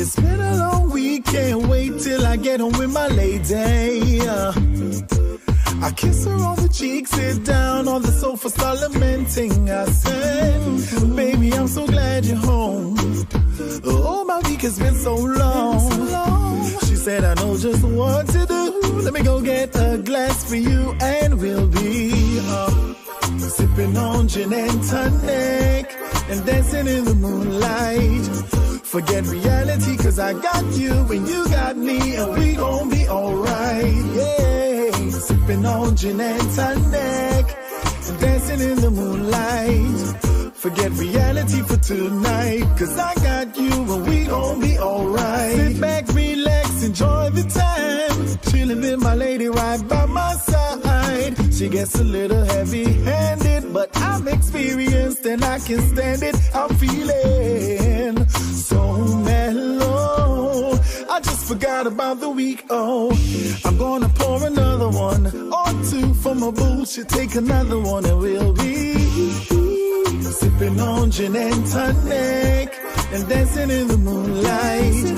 It's been a long week, can't wait till I get home with my lady. I kiss her on the cheek, sit down on the sofa, start lamenting. I said, baby, I'm so glad you're home. Oh, my week has been so long. She said, I know just what to do. Let me go get a glass for you and we'll be sipping on gin and tonic and dancing in the moonlight. Forget reality, cause I got you and you got me and we gon' be alright, yeah. Sipping on gin and tonic and dancing in the moonlight. Forget reality for tonight, cause I got you and we gon' be alright. Sit back, relax, enjoy the time, chilling with my lady right by my side. She gets a little heavy-handed, but I'm experienced and I can stand it. I'm feeling so mellow, I just forgot about the week, oh. I'm gonna pour another one or two for my boo. She'll take another one and we'll be sipping on gin and tonic and dancing in the moonlight.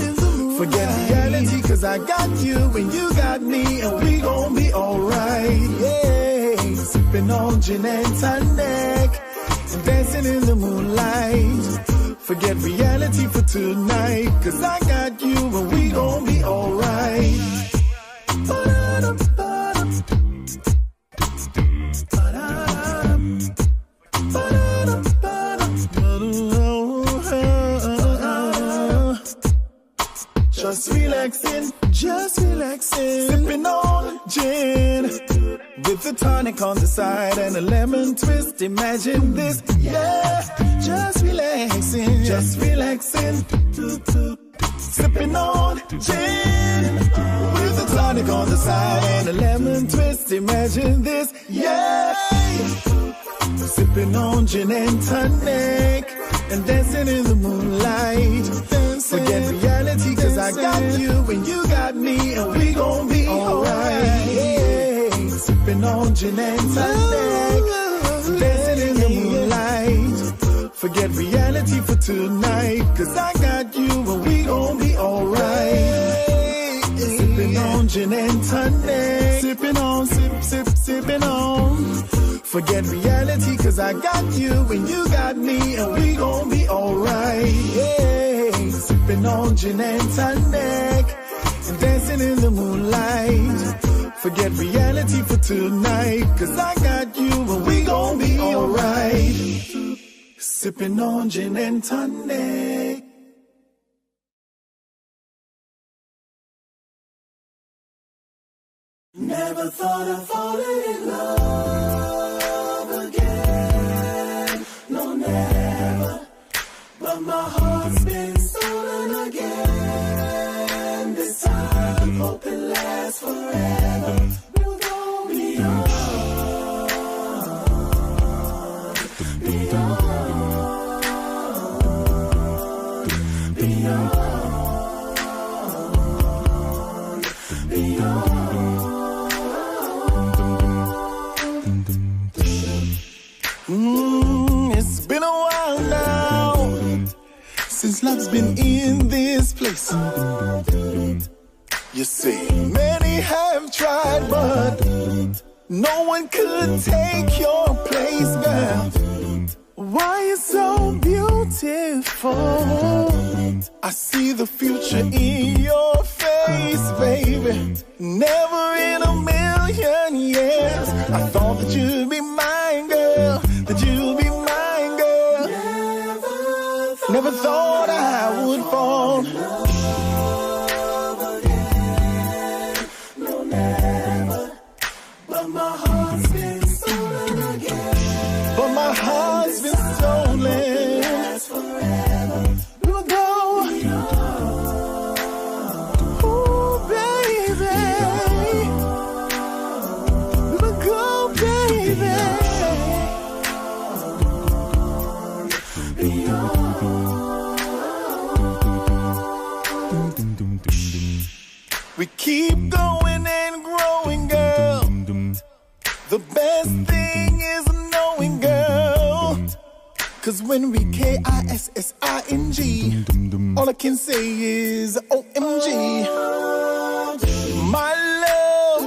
Forget reality, cause I got you and you got me and we gon' be alright, yeah. Sipping on gin and tonic and dancing in the moonlight. Forget reality for tonight, cause I got you and we gon' be alright. Just relaxing, sipping on gin with the tonic on the side and a lemon twist. Imagine this, yeah. Just relaxing, sipping on gin with the tonic on the side and a lemon twist. Imagine this, yeah. Sipping on gin and tonic and dancing in the moonlight. Forget reality, cause I got you and you got me and we gon' be alright, yeah. Sipping on gin and tonic, dancing in the moonlight. Forget reality for tonight, cause I got you and we gon' be alright. Sipping on gin and tonic, sipping on, sipping on. Forget reality, cause I got you and you got me and we gon' be alright, yeah. Sipping on gin and tonic and dancing in the moonlight. Forget reality for tonight, cause I got you and we gon' be alright. Sipping on gin and tonic. Never thought of falling in love again, no never, but my heart's been stolen again. This time, hope it lasts forever. We'll go beyond, beyond, beyond, beyond. It's been a while now since love's been in this place. You see, many have tried, but no one could take your place, girl. Why you so beautiful? I see the future in your face, baby. Never in a million years I thought that you'd be mine, girl. That you'd be mine, girl. Never thought I would fall. No, never. But my heart's been stolen again. But my heart's been stolen. Last forever. We'll go. Ooh, baby. We'll go, baby. Cause when we KISSING, all I can say is OMG. My love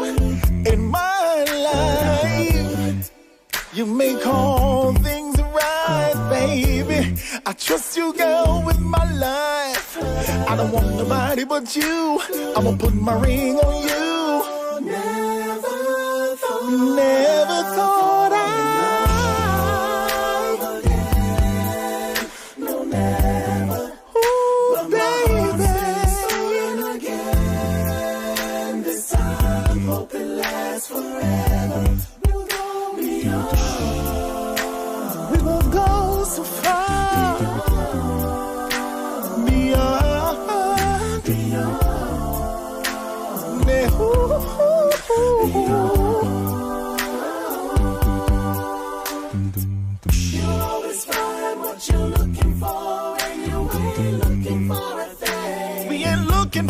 in my life, you make all things right, baby. I trust you, girl, with my life. I don't want nobody but you. I'ma put my ring on you. Never thought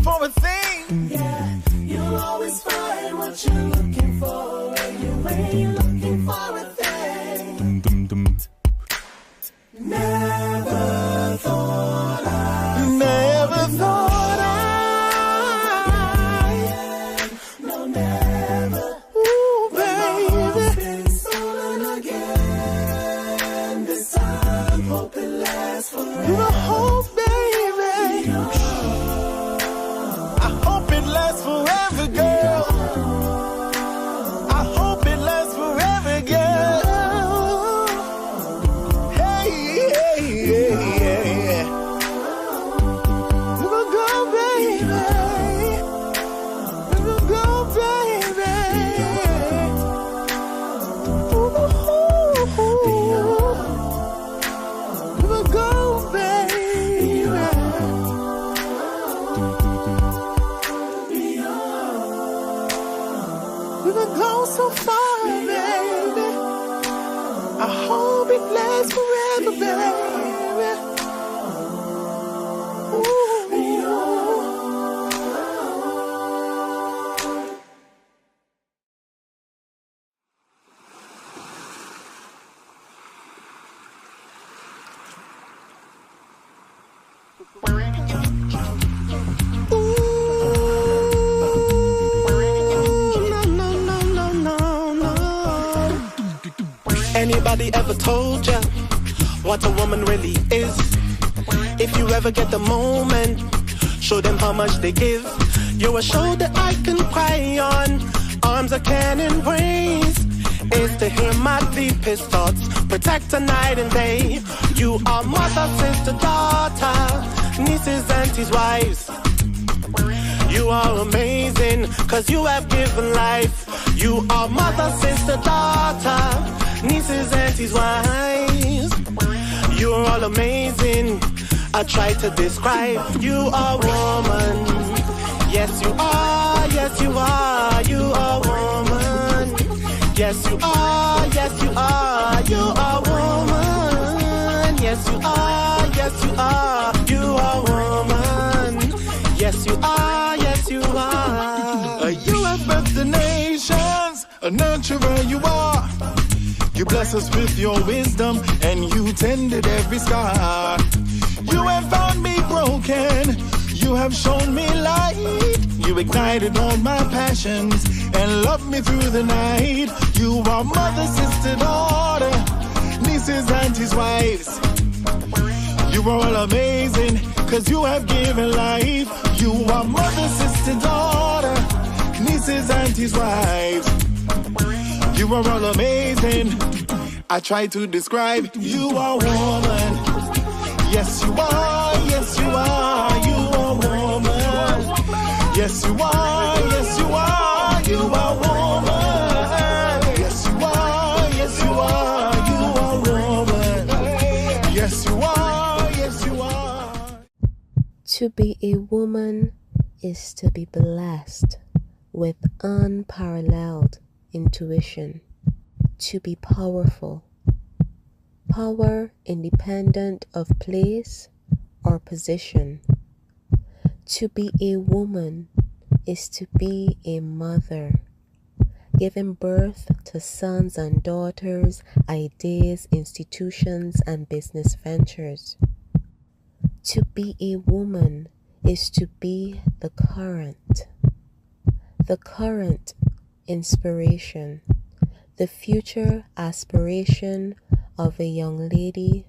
for a thing. Yeah, you'll always find what you're looking for, and you ain't looking for a thing. Never thought no, never. Ooh, baby. Been stolen again. This time, hope it lasts forever. You hope, baby. Forever, girl. I hope it lasts forever, girl. Hey, hey, hey, hey. We gon' go, baby. We gon' go, baby. Ooh, we gon' go, baby. Go so far, baby. I hope it lasts forever, baby. Anybody ever told ya what a woman really is? If you ever get the moment, show them how much they give. You're a shoulder I can cry on, arms I can embrace. Is to hear my deepest thoughts, protect her night and day. You are mother, sister, daughter, nieces, aunties, wives. You are amazing, cause you have given life. You are mother, sister, daughter, nieces, aunties, wives. You're all amazing. I try to describe. You are woman. Yes, you are. Yes, you are. You are woman. Yes, you are. Yes, you are. You are woman. Yes, you are. Yes, you are. You are woman. Yes, you are. Yes, you are. You have birthed the nations. A nurturer you are. You bless us with your wisdom, and you tended every scar. You have found me broken. You have shown me light. You ignited all my passions and loved me through the night. You are mother, sister, daughter, nieces, aunties, wives. You are all amazing, cause you have given life. You are mother, sister, daughter, nieces, aunties, wives. You are all amazing. I try to describe. You are woman. Yes, you are. Yes, you are. You are woman. Yes, you are. Yes, you are. You are woman. Yes, you are. Yes, you are. You are woman. Yes, you are. Yes, you are. To be a woman is to be blessed with unparalleled intuition, to be powerful, power independent of place or position. To be a woman is to be a mother, giving birth to sons and daughters, ideas, institutions, and business ventures. To be a woman is to be the current inspiration, the future aspiration of a young lady,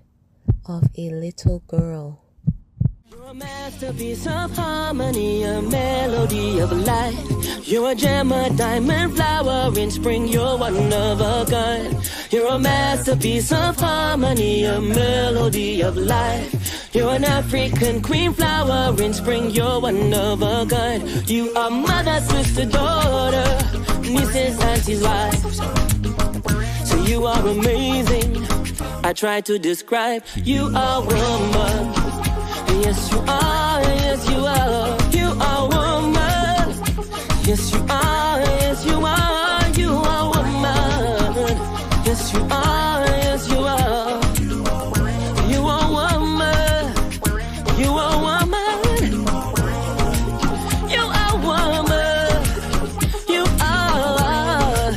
of a little girl. You're a masterpiece of harmony, a melody of life. You're a gem, a diamond flower in spring, you're one of a kind. You're a masterpiece of harmony, a melody of life. You're an African queen flower in spring, you're one of a kind. You are mother, sister, daughter, nieces, aunties, wives. So you are amazing. I try to describe you are woman. Yes, you are, yes, you are. You are woman. Yes, you are, yes, you are. You are woman. Yes, you are, yes, you are. You are woman. You are woman. You are woman. You are.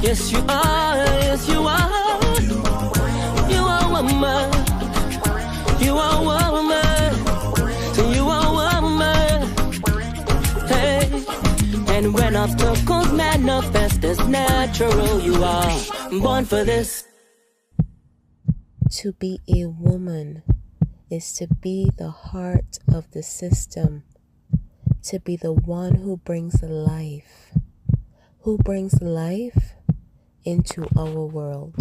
Yes, you are, yes, you are. You are woman. You are woman. So you are woman. Hey. And when obstacles manifest as natural, you are born for this. To be a woman is to be the heart of the system, to be the one who brings life into our world.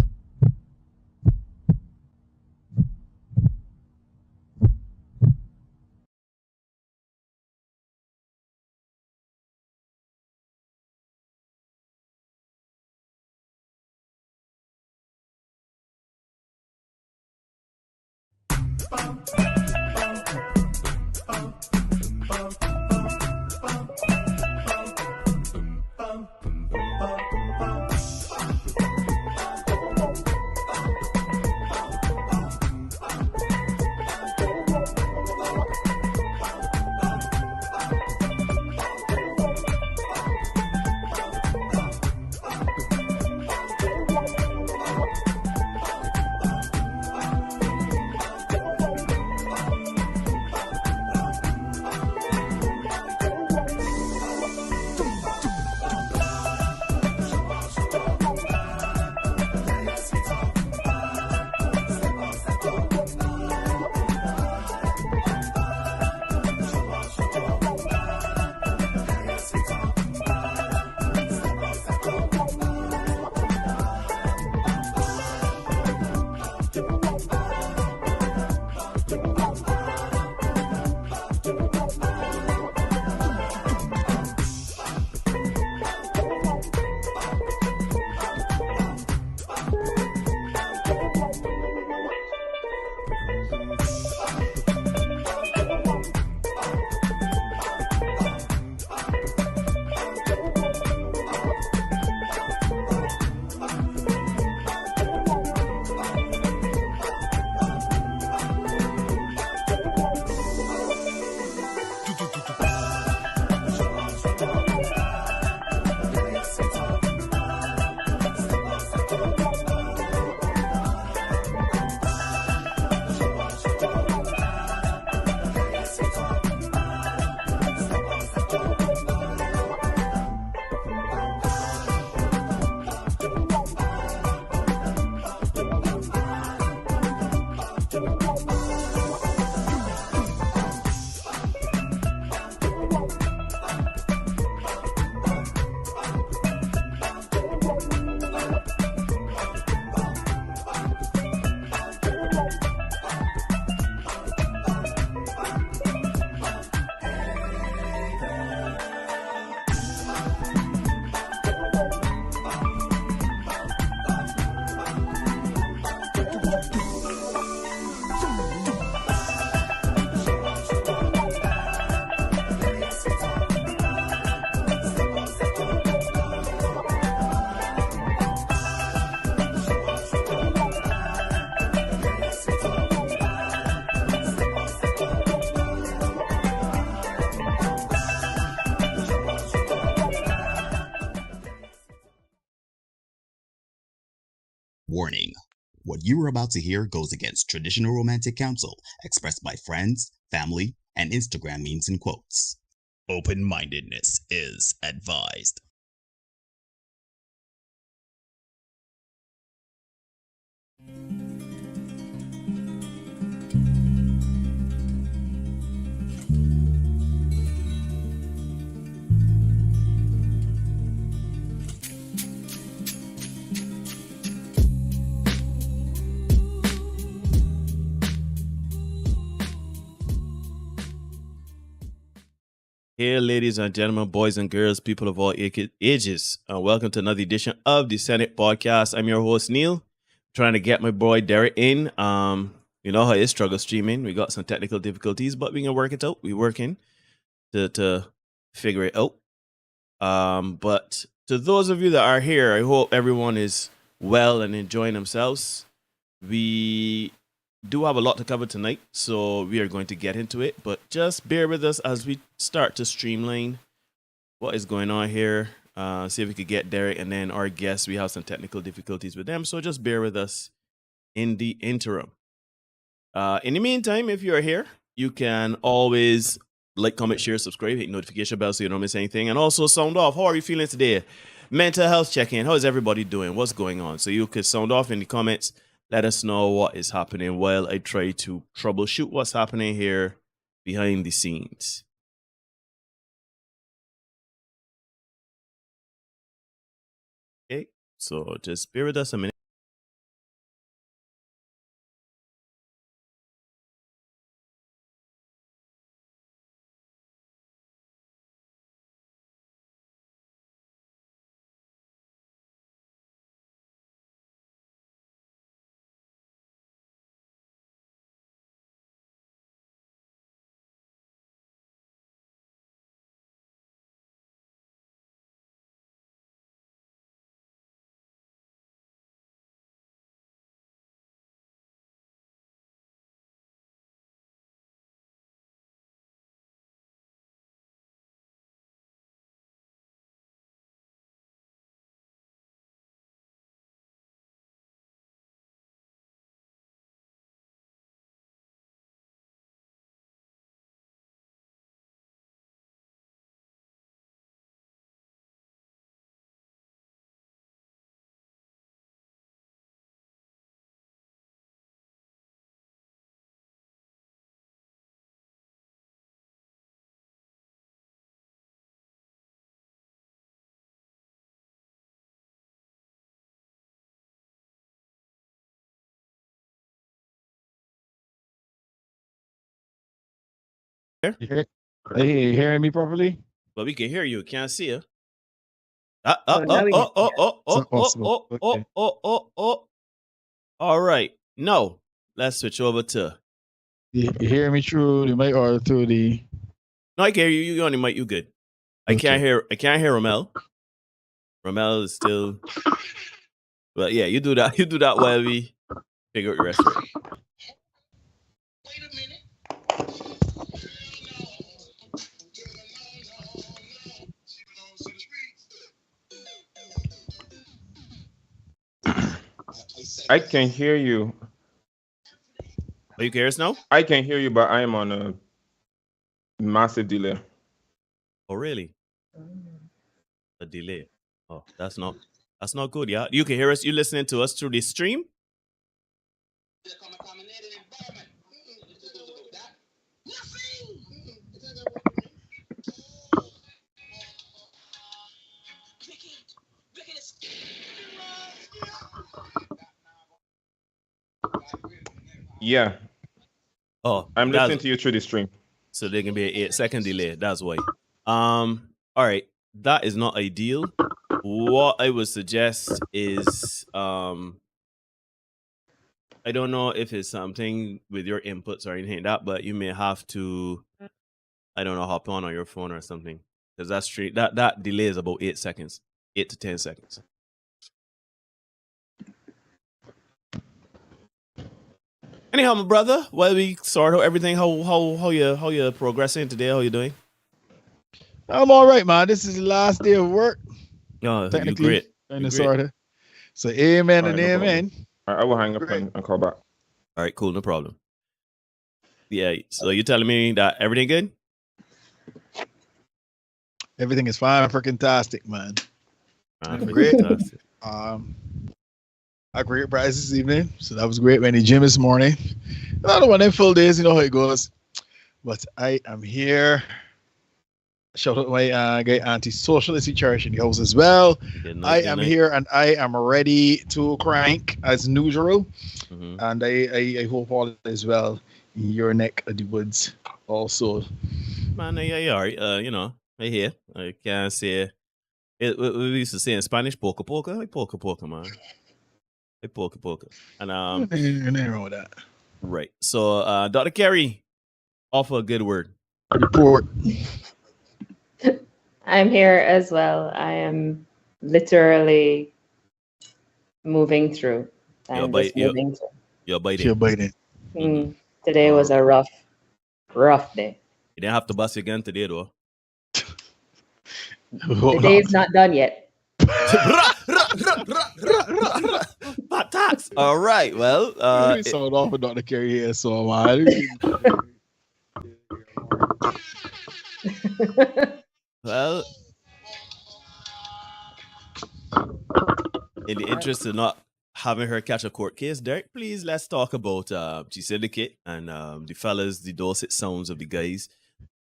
Warning. What you are about to hear goes against traditional romantic counsel expressed by friends, family, and Instagram memes and quotes. Open-mindedness is advised. Here, ladies and gentlemen, boys and girls, people of all ages, welcome to another edition of the Senate Podcast. I'm your host, Neil, trying to get my boy Derek in. You know how it is, struggle streaming. We got some technical difficulties, but we can work it out. We're working to figure it out. But to those of you that are here, I hope everyone is well and enjoying themselves. We do have a lot to cover tonight, so we are going to get into it, but just bear with us as we start to streamline what is going on here. See if we could get Derek and then our guests. We have some technical difficulties with them, so just bear with us in the interim. In the meantime, if you're here, you can always like, comment, share, subscribe, hit notification bell so you don't miss anything, and also sound off. How are you feeling today? Mental health check-in. How is everybody doing? What's going on? So you could sound off in the comments. Let us know what is happening while I try to troubleshoot what's happening here behind the scenes. Okay, so just bear with us a minute. Hey, you hearing me properly? But we can hear you. Can't see you. All right. No. Let's switch over to. You hear me through the mic or through the? No, I can hear you. You on the mic. You good. I can't hear Ramel. Ramel is still. But yeah, you do that. You do that while we figure out the rest of it. Wait a minute. I can hear you. Are you hear us now? I can hear you, but I am on a massive delay. Oh, really? A delay. Oh, that's not good. Yeah, you can hear us. You listening to us through the stream? Yeah. Oh, I'm listening to you through the stream. So there can be an 8-second delay. That's why. All right. That is not ideal. What I would suggest is I don't know if it's something with your inputs or anything like that, but you may have to, I don't know, hop on your phone or something. Because that delay is about 8 seconds. 8 to 10 seconds. Anyhow, my brother, while we sort out everything, how you progressing today? How you doing? I'm all right, man. This is the last day of work. Oh, technically, you great. kind of sorta. So amen All right, and no amen. problem. All right, I will hang up Great. and call back. All right, cool, no problem. Yeah, so you're telling me that everything good? Everything is fine, freaking tastic, man. Great. I great practice this evening, so that was great. Went to the gym this morning. Another one in full days, you know how it goes. But I am here. Shout out to my great anti-socialist church in the house as well. I am here and I am ready to crank as usual. Mm-hmm. And I hope all is well in your neck of the woods also. Man, yeah, all right. You know, I hear. I can't say it. We used to say in Spanish, poca poca. Like poca, man. Like poca. And Nothing wrong with that. right. So Dr. Kerry, offer a good word. Report. I'm here as well. I am literally moving through. You're biting. You're biting. Today was a rough day. You didn't have to bust your gun today, though. The day's not done yet. Bad tax. All right. Well, we sold off with Dr. Kerry here, so man. Well, in the interest of not having her catch a court case, Derek, please let's talk about G-Syndicate and the fellas, the dulcet sounds of the guys.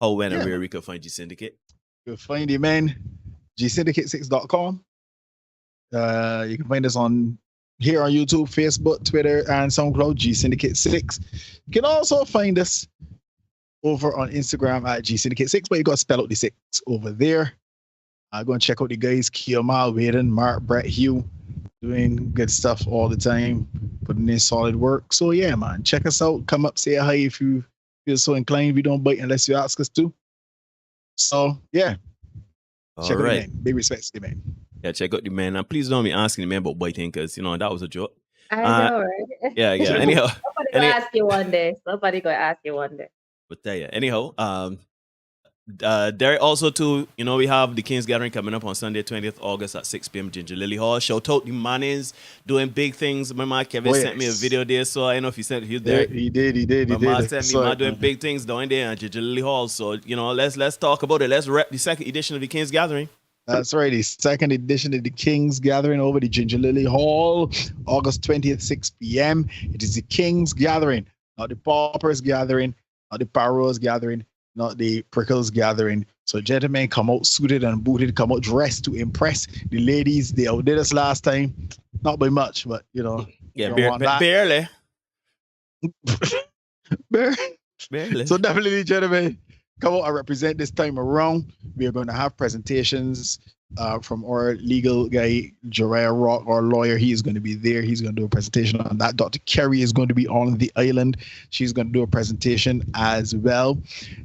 How, when, and where we can find G-Syndicate. You'll find the men, G-Syndicate6.com. You can find us on here on YouTube, Facebook, Twitter, and SoundCloud, G-Syndicate6. You can also find us over on Instagram at G-Syndicate6, but you got to spell out the 6 over there. Go and check out the guys, Kiomal, Waden, Mark, Brett, Hugh, doing good stuff all the time, putting in solid work. So yeah, man, check us out. Come up, say hi if you feel so inclined. We don't bite unless you ask us to. So yeah, check out the man. Big respects to the man. Yeah, check out the man. And please don't be asking the man about biting, because, you know, that was a joke. I know, right? Yeah. Anyhow. Somebody gonna ask you one day. But yeah, anyhow, Derek, also too, you know, we have the King's Gathering coming up on Sunday, 20th August at 6 p.m. Ginger Lily Hall. Shout out the Mannings doing big things. My man Kevin sent me a video there, so I don't know if he sent it there. He did. My man sent me doing big things down there at Ginger Lily Hall. So, you know, let's talk about it. Let's rep the second edition of the King's Gathering. That's right. The second edition of the King's Gathering over the Ginger Lily Hall, August 20th, 6 p.m. It is the King's Gathering, not the Paupers Gathering, not the Paros Gathering, not the Prickles Gathering. So gentlemen, come out suited and booted, come out dressed to impress the ladies. They outdid us last time, not by much, but you know. Yeah, barely. Barely. So definitely, gentlemen, come out and represent this time around. We are going to have presentations from our legal guy, Jariah Rock, our lawyer. He is going to be there. He's going to do a presentation on that. Dr. Kerry is going to be on the island. She's going to do a presentation as well.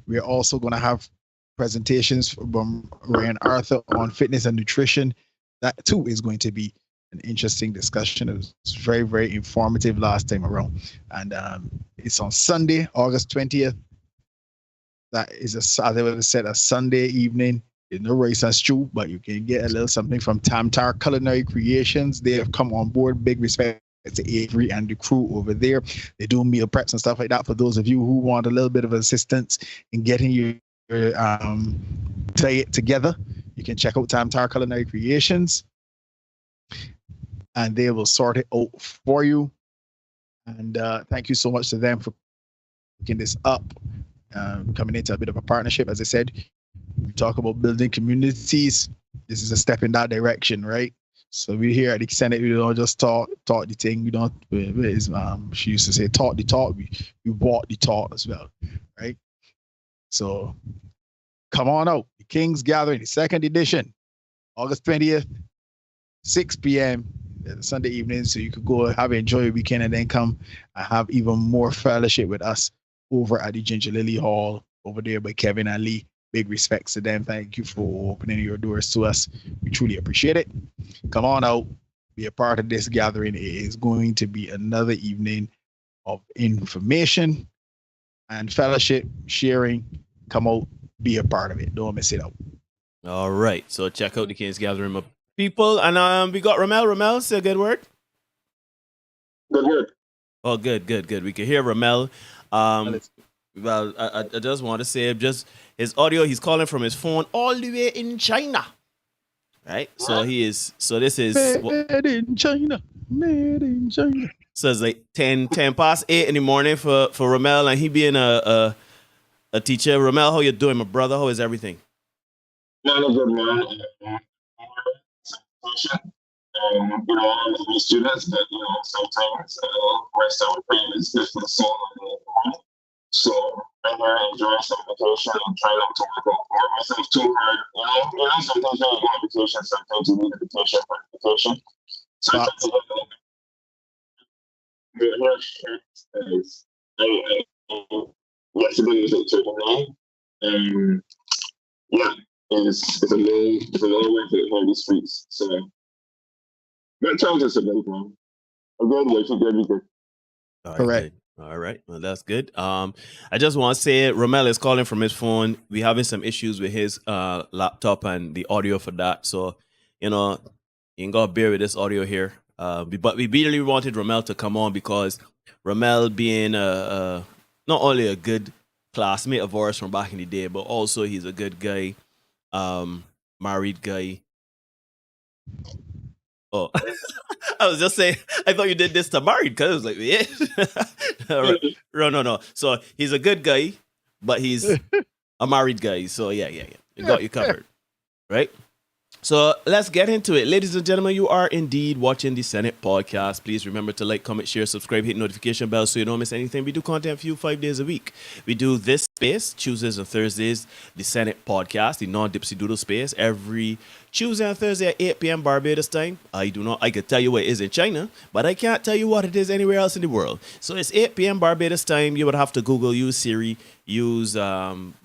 We're also going to have presentations from Ryan Arthur on fitness and nutrition. That too is going to be an interesting discussion. It was very, very informative last time around. And it's on Sunday, August 20th. That is a Sunday evening. There's no rice and stew, but you can get a little something from Tamtar Culinary Creations. They have come on board. Big respect to Avery and the crew over there. They do meal preps and stuff like that for those of you who want a little bit of assistance in getting your diet together. You can check out Tamtar Culinary Creations, and they will sort it out for you. And thank you so much to them for picking this up. Coming into a bit of a partnership. As I said, we talk about building communities. This is a step in that direction, right? So we here at the Senate, we don't just talk the thing. We don't. She used to say talk the talk. We walk the talk as well, right? So come on out. The King's Gathering, the second edition, August 20th, 6 p.m. Sunday evening. So you could go enjoy your weekend and then come and have even more fellowship with us over at the Ginger Lily Hall over there by Kevin and Lee. Big respects to them. Thank you for opening your doors to us. We truly appreciate it. Come on out, be a part of this gathering. It is going to be another evening of information and fellowship, sharing. Come out, be a part of it. Don't miss it out. All right. So check out the King's Gathering people, and we got Ramel. Ramel, say a good word. Good work. Oh, good, good, good. We can hear Ramel. Well, I just want to say, just his audio. He's calling from his phone all the way in China, right? So he is. So this is Made in China. Made in China. So it's like 10 past 8 in the morning for Ramel, and he being a teacher. Ramel, how you doing, my brother? How is everything? Man, a good man. You know, I'm the students, but you know, sometimes rest of the pain is different. So I'm gonna enjoy some vacation and try not to work myself too hard. You know, sometimes you go on vacation, sometimes you need a vacation for vacation. So I try to get a flexibility to the name. Yeah, it's a long way to hit these streets. So that tells us about man. A good way to get everything. All right, Correct. good. All right, well that's good. I just want to say, Ramel is calling from his phone. We're having some issues with his laptop and the audio for that. So, you know, you ain't gotta bear with this audio here. But we really wanted Ramel to come on because Ramel being not only a good classmate of ours from back in the day, but also he's a good guy, married guy. Oh, I was just saying, I thought you did this to married because I was like, yeah. No. So he's a good guy, but he's a married guy. So yeah. You got you covered, right? So let's get into it. Ladies and gentlemen, you are indeed watching the Senate podcast. Please remember to like, comment, share, subscribe, hit notification bell so you don't miss anything. We do content for you 5 days a week. We do this space, Tuesdays and Thursdays, the Senate podcast, the non-Dipsy Doodle space, every Tuesday and Thursday at 8 p.m. Barbados time. I could tell you what it is in China, but I can't tell you what it is anywhere else in the world. So it's 8 p.m. Barbados time. You would have to Google, use Siri, use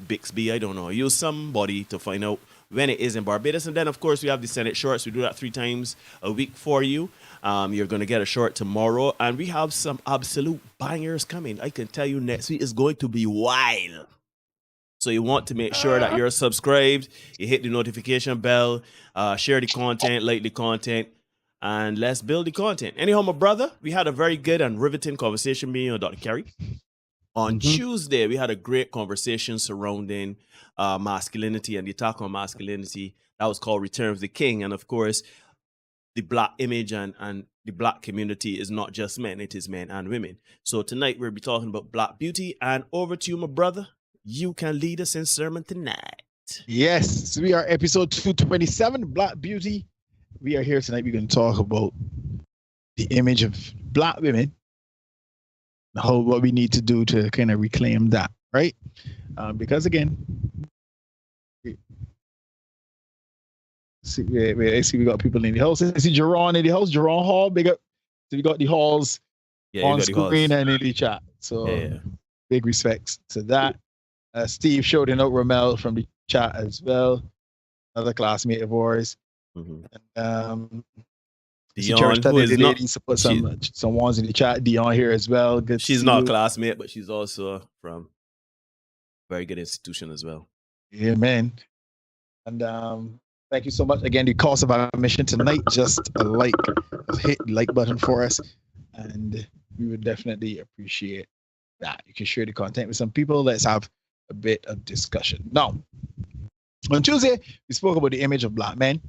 Bixby, I don't know, use somebody to find out when it is in Barbados. And then, of course, we have the Senate shorts. We do that 3 times a week for you. You're going to get a short tomorrow. And we have some absolute bangers coming. I can tell you next week is going to be wild. So you want to make sure that you're subscribed. You hit the notification bell. Share the content, like the content. And let's build the content. Anyhow, my brother, we had a very good and riveting conversation with you, Dr. Kerry. On Tuesday, we had a great conversation surrounding masculinity and the attack on masculinity. That was called Return of the King. And of course, the Black image and the Black community is not just men, it is men and women. So tonight, we'll be talking about Black beauty. And over to you, my brother. You can lead us in sermon tonight. Yes, we are episode 227, Black beauty. We are here tonight. We're going to talk about the image of Black women. What we need to do to kind of reclaim that, right? Because again, I see we got people in the house. I see Jerron in the house, Jerron Hall, big up. So we got the halls on screen and in the chat. So big respects to that. Steve shouting out Ramel from the chat as well, another classmate of ours. And Dion, who is not, put some ones in the chat. Dion here as well. Good. She's not a classmate, but she's also from a very good institution as well. Yeah, man. And thank you so much again. The cost of our mission tonight, just hit the like button for us, and we would definitely appreciate that. You can share the content with some people. Let's have a bit of discussion. Now, on Tuesday, we spoke about the image of Black men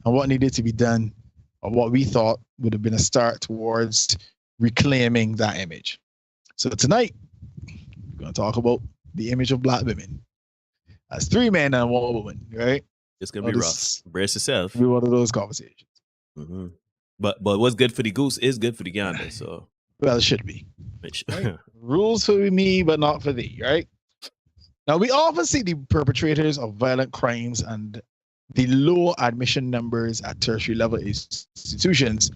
and what needed to be done, or what we thought would have been a start towards reclaiming that image. So tonight, we're going to talk about the image of Black women as 3 men and 1 woman, right? It's going to be rough. Brace yourself. Be one of those conversations. But what's good for the goose is good for the gander. So well, it should be. Right? Rules for me, but not for thee, right? Now, we often see the perpetrators of violent crimes and the low admission numbers at tertiary level institutions,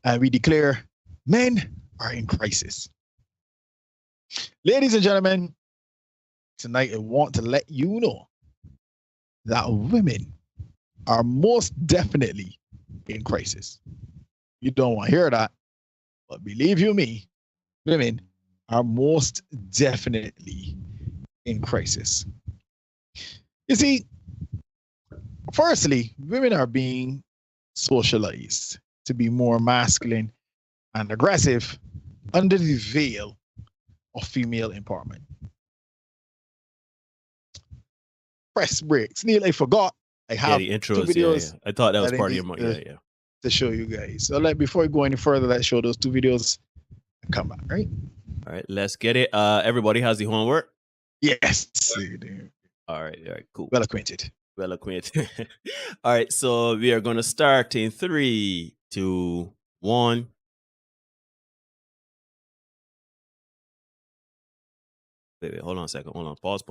and we declare men are in crisis. Ladies and gentlemen, tonight I want to let you know that women are most definitely in crisis. You don't want to hear that, but believe you me, women are most definitely in crisis. You see, firstly, women are being socialized to be more masculine and aggressive under the veil of female empowerment. Press breaks. Neil, I forgot. I have the intros. two videos. Yeah. I thought that was that I part of your need yeah. to show you guys. So before we go any further, let's show those two videos and come back, right? All right, let's get it. Everybody has the homework? Yes. All right, cool. Well acquainted. All right, so we are going to start in 3, 2, 1. Wait, hold on a second. Hold on. Pause.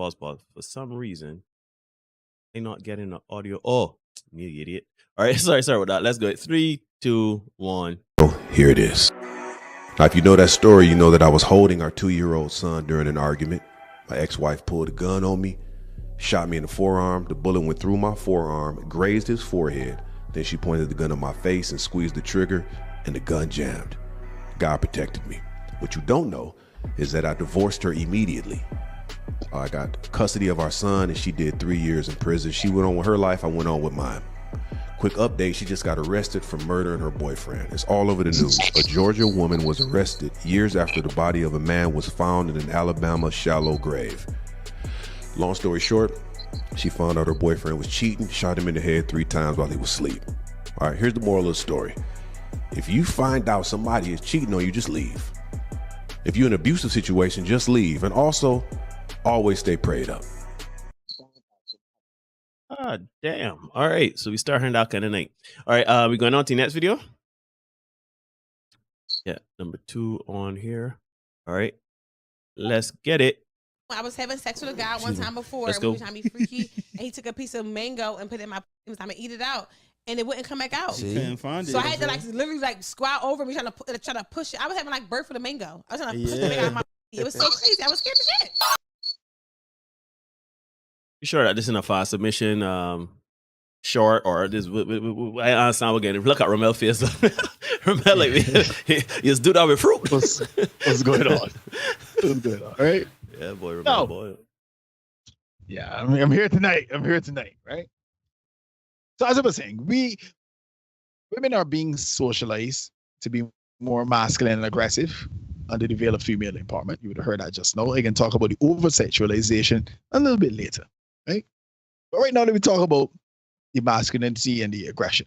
For some reason, I'm not getting the audio. Oh, you idiot. All right, sorry about that. Let's go. 3, 2, 1. Here it is. Now, if you know that story, you know that I was holding our 2-year-old son during an argument. My ex-wife pulled a gun on me, shot me in the forearm. The bullet went through my forearm, grazed his forehead. Then she pointed the gun at my face and squeezed the trigger, and the gun jammed. God protected me. What you don't know is that I divorced her immediately. I got custody of our son, and she did 3 years in prison. She went on with her life. I went on with mine. Quick update, she just got arrested for murdering her boyfriend. It's all over the news. A Georgia woman was arrested years after the body of a man was found in an Alabama shallow grave. Long story short, she found out her boyfriend was cheating, shot him in the head 3 times while he was asleep. All right, here's the moral of the story. If you find out somebody is cheating on you, just leave. If you're in an abusive situation, just leave. And also, always stay prayed up. Ah, damn. All right, so we starting out kind of night. All right, we going on to the next video. Yeah, number 2 on here. All right, let's get it. I was having sex with a guy one time before. Let's We go. were trying to be freaky, and he took a piece of mango and put it in my. He was trying to eat it out, and it wouldn't come back out. Couldn't find it. So I had to literally squat over me trying to push it. I was having birth for the mango. I was trying to push the mango out of my. It was so crazy. I was scared to shit. You sure that this isn't a fast submission? Short or this? I understand we're getting. Look at Romel's face. Romel, he just do that with fruit. What's going on? What's going on? Right? Yeah, boy, Romel, No. boy. Yeah, I'm here tonight. Right? So as I was saying, women are being socialized to be more masculine and aggressive under the veil of female empowerment. You would have heard that just now. I can talk about the over-sexualization a little bit later, right? But right now, let me talk about the masculinity and the aggression.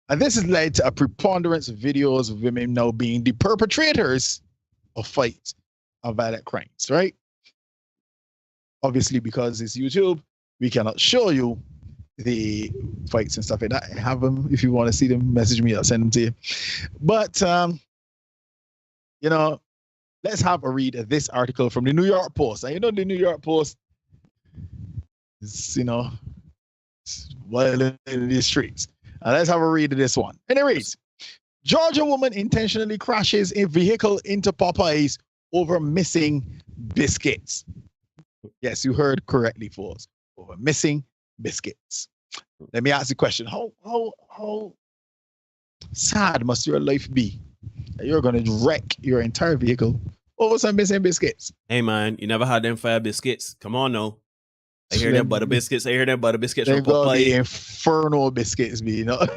And this has led to a preponderance of videos of women now being the perpetrators of fights and violent crimes, right? Obviously, because it's YouTube, we cannot show you the fights and stuff like that. I have them. If you want to see them, message me. I'll send them to you. But, let's have a read of this article from the New York Post. And the New York Post is, wild in the streets. And let's have a read of this one. And it reads, Georgia woman intentionally crashes a vehicle into Popeyes over missing biscuits. Yes, you heard correctly, folks. Over missing biscuits. Let me ask the question. How sad must your life be that you're going to wreck your entire vehicle over some missing biscuits? Hey, man, you never had them fire biscuits. Come on, no. I hear them butter biscuits. From Popeye. Inferno biscuits,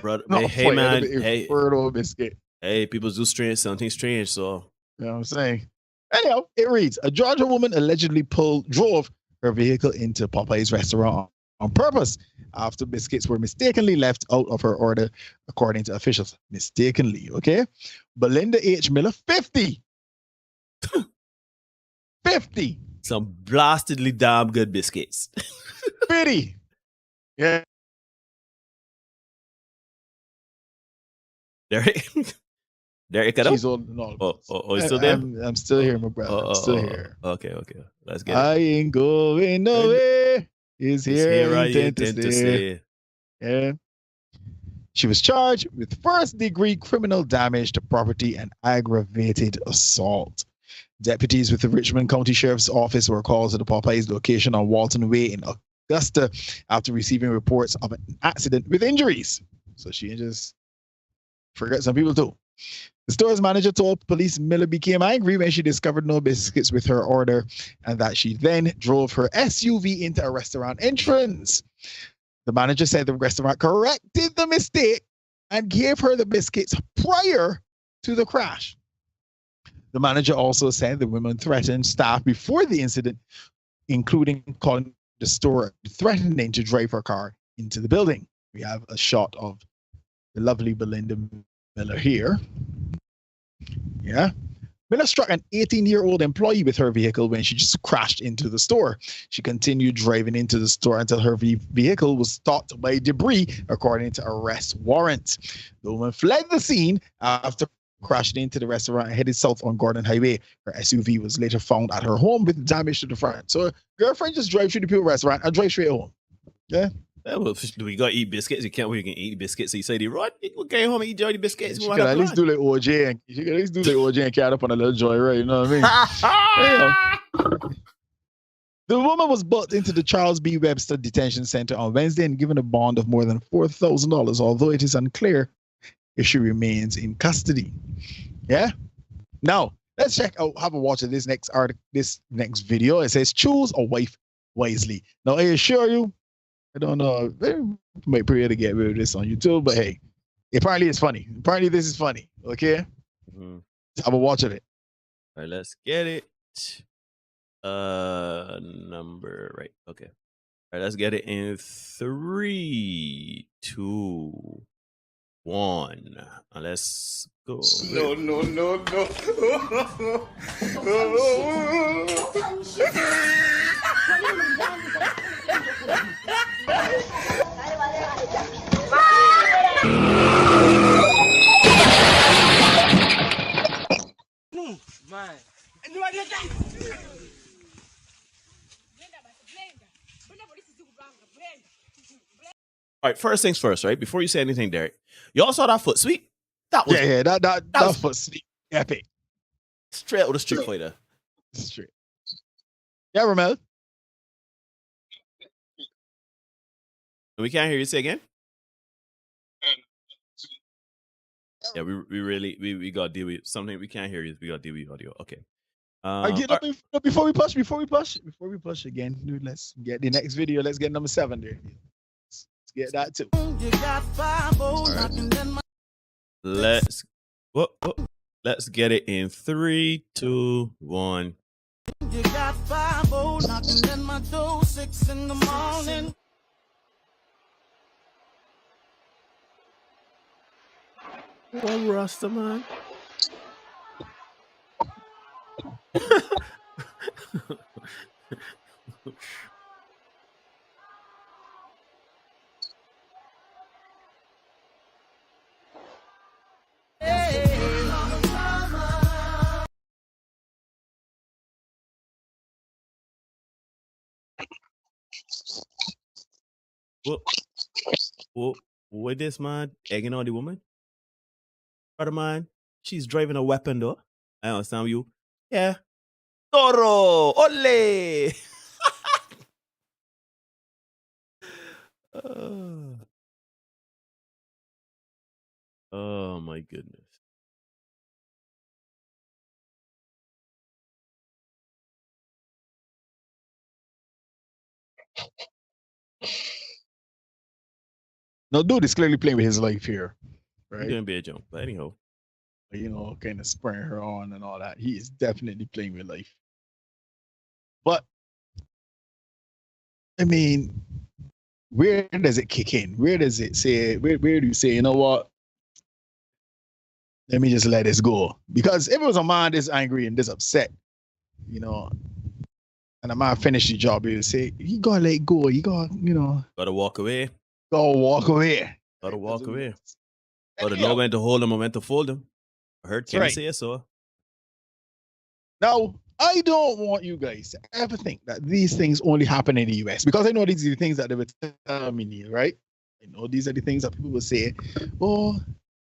Brother, not hey, man. Inferno biscuit. Hey, people do something strange, so. You know what I'm saying? Anyhow, it reads, a Georgia woman allegedly drove her vehicle into Popeye's restaurant on purpose after biscuits were mistakenly left out of her order, according to officials. Mistakenly, okay? Belinda H. Miller, 50. 50. Some blastedly damn good biscuits. 50. Yeah. Derek, she's old and all. Oh, you still there? I'm still here, my brother. I'm still here. Okay. Let's get it. I ain't going nowhere. Is here I intend to stay. Yeah. She was charged with first-degree criminal damage to property and aggravated assault. Deputies with the Richmond County Sheriff's Office were called to the Popeyes location on Walton Way in Augusta after receiving reports of an accident with injuries. So she just forgot some people too. The store's manager told police Miller became angry when she discovered no biscuits with her order and that she then drove her SUV into a restaurant entrance. The manager said the restaurant corrected the mistake and gave her the biscuits prior to the crash. The manager also said the women threatened staff before the incident, including calling the store threatening to drive her car into the building. We have a shot of the lovely Belinda Miller here. Yeah. Miller struck an 18-year-old employee with her vehicle when she just crashed into the store. She continued driving into the store until her vehicle was stopped by debris, according to arrest warrant. The woman fled the scene after crashing into the restaurant and headed south on Gordon Highway. Her SUV was later found at her home with damage to the front. So girlfriend just drive through the Pure restaurant and drive straight home. Yeah. Well, we got to eat biscuits. You can't. We can eat biscuits. So you say, "Right, we'll go home and eat dirty biscuits." You can at least do like OJ and you can at least do like OJ and carry up on a little joy, right? You know what I mean? The woman was brought into the Charles B. Webster Detention Center on Wednesday and given a bond of more than $4,000, although it is unclear if she remains in custody. Yeah. Now let's check out. Have a watch of this next article. This next video. It says, "Choose a wife wisely." Now I assure you, I don't know. They might pray to get rid of this on YouTube, but hey, apparently it's funny. Apparently this is funny. Okay, have a watch of it. All right, let's get it. Number right. Okay. All right, let's get it in 3, 2, 1. Let's go. No. All right, first things first, right? Before you say anything, Derek, y'all saw that foot sweep? That was that foot sweep epic. Straight out of the Street Fighter. Straight. Yeah, Ramel. We can't hear you. Say again. Yeah, we got to deal with something. We can't hear you. We got to deal with audio. Okay. Before we push again, dude, let's get the next video. Let's get number 7 there. Let's get that too. Right. Let's get it in 3, 2, 1. You got 5 knocking in my door, 6 in the morning. What Rasta man? What this man egging on the woman? Brother man, she's driving a weapon though. I understand you. Yeah. Toro! Ole! Oh my goodness. No, dude is clearly playing with his life here, right? It's gonna be a jump, but anyhow, you know, kind of spurring her on and all that. He is definitely playing with life. But I mean, where does it kick in? Where does it say? Where do you say, you know what? Let me just let this go. Because if it was a man this angry and this upset, you know, and a man finished the job, he would say, you gotta let go. You gotta, you know. Gotta walk away. Gotta walk away. Gotta walk away. Gotta know when to hold them and when to fold them. I heard Kenny say so. Now, I don't want you guys to ever think that these things only happen in the US, because I know these are the things that they would tell me, right? I know these are the things that people will say, oh,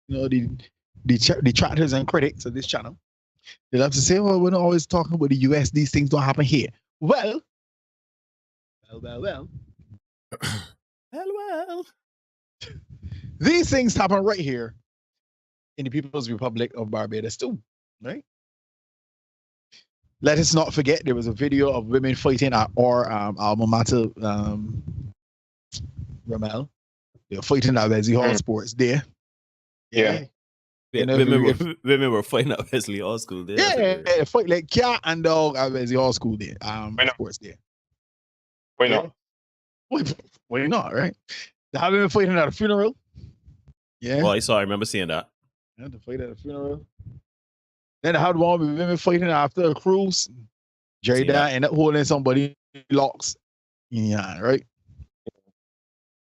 you know, the detractors and critics of this channel, they'll have to say, well, we're not always talking about the US, these things don't happen here. Well. These things happen right here in the People's Republic of Barbados too, right? Let us not forget there was a video of women fighting at our alma mater, Ramel. They were fighting at Wesley Hall Sports there. Yeah. Women were fighting at Wesley High School there. Yeah, fight like cat and dog at Wesley High School there. Of course, there. Why not? Why not, right? They have been fighting at a funeral. Yeah. Oh, I remember seeing that. Yeah, to fight at a funeral. Then I had one with women fighting after a cruise. Jerry Dad ended up holding somebody locks. Yeah, right?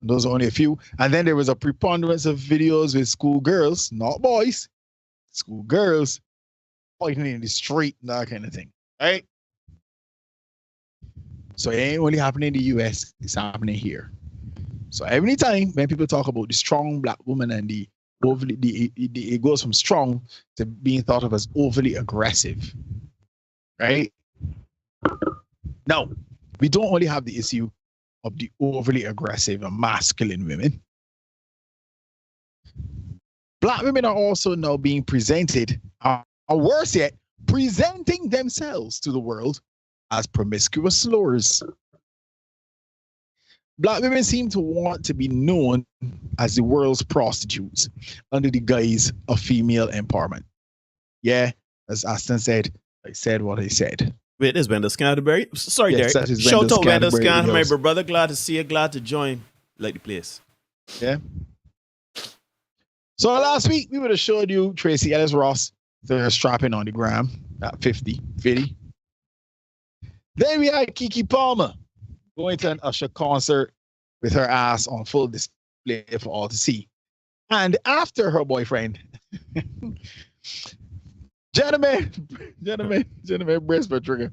Those are only a few. And then there was a preponderance of videos with schoolgirls, not boys, schoolgirls fighting in the street and that kind of thing. Right? So it ain't only happening in the US, it's happening here. So every time when people talk about the strong black woman and the overly, it goes from strong to being thought of as overly aggressive. Right? Now, we don't only have the issue of the overly aggressive and masculine women. Black women are also now being presented, or worse yet, presenting themselves to the world as promiscuous slurs. Black women seem to want to be known as the world's prostitutes under the guise of female empowerment. Yeah, as Aston said, I said what I said. Wait, this is Wendell Scanterbury. Sorry, Yes, Derek. that is Shout out Wendell Scanterbury Scanterbury, Hills. my brother. Glad to see you. Glad to join. Like the place. Yeah. So last week, we would have showed you Tracy Ellis Ross. They're strapping on the gram at 50. Then we had Kiki Palmer going to an Usher concert with her ass on full display for all to see. And after her boyfriend, gentlemen, brace for trigger.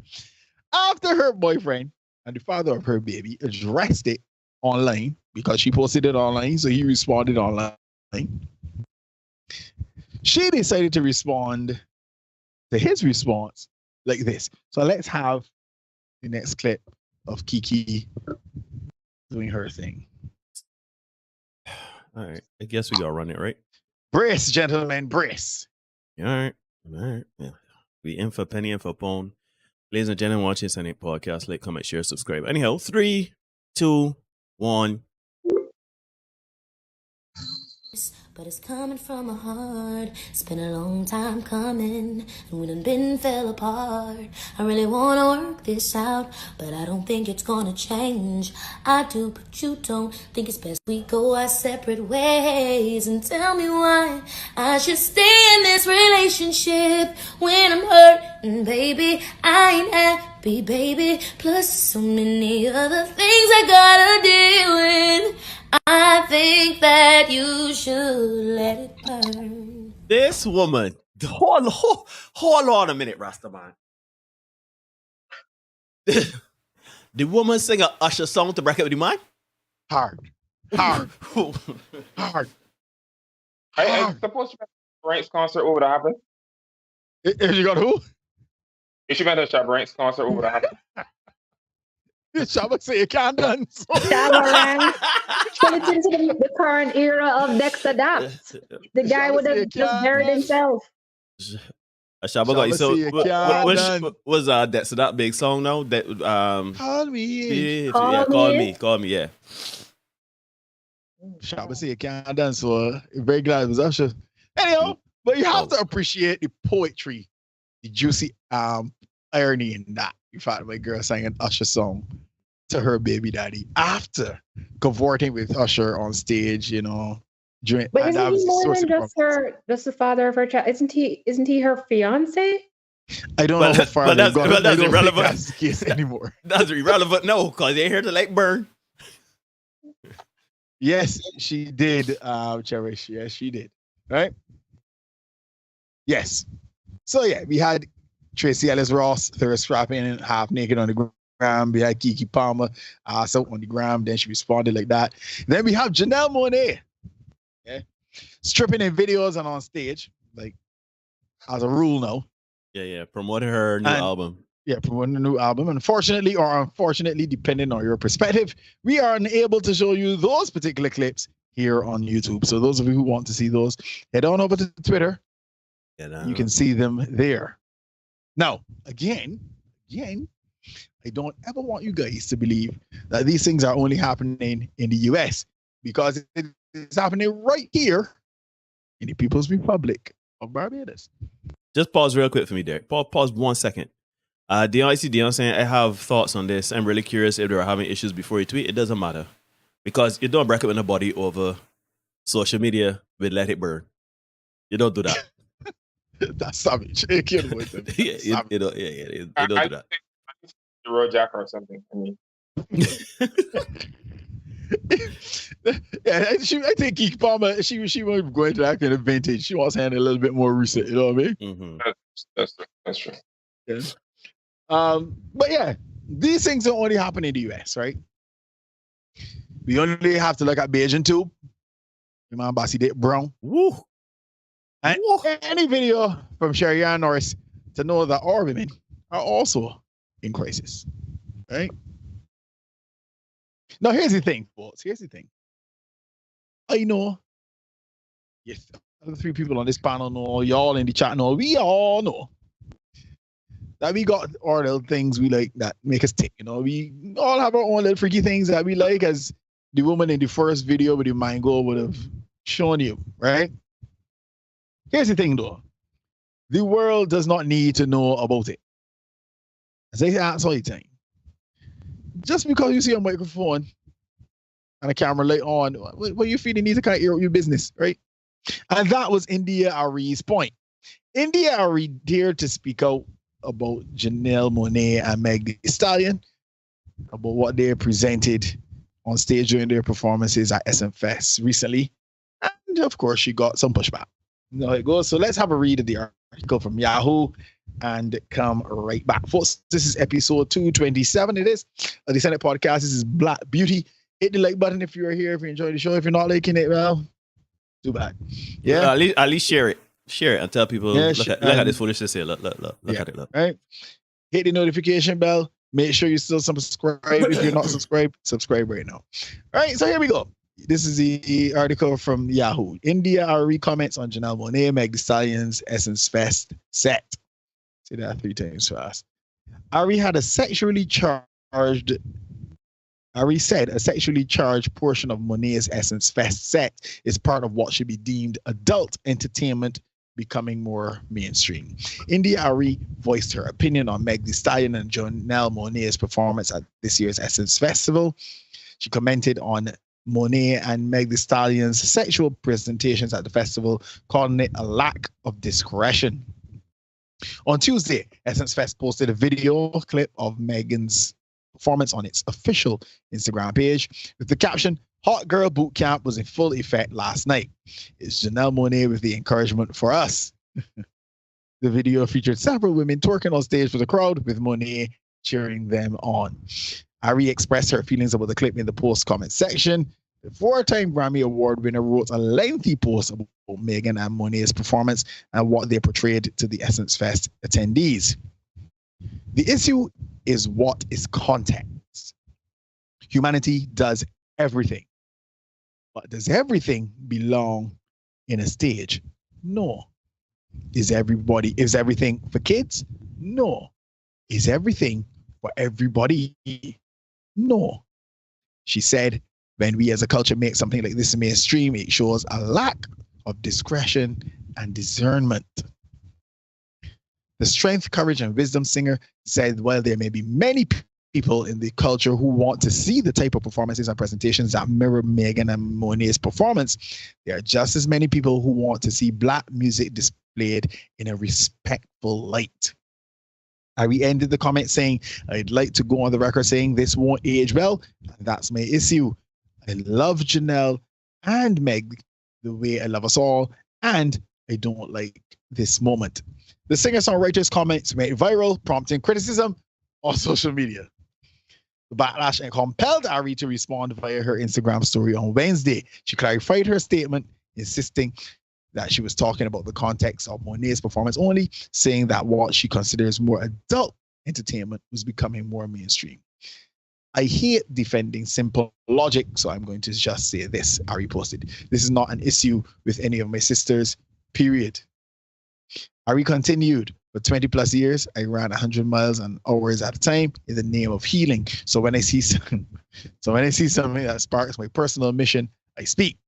After her boyfriend and the father of her baby addressed it online because she posted it online, so he responded online. She decided to respond to his response like this. So let's have the next clip of Kiki doing her thing. All right. I guess we gotta run it, right? Brace, gentlemen, brace. All right. Yeah. We in for penny and for pound. Ladies and gentlemen, watching Senate podcast, like, comment, share, subscribe. Anyhow, 3, 2, 1. But it's coming from my heart. It's been a long time coming, and we done been fell apart. I really wanna work this out, but I don't think it's gonna change. I do, but you don't. Think it's best we go our separate ways. And tell me why I should stay in this relationship when I'm hurting, baby. I ain't happy, baby. Plus so many other things I gotta deal with. I think that you should let it burn. This woman, hold on a minute, Rastaman. The woman sing a Usher song to break up with the man? Hard. I suppose you meant Brank's concert over to happen. If you got who? If you meant a Brank's concert over to happen. Shabba say you can't dance. Shabba put it into the current era of Dexter Daps. The guy would have just buried himself. Shabba got you. So what was that's that big song now? That Call me. Call me. Yeah. Shabba say you can't dance, so very glad it was Usher. Anyhow, but you have to appreciate the poetry, the juicy irony in that. In fact, my girl sang an Usher song to her baby daddy after cavorting with Usher on stage, you know. But isn't he more than just the father of her child? Isn't he her fiance? I don't know how far but that's irrelevant. That's the case anymore. That's irrelevant, no, because they're here to like burn. Yes, she did, Cherish. Yes, she did. Right? Yes. So yeah, we had Tracy Ellis Ross, third strapping and half naked on the gram. We had Kiki Palmer, ass out on the gram. Then she responded like that. Then we have Janelle Monáe, stripping in videos and on stage, like as a rule now. Yeah, promoting her new album. Yeah, promoting a new album. Unfortunately, depending on your perspective, we are unable to show you those particular clips here on YouTube. So those of you who want to see those, head on over to Twitter. You can see them there. Now, again, I don't ever want you guys to believe that these things are only happening in the US, because it's happening right here in the People's Republic of Barbados. Just pause real quick for me, Derek. Pause 1 second. Dion saying, I have thoughts on this. I'm really curious if they were having issues before you tweet. It doesn't matter. Because you don't break up in the body over social media with let it burn. You don't do that. That's savage. You don't do that. You don't do that. The road jack or something. I mean. Yeah, I think Keith Palmer, she was going to that kind of vintage. She wants to handle a little bit more recent, you know what I mean? Mm-hmm. That's true. Yeah. But yeah, these things don't only happen in the US, right? We only have to look at Beijing too. Your man Bossy Dick Brown. Woo. And any video from Sherry Ann Norris to know that our women are also in crisis. Right? Now here's the thing, folks. Here's the thing. I know. Yes, the 3 people on this panel know, y'all in the chat know, we all know that we got our little things we like that make us tick. You know, we all have our own little freaky things that we like, as the woman in the first video with the mango would have shown you, right? Here's the thing though. The world does not need to know about it. As I say all the time. Just because you see a microphone and a camera light on, what you feel you need to kind of air out your business, right? And that was India Ari's point. India Ari dared to speak out about Janelle Monáe and Meg Thee Stallion, about what they presented on stage during their performances at SM Fest recently. And of course, she got some pushback. You know how it goes. So let's have a read of the article from Yahoo and come right back. Folks, this is episode 227. It is a Descendant Podcast. This is Black Beauty. Hit the like button if you're here, if you enjoy the show. If you're not liking it, well, too bad. Yeah. At least share it. Share it and tell people, look at this foolishness here. Look at it. Look. Right. Hit the notification bell. Make sure you still subscribe. If you're not subscribed, subscribe right now. All right, so here we go. This is the article from Yahoo. India Ari comments on Janelle Monáe, Meg Thee Stallion's Essence Fest set. Say that 3 times fast. Ari said a sexually charged portion of Monáe's Essence Fest set is part of what should be deemed adult entertainment becoming more mainstream. India Ari voiced her opinion on Meg Thee Stallion and Janelle Monáe's performance at this year's Essence Festival. She commented on Monáe and Meg Thee Stallion's sexual presentations at the festival, calling it a lack of discretion. On Tuesday, Essence Fest posted a video clip of Megan's performance on its official Instagram page with the caption, "Hot Girl Boot Camp was in full effect last night. It's Janelle Monáe with the encouragement for us." The video featured several women twerking on stage for the crowd, with Monáe cheering them on. Ari expressed her feelings about the clip in the post comment section. The 4-time Grammy Award winner wrote a lengthy post about Megan and Monáe's performance and what they portrayed to the Essence Fest attendees. The issue is what is context. Humanity does everything. But does everything belong in a stage? No. Is everything for kids? No. Is everything for everybody? No. She said, when we as a culture make something like this mainstream, it shows a lack of discretion and discernment. The strength, courage, and wisdom singer said, while there may be many people in the culture who want to see the type of performances and presentations that mirror Megan and Monáe's performance, there are just as many people who want to see Black music displayed in a respectful light. Ari ended the comment saying, "I'd like to go on the record saying this won't age well, and that's my issue. I love Janelle and Meg the way I love us all, and I don't like this moment." The singer-songwriter's comments went viral, prompting criticism on social media. The backlash compelled Ari to respond via her Instagram story on Wednesday. She clarified her statement, insisting that she was talking about the context of Monáe's performance only, saying that what she considers more adult entertainment was becoming more mainstream. "I hate defending simple logic, so I'm going to just say this," Ari posted. "This is not an issue with any of my sisters, period." Ari continued, "For 20 plus years, I ran 100 miles and hours at a time in the name of healing. So when I see something that sparks my personal mission, I speak.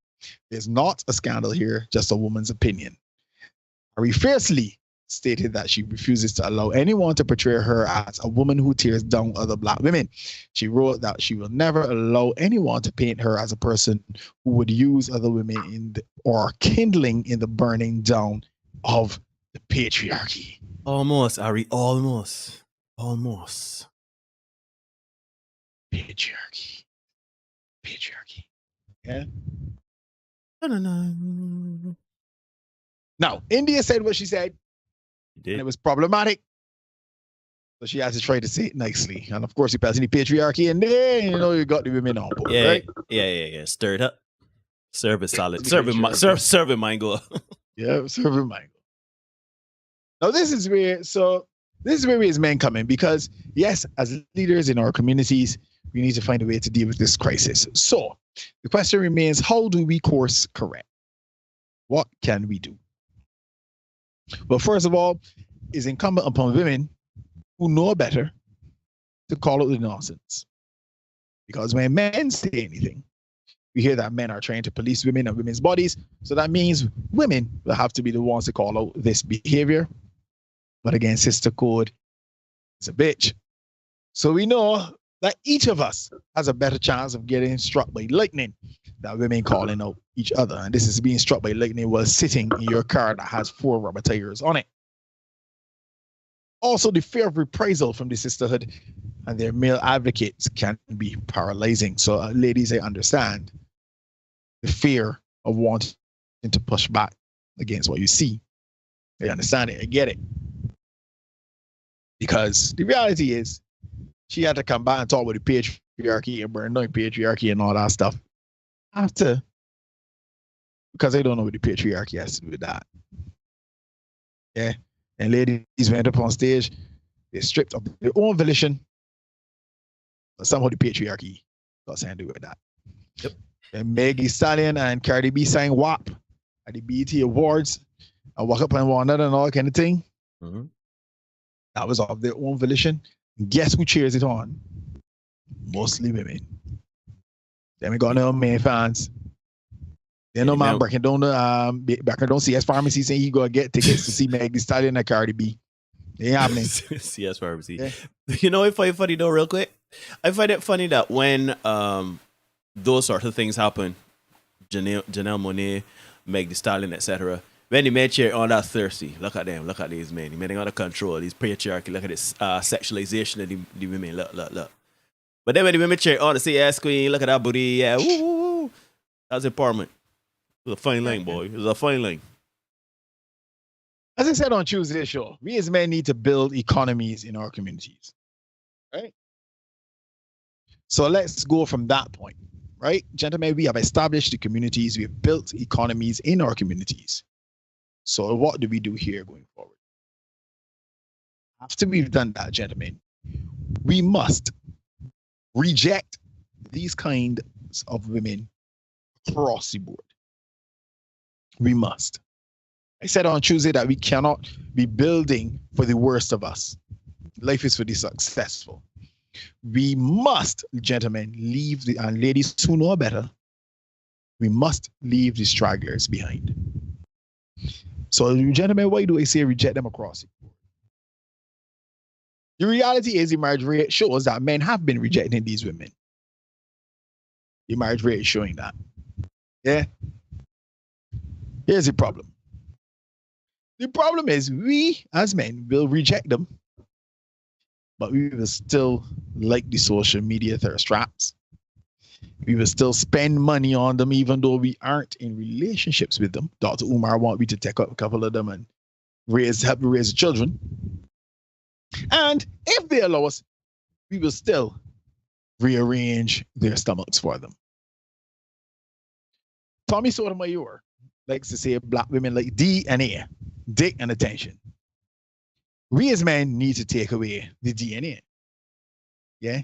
There's not a scandal here, just a woman's opinion. Ari fiercely stated that she refuses to allow anyone to portray her as a woman who tears down other Black women. She wrote that she will never allow anyone to paint her as a person who would use other women or kindling in the burning down of the patriarchy. Almost, Ari, almost. Patriarchy. Yeah. Now, India said what she said, and it was problematic. So she has to try to say it nicely. And of course, you pass any patriarchy in there, you got the women on board, right? Yeah. Stir it up. Serve it solid. Serve it mango. Yeah, serve it mango. Now, this is where we as men come in, because yes, as leaders in our communities, we need to find a way to deal with this crisis. So the question remains, how do we course correct? What can we do? Well, first of all, it's incumbent upon women who know better to call out the nonsense. Because when men say anything, we hear that men are trying to police women and women's bodies. So that means women will have to be the ones to call out this behavior. But again, sister code is a bitch. So we know that each of us has a better chance of getting struck by lightning than women calling out each other. And this is being struck by lightning while sitting in your car that has 4 rubber tires on it. Also, the fear of reprisal from the sisterhood and their male advocates can be paralyzing. So, ladies, I understand the fear of wanting to push back against what you see. I understand it. I get it. Because the reality is, she had to come back and talk about the patriarchy and burn down patriarchy and all that stuff after, because I don't know what the patriarchy has to do with that. Yeah. And ladies went up on stage, they stripped of their own volition, but somehow the patriarchy got something to do with that. Yep. And Maggie Stallion and Cardi B sang WAP at the BET Awards and walk up on one another and all kind of thing. Mm-hmm. That was of their own volition. Guess who cheers it on? Mostly women. Then we got no men fans. Then no man breaking down CS Pharmacy saying you go get tickets to see Meg Thee Stallion and Cardi B. It ain't happening. CS Pharmacy. Yeah. You know what I find funny though, real quick? I find it funny that when those sorts of things happen, Janelle Monáe, Meg Thee Stallion, etc., when the men cheer on that thirsty, look at them, look at these men. The men ain't under control, these patriarchy, look at this sexualization of the women, look. But then when the women cheer on the CS queen, look at that booty, yeah, woo. That's empowerment. It was a fine line, boy. It was a fine line. As I said on Tuesday's show, we as men need to build economies in our communities, right? So let's go from that point, right? Gentlemen, we have established the communities, we have built economies in our communities. So what do we do here going forward? After we've done that, gentlemen, we must reject these kinds of women across the board. We must. I said on Tuesday that we cannot be building for the worst of us. Life is for the successful. We must, gentlemen, leave and ladies who know better, we must leave the stragglers behind. So, gentlemen, why do I say reject them across the board? The reality is the marriage rate shows that men have been rejecting these women. The marriage rate is showing that. Yeah. Here's the problem. The problem is we as men will reject them, but we will still like the social media thirst traps. We will still spend money on them even though we aren't in relationships with them. Dr. Umar wants me to take up a couple of them and help raise children. And if they allow us, we will still rearrange their stomachs for them. Tommy Sotomayor likes to say Black women like DNA, dick and attention. We as men need to take away the DNA. Yeah?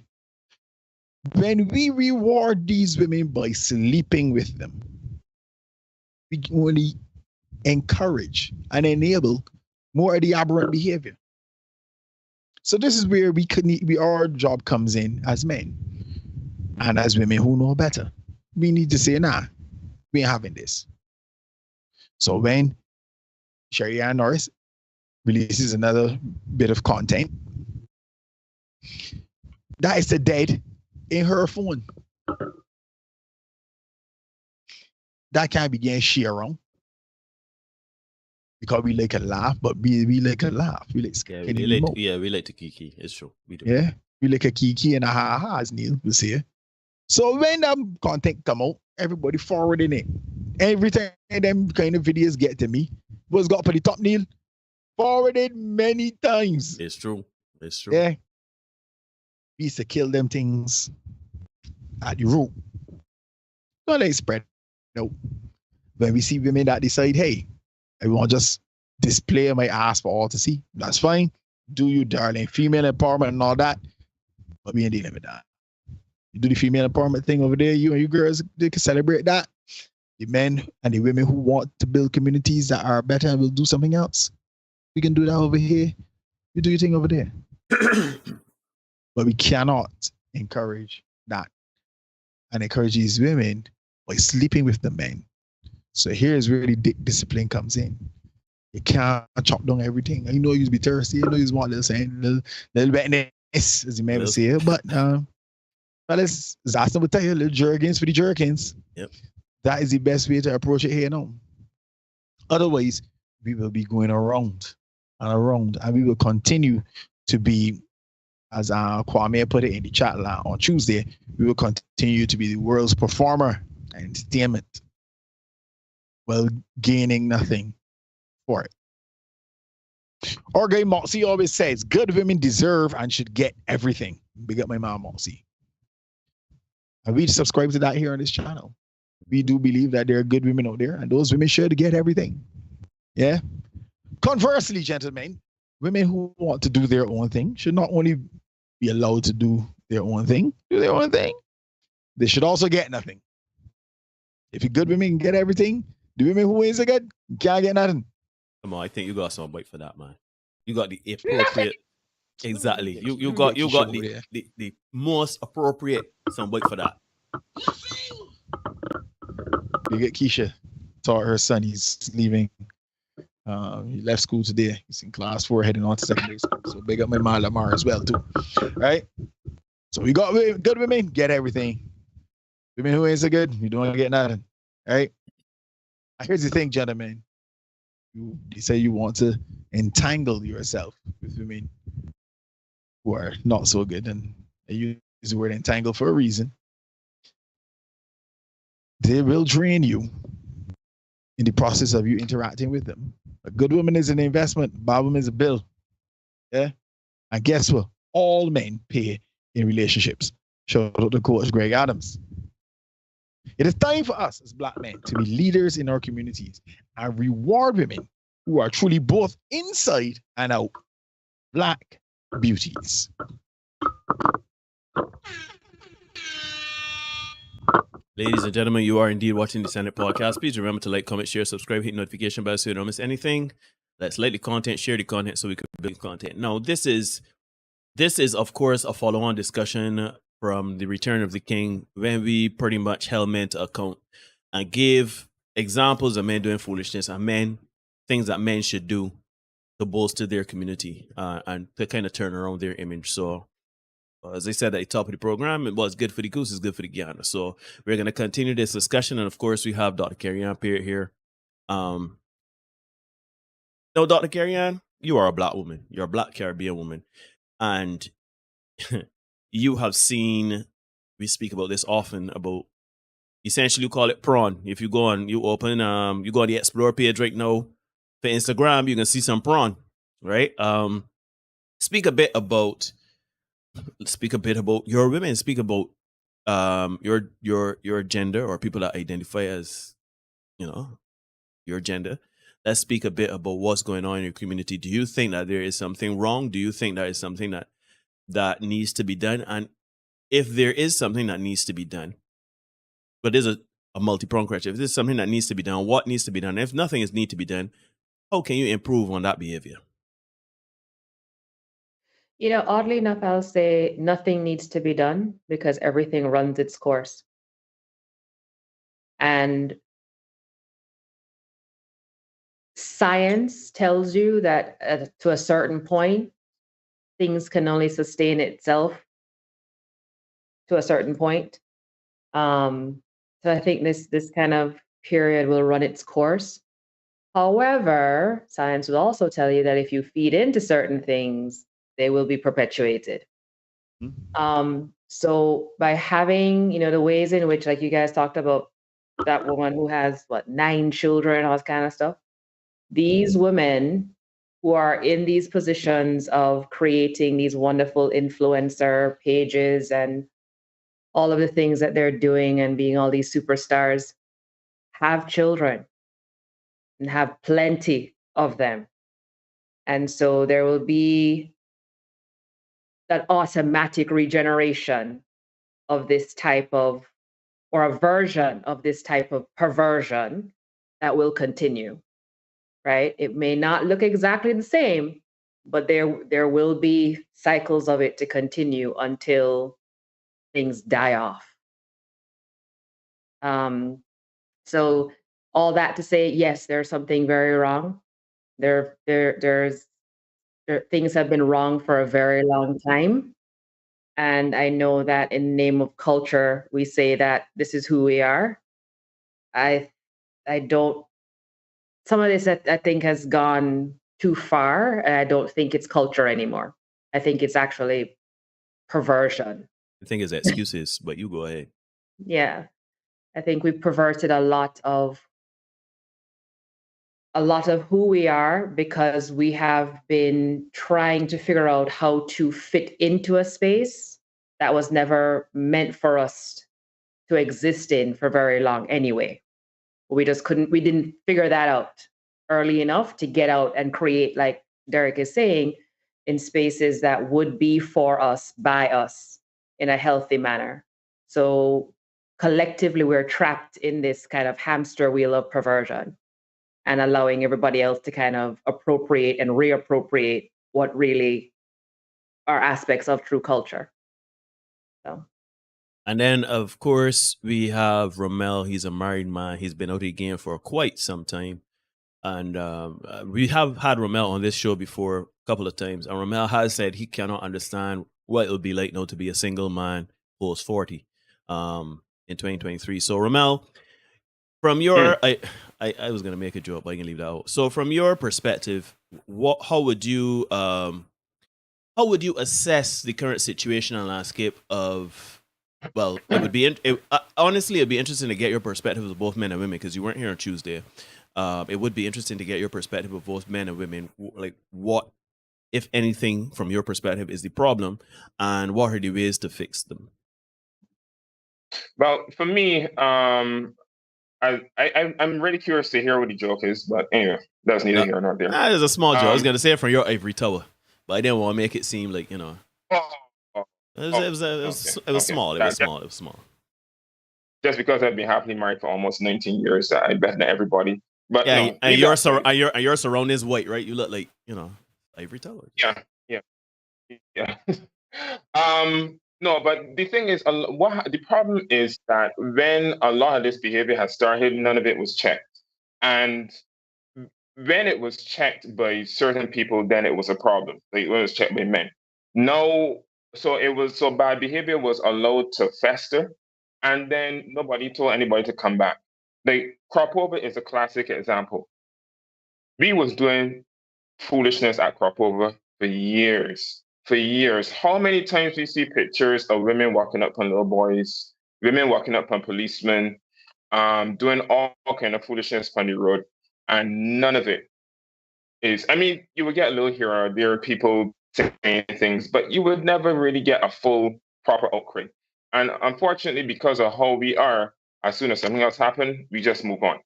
When we reward these women by sleeping with them, we only encourage and enable more of the aberrant behavior. So this is where our job comes in as men and as women who know better. We need to say, nah, we ain't having this. So when Sherry Ann Norris releases another bit of content, that is the dead in her phone. That can't be getting shared around. Because we like to laugh, but we like to laugh. We like we like to kiki. It's true. We do. Yeah. We like a kiki and a ha-ha, as Neil will say. So when that content come out, everybody forwarding it. Every time them kind of videos get to me, what's got for the top, Neil? Forwarded many times. It's true. It's true. Yeah. We used to kill them things at the root. Don't let it spread. No. When we see women that decide, hey, I want to just display my ass for all to see, that's fine. Do you, darling. Female empowerment and all that. But we ain't dealing with that. You do the female empowerment thing over there, you and you girls, they can celebrate that. The men and the women who want to build communities that are better and will do something else, we can do that over here. You do your thing over there. But we cannot encourage that and encourage these women by sleeping with the men. So here's where the discipline comes in. You can't chop down everything. You know you be thirsty. You know you want a little wetness, as you may ever say. But let's ask them to tell you, little jerkins for the jerkins. Yep. That is the best way to approach it here now. Otherwise, we will be going around and around, and we will continue to be, as Kwame put it in the chat on Tuesday, we will continue to be the world's performer and entertainment, while gaining nothing for it. Our guy Moxie always says, good women deserve and should get everything. Big up my mom, Moxie. And we subscribe to that here on this channel. We do believe that there are good women out there, and those women should get everything. Yeah. Conversely, gentlemen, women who want to do their own thing should not only be allowed to do their own thing, they should also get nothing. If you good women can get everything, the women who ain't so good can't get nothing. Come on, I think you got some bite for that, man. You got the appropriate. Exactly. You got the most appropriate some bite for that. You get Keisha taught her son he's leaving. He left school today. He's in class 4 heading on to secondary school. So big up my man Lamar as well too. Right? So we got good women, get everything. Women who ain't so good, you don't get nothing. Right? Here's the thing, gentlemen. You say you want to entangle yourself with women who are not so good, and I use the word entangle for a reason. They will drain you in the process of you interacting with them. A good woman is an investment, bad woman is a bill. Yeah? And guess what? All men pay in relationships. Shout out to Coach Greg Adams. It is time for us as Black men to be leaders in our communities and reward women who are truly both inside and out Black beauties. Ladies and gentlemen, you are indeed watching the Senate Podcast. Please remember to like, comment, share, subscribe, hit notification bell so you don't miss anything. Let's like the content, share the content so we can build content. Now, this is of course a follow-on discussion from the Return of the King, when we pretty much held men to account and gave examples of men doing foolishness and things that men should do to bolster their community and to kind of turn around their image. So as I said at the top of the program, it was good for the goose, it's good for the gander. So we're going to continue this discussion. And of course, we have Dr. Carrie-Ann Peart here. Now, Dr. Carrie-Ann, you are a Black woman. You're a Black Caribbean woman. And you have seen, we speak about this often, about essentially you call it prawn. If you go on, you go on the Explore page right now for Instagram, you can see some prawn, right? Speak a bit about your women. Speak about your gender, or people that identify as, your gender. Let's speak a bit about what's going on in your community. Do you think that there is something wrong? Do you think that is something that needs to be done? And if there is something that needs to be done, but there's a multi-pronged question. If there's something that needs to be done, what needs to be done? If nothing is need to be done, how can you improve on that behavior? Oddly enough, I'll say nothing needs to be done because everything runs its course. And science tells you that to a certain point, things can only sustain itself to a certain point. So I think this kind of period will run its course. However, science will also tell you that if you feed into certain things, they will be perpetuated. So by having, the ways in which, like you guys talked about, that woman who has 9 children, all this kind of stuff. These women who are in these positions of creating these wonderful influencer pages and all of the things that they're doing and being all these superstars have children and have plenty of them. And so there will be that automatic regeneration of this type of, or a version of this type of perversion that will continue, right? It may not look exactly the same, but there will be cycles of it to continue until things die off. So all that to say, yes, there's something very wrong. There's things have been wrong for a very long time. And I know that in the name of culture, we say that this is who we are. I don't, some of this I think has gone too far, and I don't think it's culture anymore. I think it's actually perversion. I think it's excuses, but you go ahead. Yeah. I think we've perverted a lot of who we are because we have been trying to figure out how to fit into a space that was never meant for us to exist in for very long anyway. We didn't figure that out early enough to get out and create, like Derek is saying, in spaces that would be for us, by us, in a healthy manner. So collectively, we're trapped in this kind of hamster wheel of perversion and allowing everybody else to kind of appropriate and reappropriate what really are aspects of true culture. So. And then, of course, we have Romel. He's a married man. He's been out again for quite some time. And we have had Romel on this show before a couple of times. And Romel has said he cannot understand what it would be like now to be a single man post 40 in 2023. So, Romel, from your, I was going to make a joke, but I can leave that out. So, from your perspective, how would you assess the current situation and landscape of? Well, it would be honestly, it'd be interesting to get your perspective of both men and women because you weren't here on Tuesday. It would be interesting to get your perspective of both men and women. Like, what, if anything, from your perspective, is the problem, and what are the ways to fix them? Well, for me, I'm really curious to hear what the joke is, but anyway, that's neither here nor there. There's a small joke. I was going to say it from your ivory tower, but I didn't want to make it seem like, It was small. It was small. Just because I've been happily married for almost 19 years, I bet that everybody. But yeah, no, and your surround is white, right? You look like ivory tower. Yeah. No, but the thing is, the problem is that when a lot of this behavior has started, none of it was checked, and when it was checked by certain people, then it was a problem. Like when it was checked by men. No, so bad behavior was allowed to fester, and then nobody told anybody to come back. Like crop over is a classic example. We was doing foolishness at crop over for years. For years. How many times we see pictures of women walking up on little boys, women walking up on policemen, doing all kind of foolishness on the road, and none of it is. I mean, you would get a little here or there, people saying things, but you would never really get a full, proper outcry. And unfortunately, because of how we are, as soon as something else happened, we just move on.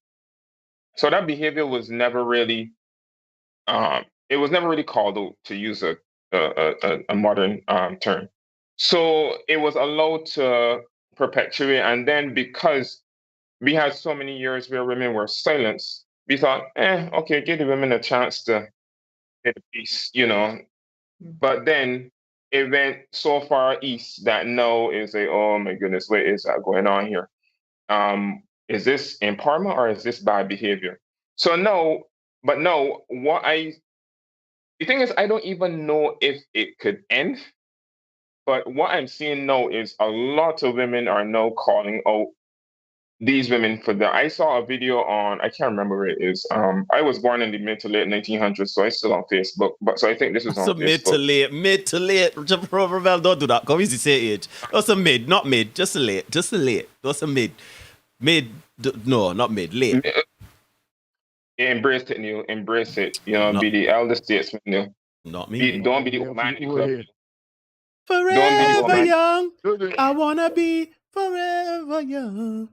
So that behavior was never really, it was never really called out, to use a modern term. So it was allowed to perpetuate. And then because we had so many years where women were silenced, we thought, okay, give the women a chance to get a piece, But then it went so far east that now it's like, oh my goodness, what is that going on here? Is this empowerment or is this bad behavior? So now But no, the thing is, I don't even know if it could end. But what I'm seeing now is a lot of women are now calling out these women for that. I saw a video on, I can't remember where it is. I was born in the mid to late 1900s, so it's still on Facebook. But so I think this was on So Facebook. mid to late. Ravel, don't do that. Come easy say age. That's a mid, not mid. Just a late. That's a mid. No, not mid. Late. Embrace it, Neil. Embrace it. You know, Not, be the elder statesman, Neil. not me. Don't be the old man in the club. Forever Don't be the old man. young. I wanna be forever young.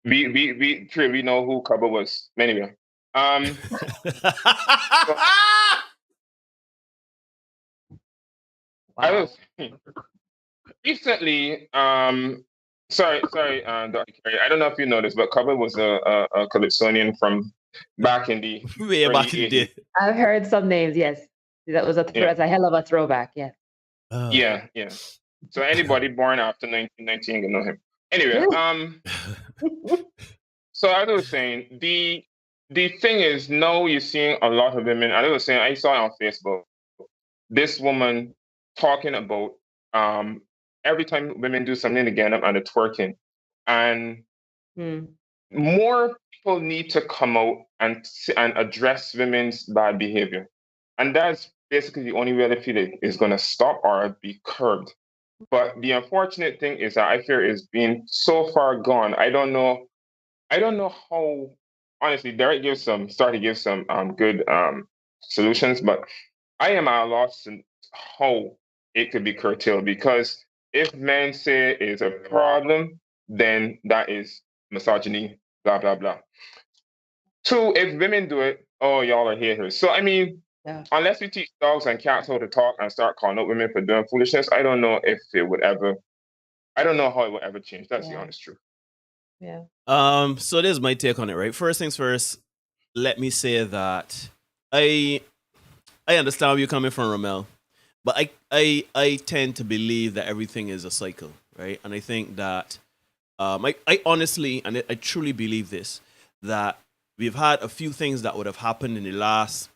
We know who Kaba was. Anyway. I was recently, sorry, Dr. Kerry. I don't know if you know this, but Kaba was a Calypsonian from back in the way back in the day. I've heard some names, yes. That was that's a hell of a throwback, yeah. Yeah. So anybody born after 1919 can know him. Anyway, so as I was saying, the thing is, now you're seeing a lot of women. I was saying, I saw it on Facebook, this woman talking about every time women do something again, and the twerking, and more people need to come out and address women's bad behavior, and that's basically the only way I feel it is going to stop or be curbed. But the unfortunate thing is that I fear it's been so far gone. I don't know how. Honestly, Derek started to give some good solutions, but I am at a loss in how it could be curtailed, because if men say it's a problem, then that is misogyny, blah blah blah. Two, if women do it, oh, y'all are haters. So I mean, unless we teach dogs and cats how to talk and start calling out women for doing foolishness, I don't know if it would ever. I don't know how it would ever change. That's the honest truth. Yeah. So there's my take on it, right? First things first, let me say that I understand where you're coming from, Ramel, but I tend to believe that everything is a cycle, right? And I think that I honestly, and I truly believe this, that we've had a few things that would have happened in the last,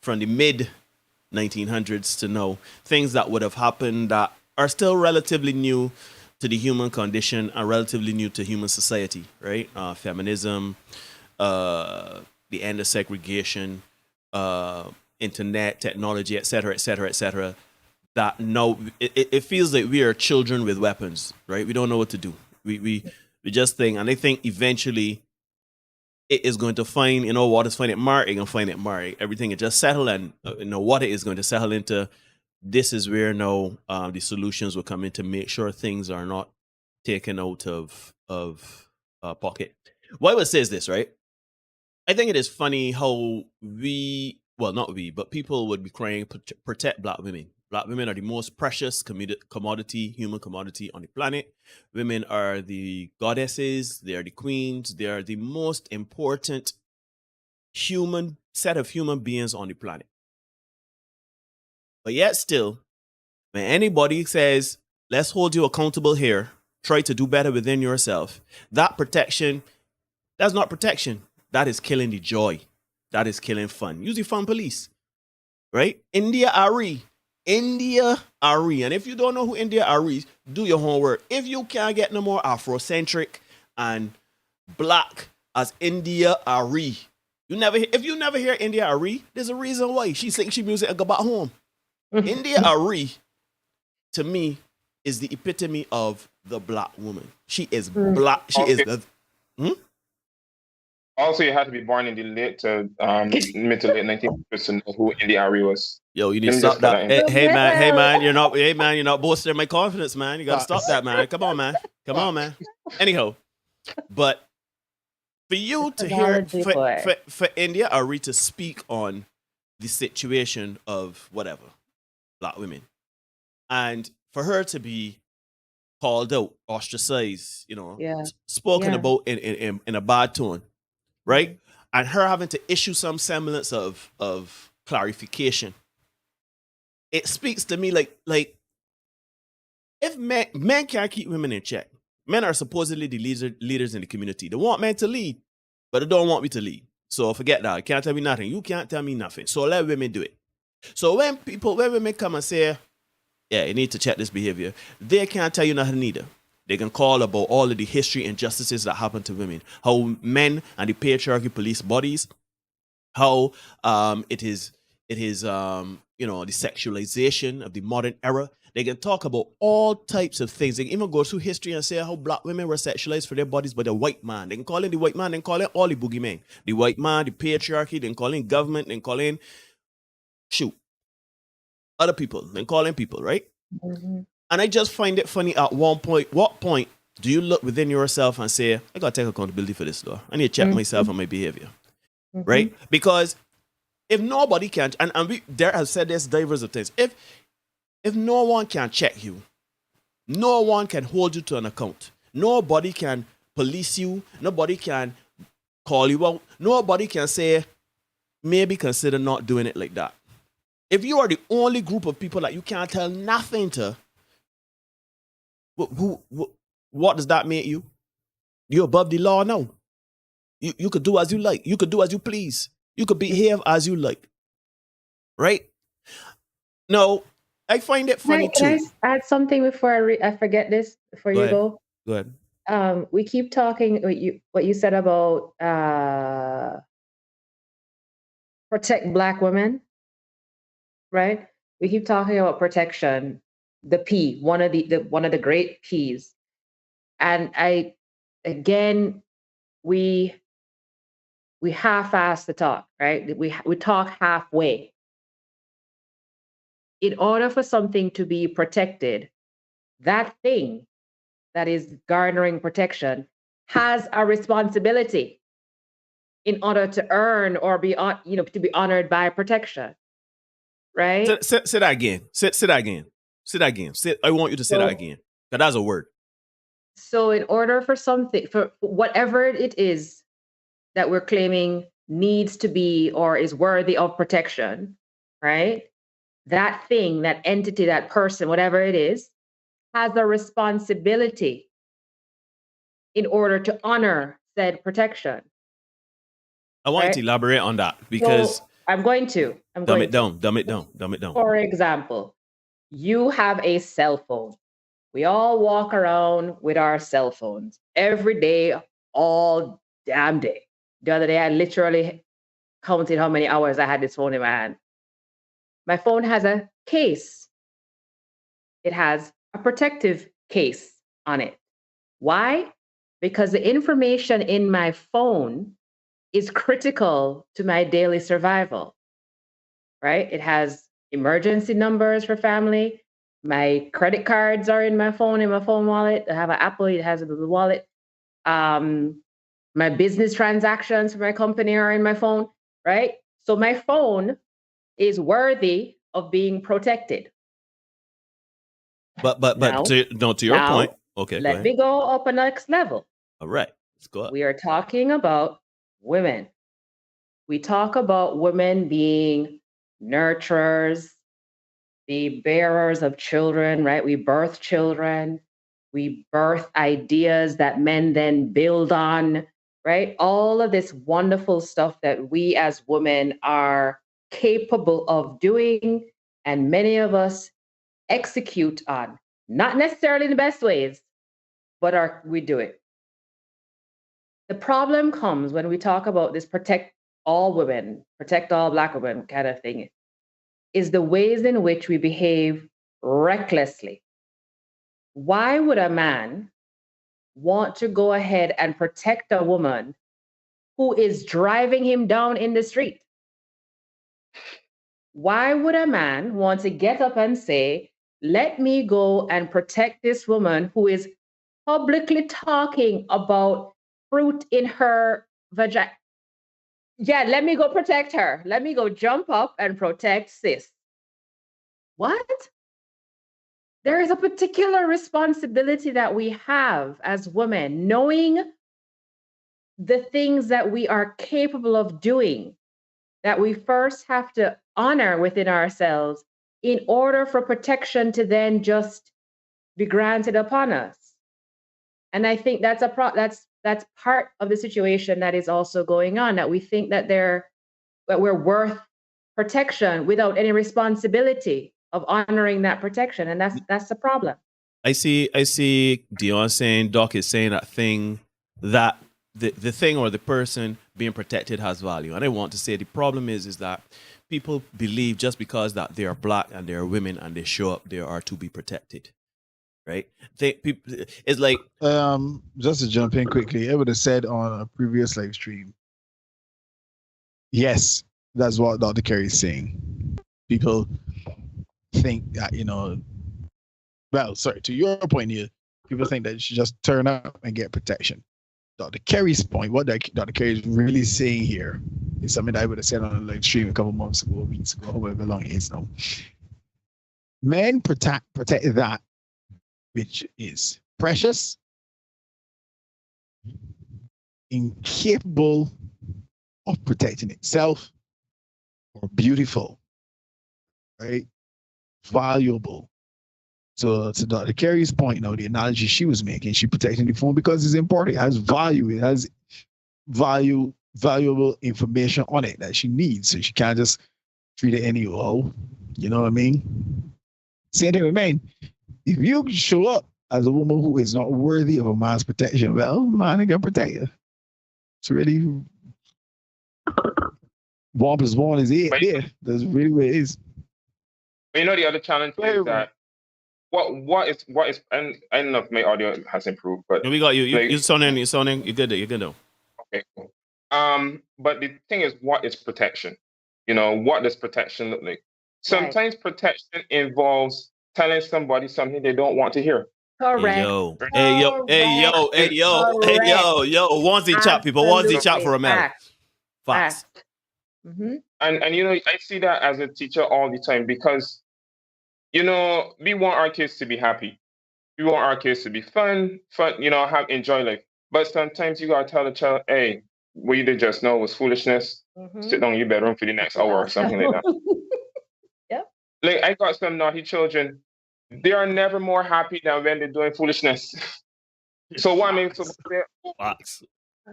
from the mid 1900s to now, things that would have happened that are still relatively new to the human condition and relatively new to human society, right? Feminism, the end of segregation, internet, technology, etc., that now it feels like we are children with weapons, right? We don't know what to do. We just think, and I think eventually it is going to find, what is finding Mark, it can find it Mark. Everything is just settle, and what it is going to settle into. This is where now the solutions will come in to make sure things are not taken out of pocket. Why would say this, right? I think it is funny how not we, but people would be crying, protect Black women. Black women are the most precious commodity, human commodity on the planet. Women are the goddesses, they are the queens, they are the most important set of human beings on the planet. But yet still, when anybody says, let's hold you accountable here, try to do better within yourself, that protection, that's not protection. That is killing the joy. That is killing fun. Use the fun police, right? India Ari. And if you don't know who India Ari is, do your homework. If you can't get no more Afrocentric and Black as India Ari, if you never hear India Ari, there's a reason why. She sings she music and go back home. India Ari, to me, is the epitome of the Black woman. She is Black. She is the. Also, you had to be born in the mid to late 1900s to know who India Ari was. Yo, you need to stop that. Hey man, you're not boosting my confidence, man. You gotta stop that, man. Come on, man. Anyhow, but for you to hear for India Ari to speak on the situation of whatever Black women, and for her to be called out, ostracized, spoken about in a bad tone, right? And her having to issue some semblance of clarification. It speaks to me like if men can't keep women in check, men are supposedly the leaders in the community. They want men to lead, but they don't want me to lead. So forget that. You can't tell me nothing. You can't tell me nothing. So let women do it. So when women come and say, yeah, you need to check this behavior, they can't tell you nothing either. They can call about all of the history injustices that happen to women, how men and the patriarchy police bodies, how it is you know, the sexualization of the modern era. They can talk about all types of things. They can even go through history and say how black women were sexualized for their bodies by the white man. They can call in the white man, they can call in all the boogeymen. The white man, the patriarchy, they can call in government, they can call in other people, they can call in people, right? Mm-hmm. And I just find it funny at what point do you look within yourself and say, I gotta take accountability for this though. I need to check myself and my behavior. Mm-hmm. Right? Because if nobody can, and we there have said this diverse of things, if no one can check you, no one can hold you to an account, nobody can police you, nobody can call you out, nobody can say, maybe consider not doing it like that. If you are the only group of people that you can't tell nothing to, what does that make you? You're above the law now. You could do as you like. You could do as you please. You could behave as you like. Right? No, I find it funny too. Can I add something before I forget this, before you go? Go ahead. We keep talking, what you said about protect Black women, right? We keep talking about protection, the P, one of the great Ps. And we half-ass the talk, right? We talk halfway. In order for something to be protected, that thing that is garnering protection has a responsibility in order to earn or be to be honored by protection, right? Say that again. Say that again. Say that again. I want you to say that again. Because that's a word. So in order for something, for whatever it is that we're claiming needs to be or is worthy of protection, right? That thing, that entity, that person, whatever it is, has a responsibility in order to honor said protection. I want you to elaborate on that because I'm going to. Dumb it down. For example, you have a cell phone. We all walk around with our cell phones every day, all damn day. The other day, I literally counted how many hours I had this phone in my hand. My phone has a case. It has a protective case on it. Why? Because the information in my phone is critical to my daily survival, right? It has emergency numbers for family. My credit cards are in my phone wallet. I have an Apple, it has a little wallet. My business transactions for my company are in my phone, right? So my phone is worthy of being protected. But to your point, okay. Let me go up a next level. All right, let's go up. We are talking about women. We talk about women being nurturers, the bearers of children, right? We birth children. We birth ideas that men then build on, right? All of this wonderful stuff that we as women are capable of doing, and many of us execute on, not necessarily in the best ways, but we do it. The problem comes when we talk about this protect all women, protect all Black women kind of thing, is the ways in which we behave recklessly. Why would a man want to go ahead and protect a woman who is driving him down in the street? Why would a man want to get up and say, let me go and protect this woman who is publicly talking about fruit in her vagina? Yeah, let me go protect her. Let me go jump up and protect sis. What? There is a particular responsibility that we have as women, knowing the things that we are capable of doing, that we first have to honor within ourselves in order for protection to then just be granted upon us. And I think that's that's part of the situation that is also going on, that we think that we're worth protection without any responsibility of honoring that protection. And that's the problem. I see Dion saying, Doc is saying that thing, that the thing or the person being protected has value. And I want to say the problem is that people believe just because that they are black and they are women and they show up, they are to be protected. Right? It's like just to jump in quickly, I would have said on a previous live stream, yes, that's what Dr. Kerry is saying. People think that, well, sorry, to your point here, people think that you should just turn up and get protection. Dr. Kerry's point, what Dr. Kerry is really saying here is something that I would have said on a live stream a couple months ago, weeks ago, however long it is now. Men protect that which is precious, incapable of protecting itself, or beautiful, right? Valuable. So to Dr. Kerry's point, the analogy she was making, she protecting the phone because it's important. It has value. It has valuable information on it that she needs. So she can't just treat it anyhow. You know what I mean? Same thing with men. If you show up as a woman who is not worthy of a man's protection, well, man ain't gonna protect you. It's really 1 + 1 is 8. Yeah, that's really what it is. But the other challenge is that what is and I don't know if my audio has improved, but we got you. You're sounding. You're good. You're good now. Okay, cool. But the thing is, what is protection? What does protection look like? Sometimes protection involves telling somebody something they don't want to hear. Correct. Hey yo. Onesie chat, people. Onesie chat for a minute. Facts. Mm-hmm. And I see that as a teacher all the time because, we want our kids to be happy. We want our kids to be fun, enjoy life. But sometimes you gotta tell the child, hey, what you did just now was foolishness. Mm-hmm. Sit down in your bedroom for the next hour or something like that. Yep. Like I got some naughty children. They are never more happy than when they're doing foolishness. So what I mean,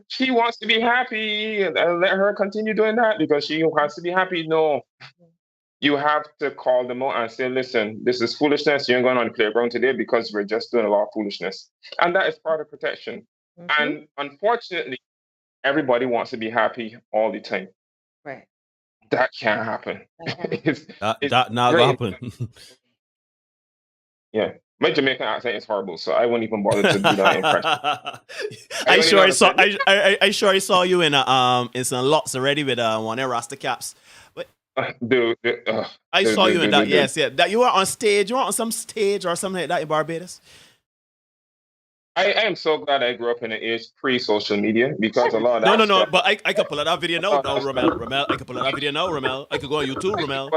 she wants to be happy, and let her continue doing that because she wants to be happy. No, you have to call them out and say, listen, this is foolishness. You ain't going on the playground today because we're just doing a lot of foolishness. And that is part of protection. Mm-hmm. And unfortunately, everybody wants to be happy all the time. Right. That can't happen. It's not gonna happen. Yeah. My Jamaican accent is horrible, so I won't even bother to do that impression. I sure saw you in some lots already with one of Rasta caps. I saw you in that. Yes, yeah. That you were on stage. You were on some stage or something like that in Barbados. I am so glad I grew up in an age pre-social media because a lot of that. No. But I could pull out that video now, Ramel. I could pull out that video now, Ramel. I could go on YouTube, Ramel.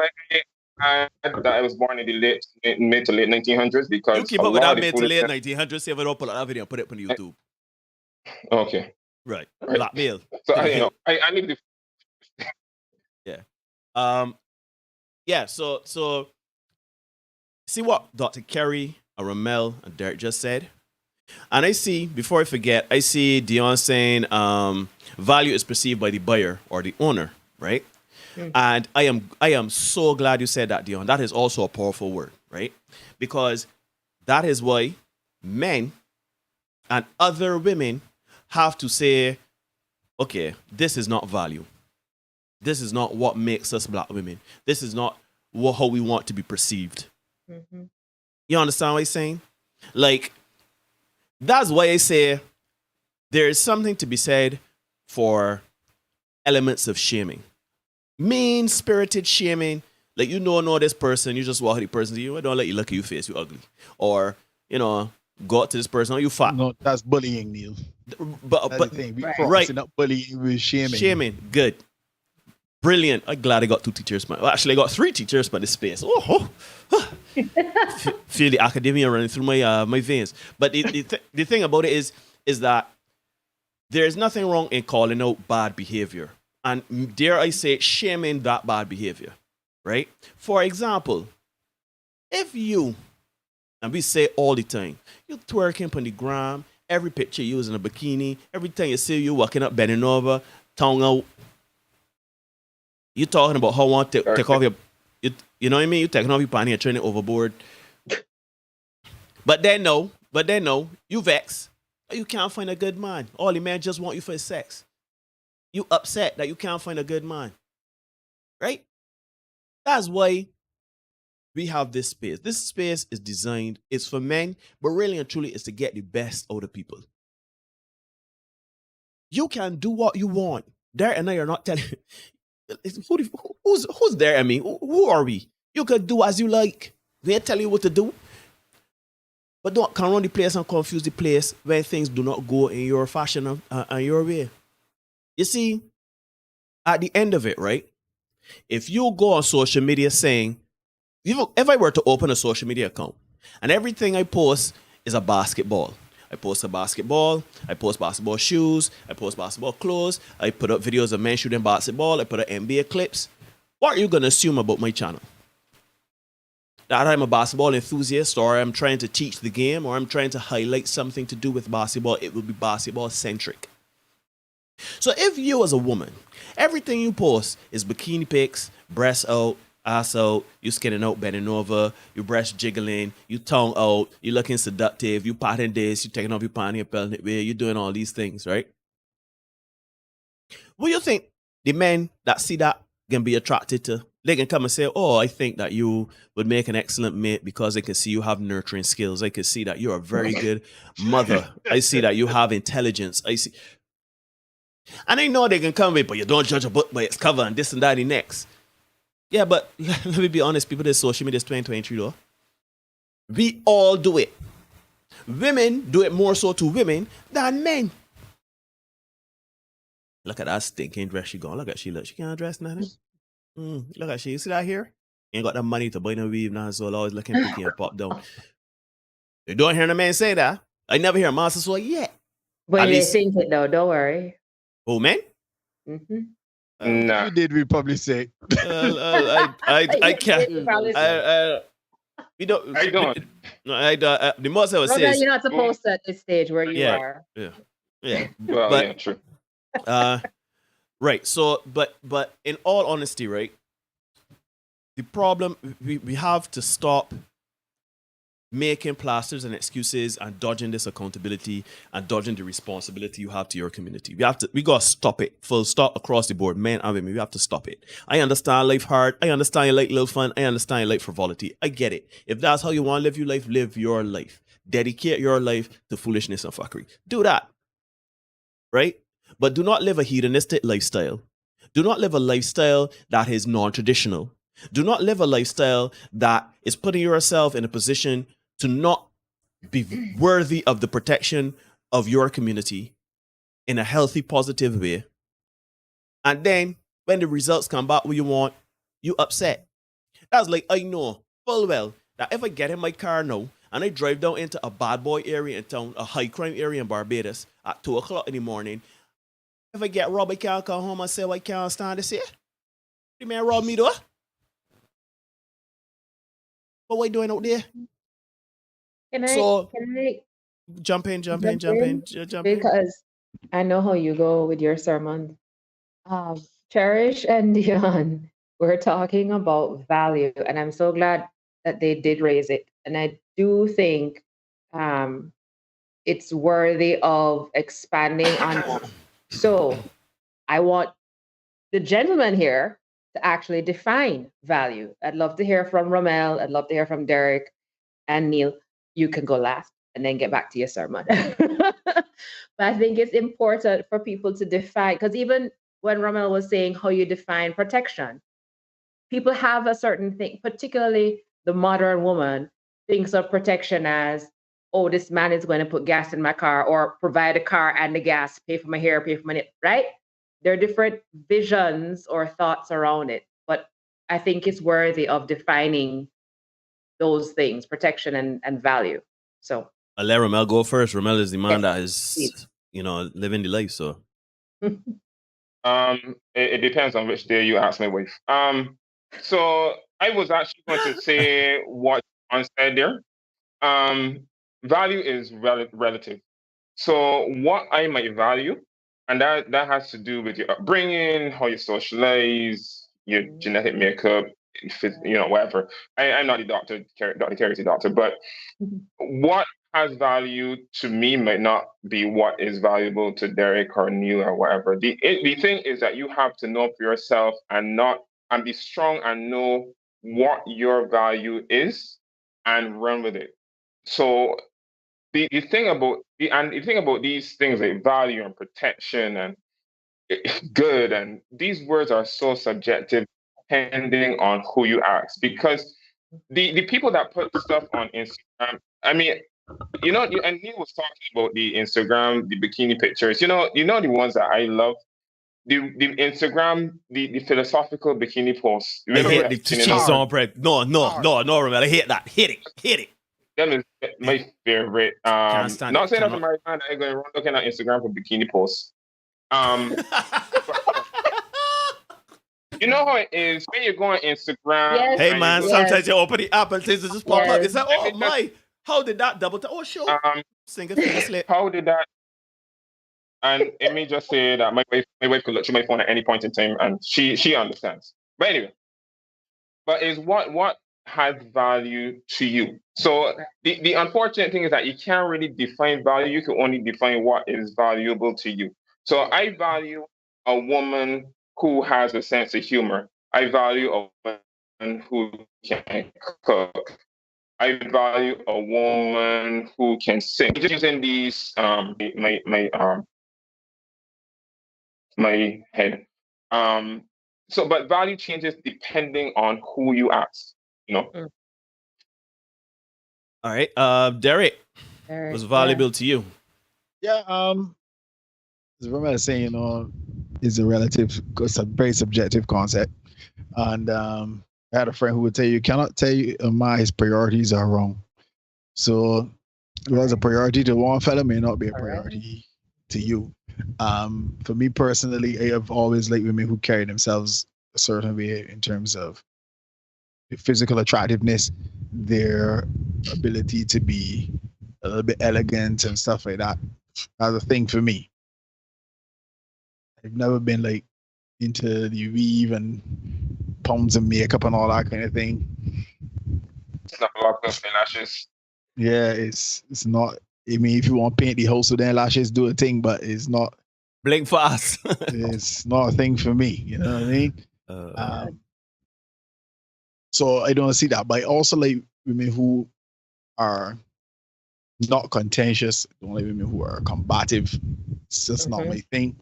I was born in the mid to late 1900s because you keep up with that mid to late 1900s. See if I don't pull out that video and put it on YouTube. Okay. Right. Blackmail. So I need to. Yeah. Yeah. So see what Dr. Kerry, Ramel, and Derek just said. And I see, before I forget, I see Dion saying value is perceived by the buyer or the owner, right? Mm-hmm. And I am so glad you said that, Dion. That is also a powerful word, right? Because that is why men and other women have to say, okay, this is not value. This is not what makes us black women. This is not how we want to be perceived. Mm-hmm. You understand what I'm saying? Like, that's why I say there is something to be said for elements of shaming. Mean-spirited shaming. Like, you don't know this person, you just walk to the person, you don't let you look at your face, you ugly. Or, go up to this person, oh, you fat. No, that's bullying, Neil. But the thing. Right. Not bullying, with shaming. Shaming, good. Brilliant. I'm glad I got 2 teachers, man. Well, actually, I got 3 teachers by this space. Feel the academia running through my veins. But the thing about it is that there's nothing wrong in calling out bad behavior. And dare I say, shaming that bad behavior, right? For example, if you, and we say all the time, you twerking on the gram Every picture you was in a bikini. Every time you see you walking up, bending over, tongue out. You talking about how want to take off your, you know what I mean? You taking off your panty and turning it overboard. But then no, you vex. You can't find a good man. All the man just want you for his sex. You upset that you can't find a good man. Right? That's why we have this space. This space is designed, it's for men, but really and truly it's to get the best out of people. You can do what you want. There and I are not telling who's there. I mean, who are we? You can do as you like. We ain't tell you what to do. But don't come around the place and confuse the place where things do not go in your fashion and your way. You see, at the end of it, right? If you go on social media saying, if I were to open a social media account and everything I post is a basketball, I post a basketball, I post basketball shoes, I post basketball clothes, I put up videos of men shooting basketball, I put up NBA clips, what are you going to assume about my channel? That I'm a basketball enthusiast, or I'm trying to teach the game, or I'm trying to highlight something to do with basketball. It will be basketball centric. So if you as a woman, everything you post is bikini pics, breasts out, ass out, you skinning out, bending over, your breast jiggling, you tongue out, you looking seductive, you patting this, you taking off your panty and pelting it where you doing all these things, right? What do you think the men that see that can be attracted to? They can come and say, oh, I think that you would make an excellent mate because they can see you have nurturing skills. I can see that you're a very good mother. I see that you have intelligence. I see. And I know they can come with, but you don't judge a book by its cover and this and that and next. Yeah, but let me be honest, people, this social media is 2023 though. We all do it. Women do it more so to women than men. Look at that stinking dress she got. Look at she look. She can't dress nothing. Look at she. You see that here? Ain't got the money to buy no weave now, so always looking pretty and pop down. You don't hear the man say that. I never hear a master so yet. But they think it though, don't worry. Oh, man? Nah. We did, we probably say. I can't. We don't. I don't. The most I would say is, you're not supposed to at this stage where you are. Yeah. Well, but, yeah, true. Right. So, but in all honesty, right, the problem, we have to stop making plasters and excuses and dodging this accountability and dodging the responsibility you have to your community. We got to stop it. Full stop across the board. Men and women, we have to stop it. I understand life hard. I understand you like little fun. I understand you like frivolity. I get it. If that's how you want to live your life, live your life. Dedicate your life to foolishness and fuckery. Do that. Right? But do not live a hedonistic lifestyle. Do not live a lifestyle that is non-traditional. Do not live a lifestyle that is putting yourself in a position to not be worthy of the protection of your community in a healthy, positive way. And then when the results come back what you want, you upset. That's like, I know full well that if I get in my car now and I drive down into a bad boy area in town, a high crime area in Barbados at 2 o'clock in the morning, if I get robbed, I can't come home and say, I can't stand this here. The man robbed me though. What are you doing out there? Can I jump in. Because I know how you go with your sermon. Cherish and Dion were talking about value, and I'm so glad that they did raise it. And I do think it's worthy of expanding on that. So I want the gentleman here to actually define value. I'd love to hear from Romel. I'd love to hear from Derek and Neil. You can go last and then get back to your sermon. But I think it's important for people to define, because even when Romel was saying how you define protection, people have a certain thing, particularly the modern woman thinks of protection as, oh, this man is going to put gas in my car or provide a car and the gas, pay for my hair, pay for my nails, right? There are different visions or thoughts around it, but I think it's worthy of defining those things, protection and value. So I'll let Romel go first. Romel is the man that is, living the life. So it depends on which day you ask me with. So I was actually going to say what John said there. Value is relative. So what I might value, and that has to do with your upbringing, how you socialize, your genetic makeup, whatever. I'm not a doctor, Dr. Carey's a doctor, but what has value to me might not be what is valuable to Derek or Neil or whatever. The thing is that you have to know for yourself and be strong and know what your value is and run with it. So the thing about these things like value and protection and good, and these words are so subjective depending on who you ask, because the people that put stuff on Instagram, I mean, and he was talking about the Instagram, the bikini pictures, the ones that I love, the Instagram, the philosophical bikini posts. I hate the cheese on bread. No, Romel, I hate that. Hit it. Them is my favorite. Not saying that I'm married man, I'm going around looking at Instagram for bikini posts. You know how it is when you go on Instagram. Yes, hey man, sometimes you open the app and things just pop up. It's like, oh my, how did that double tap? Oh sure. How did that? And let me just say that my wife could look through my phone at any point in time, and she understands. But anyway, is what has value to you? So the unfortunate thing is that you can't really define value. You can only define what is valuable to you. So I value a woman who has a sense of humor. I value a woman who can cook. I value a woman who can sing. Just using these my head. But value changes depending on who you ask. All right, Derek, what's valuable to you? Yeah, as Romel is saying, it's it's a very subjective concept. And I had a friend who would tell you, cannot tell you his priorities are wrong. So what's a priority to one fella may not be a priority to you. For me personally, I have always liked women who carry themselves a certain way in terms of physical attractiveness, their ability to be a little bit elegant and stuff like that. That's a thing for me. I've never been like into the weave and pounds and makeup and all that kind of thing. It's not locked up in lashes. Yeah, it's not. I mean, if you want to paint the house with their lashes, do a thing, but it's not. Blink fast. It's not a thing for me. You know what I mean? So I don't see that. But I also like women who are not contentious. I don't like women who are combative. It's just not my thing.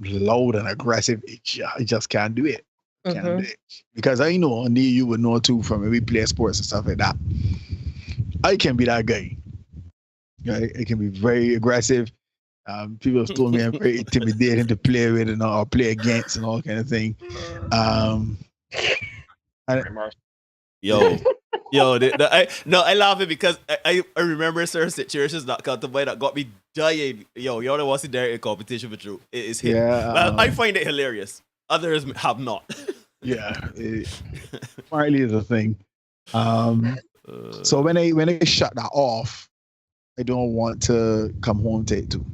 Loud and aggressive, I just can't do it. Can't do it. Because I know, and you would know too from when we play sports and stuff like that. I can be that guy. Right? I can be very aggressive. People have told me I'm very intimidating to play with and or play against and all kind of thing. I laugh it because I remember certain situations that come to mind that got me dying. You're the one in there in competition with you. It is him. Yeah, I find it hilarious. Others have not. Yeah, it finally is a thing. So when I shut that off, I don't want to come home to it too.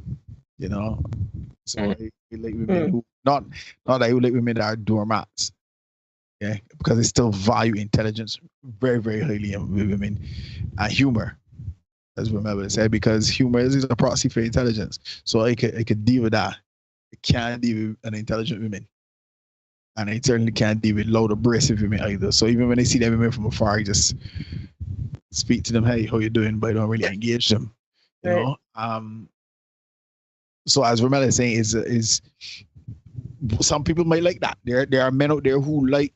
So I like women who not I like women that are doormats. Yeah, because they still value intelligence very, very highly in women, and humor, as Romel said, because humor is a proxy for intelligence. So I could deal with that. I can't deal with an intelligent woman, and I certainly can't deal with loud, abrasive women either. So even when I see them women from afar, I just speak to them, hey, how you doing? But I don't really engage them. You know. So as Romel is saying, is some people might like that. There are men out there who like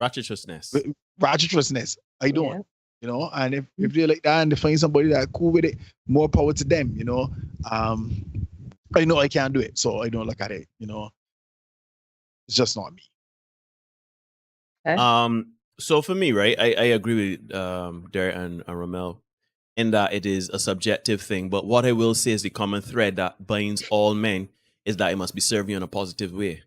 ratchetrousness. I don't. And if they like that and they find somebody that cool with it, more power to them. I know I can't do it, so I don't look at it. It's just not me. So for me, right, I agree with Derek and Romel in that it is a subjective thing. But what I will say is the common thread that binds all men is that it must be serving you in a positive way.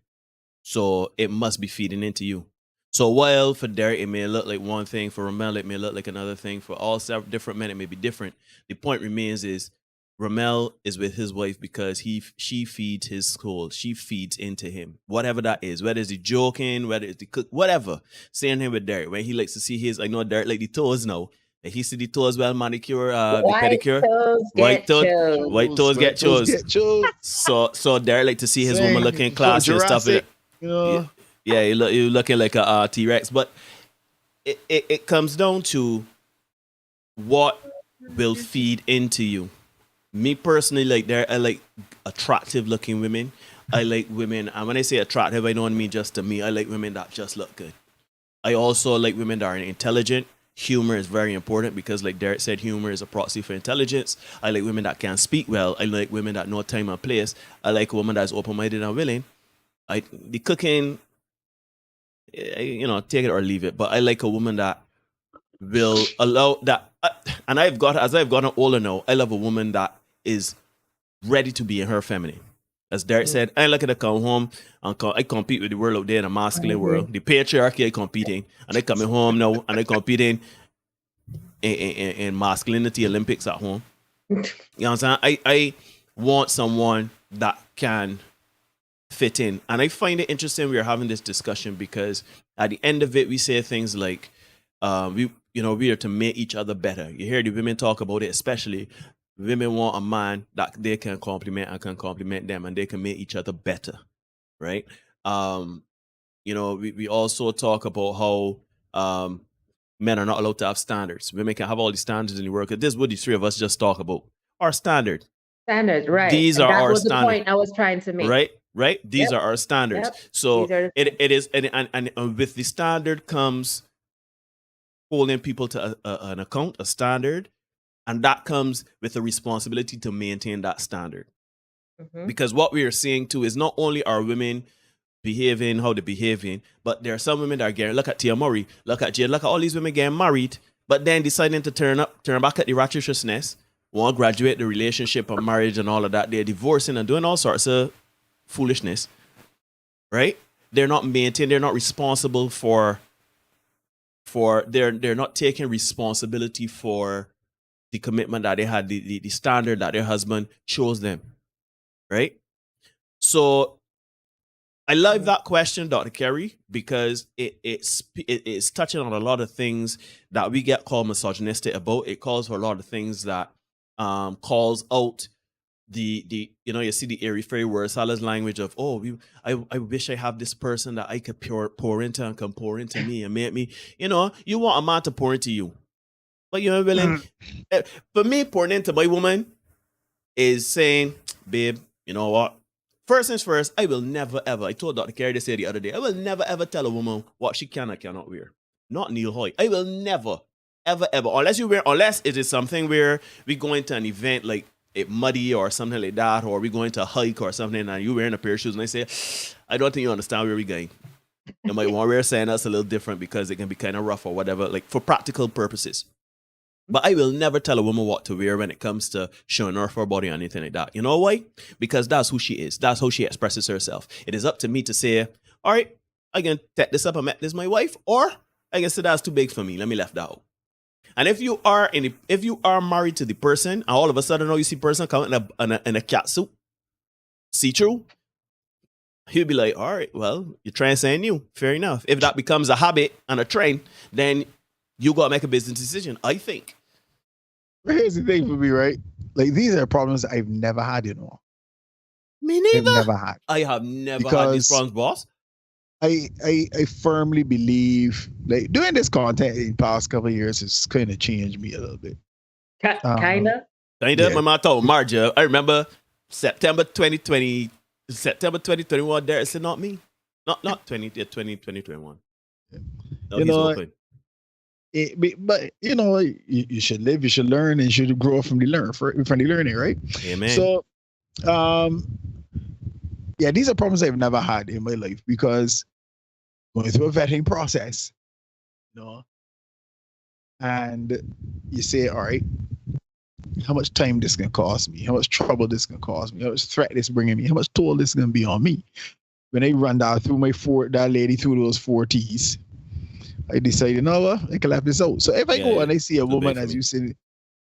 So it must be feeding into you. So while for Derek it may look like one thing, for Ramel it may look like another thing, for all several different men it may be different. The point remains is Ramel is with his wife because she feeds his soul. She feeds into him, whatever that is, whether it's the joking, whether it's the cook, whatever. Same thing with Derek when he likes to see his. I know Derek like the toes now. And he see the toes well manicure, the pedicure. White toes get chose. So Derek like to see his woman looking classy and stuff. Yeah, you looking like a T-Rex. But it comes down to what will feed into you. Me personally, I like attractive looking women. I like women, and when I say attractive, I don't mean just to me. I like women that just look good. I also like women that are intelligent. Humor is very important because, like Derek said, humor is a proxy for intelligence. I like women that can speak well. I like women that know time and place. I like a woman that's open-minded and willing. The cooking, take it or leave it. But I like a woman that will allow that. And as I've gotten older now, I love a woman that is ready to be in her feminine. As Derek said, I look at to come home and I compete with the world out there in a masculine world. The patriarchy I competing, and I coming home now and I competing in masculinity Olympics at home. You know what I'm saying? I want someone that can fit in, and I find it interesting we are having this discussion because at the end of it we say things like, we are to make each other better. You hear the women talk about it, especially. Women want a man that they can compliment and can compliment them, and they can make each other better, right? We also talk about how men are not allowed to have standards. Women can have all the standards in the world. This is what the three of us just talk about. Our standard. Standards, right. These are our standards. That was the point I was trying to make. Right? These are our standards. Yep. So it is, and with the standard comes holding people to an account, a standard. And that comes with the responsibility to maintain that standard. Mm-hmm. Because what we are seeing too is not only are women behaving how they're behaving, but there are some women that are getting, look at Tia Murray, look at Jade, look at all these women getting married, but then deciding to turn back at the ratchetiousness, want to graduate the relationship and marriage and all of that. They're divorcing and doing all sorts of foolishness, right? They're not maintaining, they're not responsible for they're not taking responsibility for the commitment that they had, the standard that their husband chose them, right? So I love that question, Dr. Kerry, because it's touching on a lot of things that we get called misogynistic about. It calls for a lot of things that calls out you see the airy fairy word salad language of, I wish I have this person that I could pour into and can pour into me and make me, you want a man to pour into you. But you're willing. For me, pouring into my woman is saying, babe, you know what? First things first, I will never ever, I told Dr. Kerry this the other day, I will never ever tell a woman what she can or cannot wear. Not Neil Hoy. I will never, ever, ever, unless it is something where we go into an event like it muddy or something like that, or we going to a hike or something and you wearing a pair of shoes and I say, I don't think you understand where we're going. You might want to wear something that's a little different because it can be kind of rough or whatever, like for practical purposes. But I will never tell a woman what to wear when it comes to showing off her body or anything like that. You know why? Because that's who she is. That's how she expresses herself. It is up to me to say, all right, I can take this up and make this my wife, or I can say that's too big for me. Let me left that out. And if you are married to the person, and all of a sudden now you see person coming in a cat suit, see through, he'll be like, all right, well, you're trying something new. Fair enough. If that becomes a habit and a trend, then you got to make a business decision, I think. Here's the thing for me, right? Like, these are problems I've never had, Me neither. I've never had. I have never had these problems, boss. I firmly believe, like, doing this content in the past couple of years has kind of changed me a little bit. Kinda? Yeah. My mom told Marja, I remember September 2021, there, it's not me. Not 2021. No, but you should live, you should learn, and you should grow from the learning, right? Amen. So, these are problems I've never had in my life because going through a vetting process, and you say, all right, how much time this gonna cost me? How much trouble this gonna cause me? How much threat this bringing me? How much toll this gonna be on me? When I run that through that lady through those 4 T's. I decided, you know what, I can laugh this out. So if I go and I see a woman, as you said,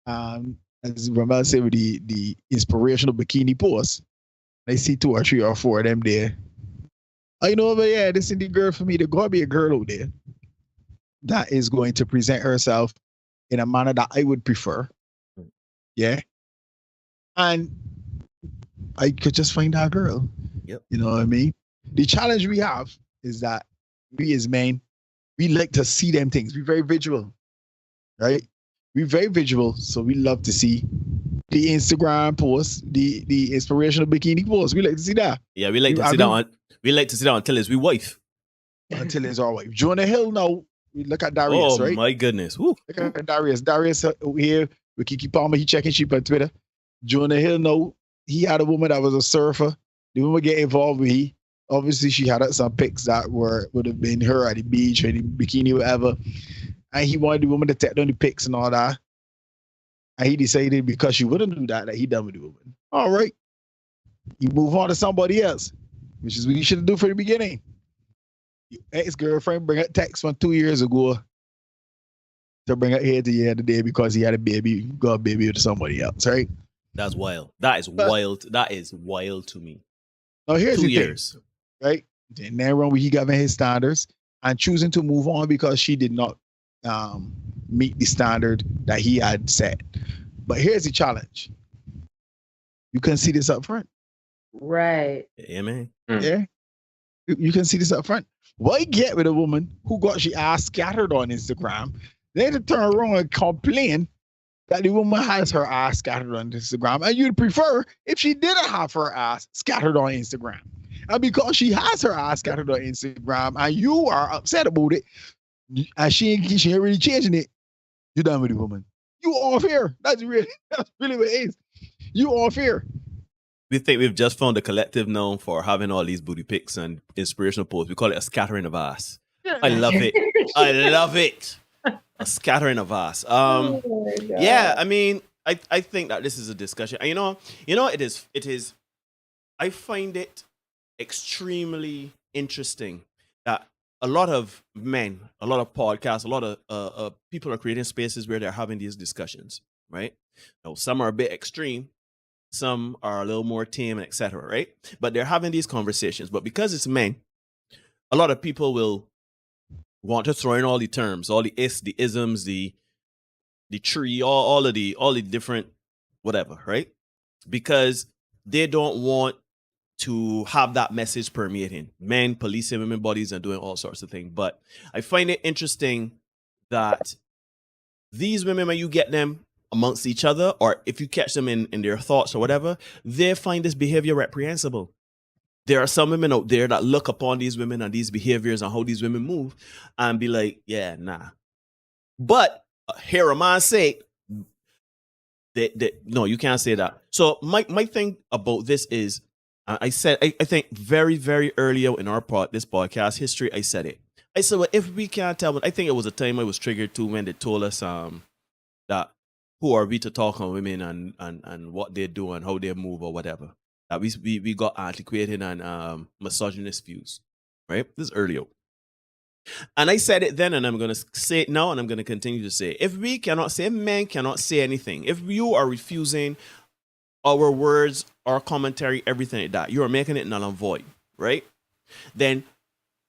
as Ramel said, with the inspirational bikini post, I see 2 or 3 or 4 of them there. I know, but yeah, this is the girl for me. There's got to be a girl out there that is going to present herself in a manner that I would prefer. Yeah. And I could just find that girl. Yep. You know what I mean? The challenge we have is that we as men, we like to see them things. We're very visual, right? We're very visual, so we love to see the Instagram posts, the inspirational bikini posts. We like to see that. Yeah, we like to see that on. We like to see that until it's we wife. Until it's our wife. Jonah Hill now. We look at Darius, right? Oh my goodness! Woo. Look at Darius. Darius here with Kiki Palmer. He checking sheep on Twitter. Jonah Hill now. He had a woman that was a surfer. The woman get involved with he. Obviously, she had some pics that would have been her at the beach or the bikini, whatever. And he wanted the woman to take down the pics and all that. And he decided because she wouldn't do that he done with the woman. All right. You move on to somebody else, which is what you should do from the beginning. Your ex-girlfriend bring a text from 2 years ago to bring her here to the other day because he had a baby, got a baby with somebody else, right? That's wild. That is wild. That is wild to me. Now here's 2 the years. thing, right? Then there where he got his standards and choosing to move on because she did not meet the standard that he had set. But here's the challenge. You can see this up front. Right. Yeah, man. Yeah. You can see this up front. Why get with a woman who got she ass scattered on Instagram, then to turn around and complain that the woman has her ass scattered on Instagram, and you'd prefer if she didn't have her ass scattered on Instagram. And because she has her ass scattered on Instagram and you are upset about it, and she ain't really changing it, you're done with the woman. You off here. That's really what it is. You off here. We think we've just found a collective known for having all these booty pics and inspirational posts. We call it a scattering of ass. I love it. I love it. A scattering of ass. Yeah, I mean, I think that this is a discussion. You know, it is. I find it extremely interesting that a lot of men, a lot of podcasts, a lot of people are creating spaces where they're having these discussions, right? Now, some are a bit extreme. Some are a little more tame, etc. Right? But they're having these conversations. But because it's men, a lot of people will want to throw in all the terms, all the the isms, the tree, all the different whatever, right? Because they don't want to have that message permeating. Men policing women bodies and doing all sorts of things. But I find it interesting that these women, when you get them amongst each other, or if you catch them in their thoughts or whatever, they find this behavior reprehensible. There are some women out there that look upon these women and these behaviors and how these women move and be like, yeah, nah. But here am I say, no, you can't say that. So my thing about this is, I said, I think very, very early out in this podcast history, I said it. I said, well, if we can't tell, I think it was a time I was triggered too when they told us that who are we to talk on women and what they do and how they move or whatever. That we got antiquated and misogynist views, right? This is early out. And I said it then, and I'm going to say it now, and I'm going to continue to say it. If we cannot say, men cannot say anything, if you are refusing our words, our commentary, everything like that, you are making it null and void, right? Then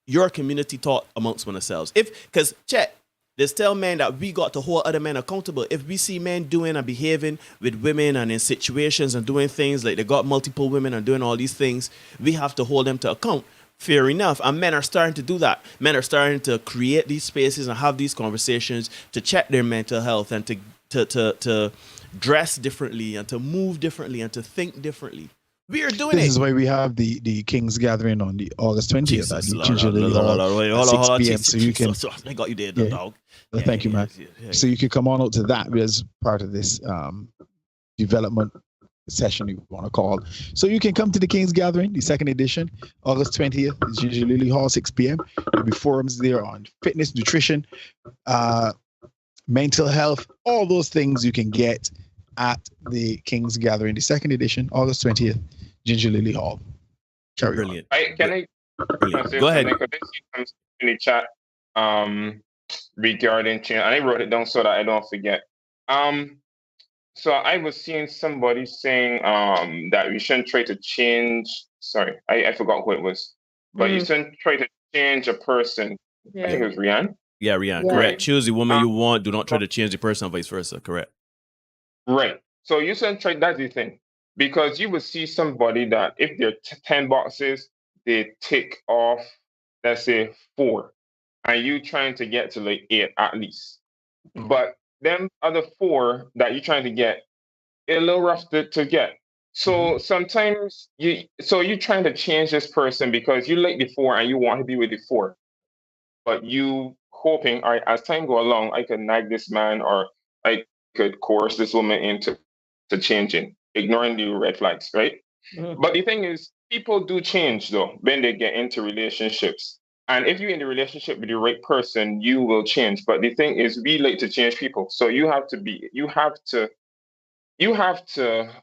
your community talk amongst ourselves. Because check, they tell men that we got to hold other men accountable. If we see men doing and behaving with women and in situations and doing things like they got multiple women and doing all these things, we have to hold them to account. Fair enough. And men are starting to do that. Men are starting to create these spaces and have these conversations to check their mental health and to dress differently and to move differently and to think differently. We are doing this it. This is why we have the King's Gathering on the August 20th. Jesus, at the 6 p.m. So you can. I got you there, yeah. dog. Yeah, thank you, man. Yeah. So you can come on out to that as part of this development session, you want to call. So you can come to the King's Gathering, the second edition, August 20th. It's usually Lily Hall, 6 p.m. There'll be forums there on fitness, nutrition, mental health, all those things you can get at the King's Gathering, the second edition, August 20th, Ginger Lily Hall. Carry Brilliant. Can I Go ahead. In the chat, regarding change, and I wrote it down so that I don't forget. So I was seeing somebody saying that we shouldn't try to change. Sorry, I forgot who it was, but you shouldn't try to change a person. I think it was Rianne. Yeah, Rianne, Yeah. correct. Choose the woman you want. Do not try to change the person, vice versa. Correct. Right. So you shouldn't try. That's the thing, because you will see somebody that if they're 10 boxes, they tick off, let's say 4, and you trying to get to like 8 at least. But them other 4 that you're trying to get, it's a little rough to get. So sometimes you're trying to change this person because you like the 4 and you want to be with the 4, but you hoping, all right, as time go along, I could nag this man or I could coerce this woman into changing, ignoring the red flags, right? But the thing is, people do change though when they get into relationships. And if you're in a relationship with the right person, you will change. But the thing is, we like to change people. So you have to,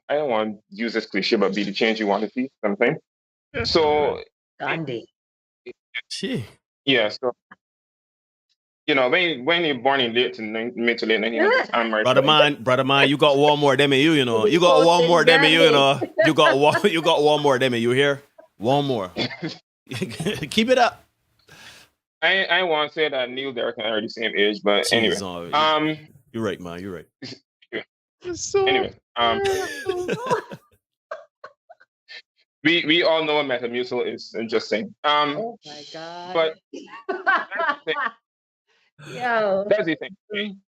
I don't want to use this cliche, but be the change you want to see something. So, Gandhi. yeah, so, when you're born in mid to late 1900s, I'm married. Brother man, you got one more than me, you know. You got one more than me, you know. You got one more than me, you hear? One more. Keep it up. I want to say that Neil Derek and I are the same age, but anyway. You're right, man. You're right. Anyway, we all know what Metamucil is. I'm just saying. Oh my God. But Yo. that's the thing.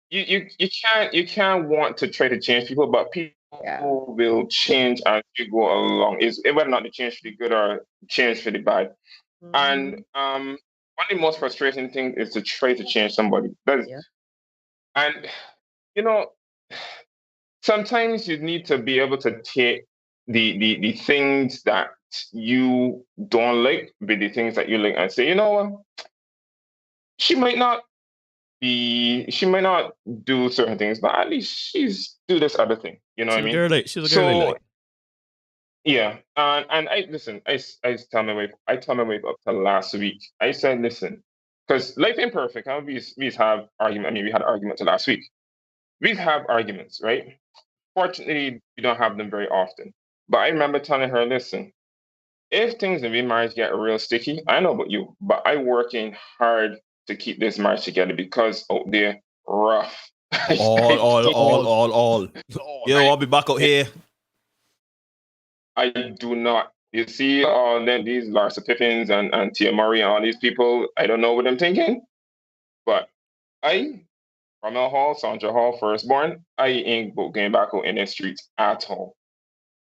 You can't want to try to change people, but people will change as you go along. Is whether or not they change for the good or change for the bad. And one of the most frustrating things is to try to change somebody. And sometimes you need to be able to take the things that you don't like with the things that you like and say, you know what, she might not do certain things, but at least she's do this other thing. You know what I mean? She's a girl like. Yeah, and I listen. I tell my wife. I tell my wife up to last week. I said, listen, because life ain't perfect. Huh? We have argument. I mean, we had arguments last week. We have arguments, right? Fortunately, we don't have them very often. But I remember telling her, listen, if things in my marriage get real sticky, I know about you, but I'm working hard to keep this marriage together because out there rough. All. Yo, I'll be back out here. I do not. You see all these Larsa Pippins and Tia Murray and all these people, I don't know what I'm thinking. But Ramel Hall, Sandra Hall, firstborn, I ain't going back out in the streets at all.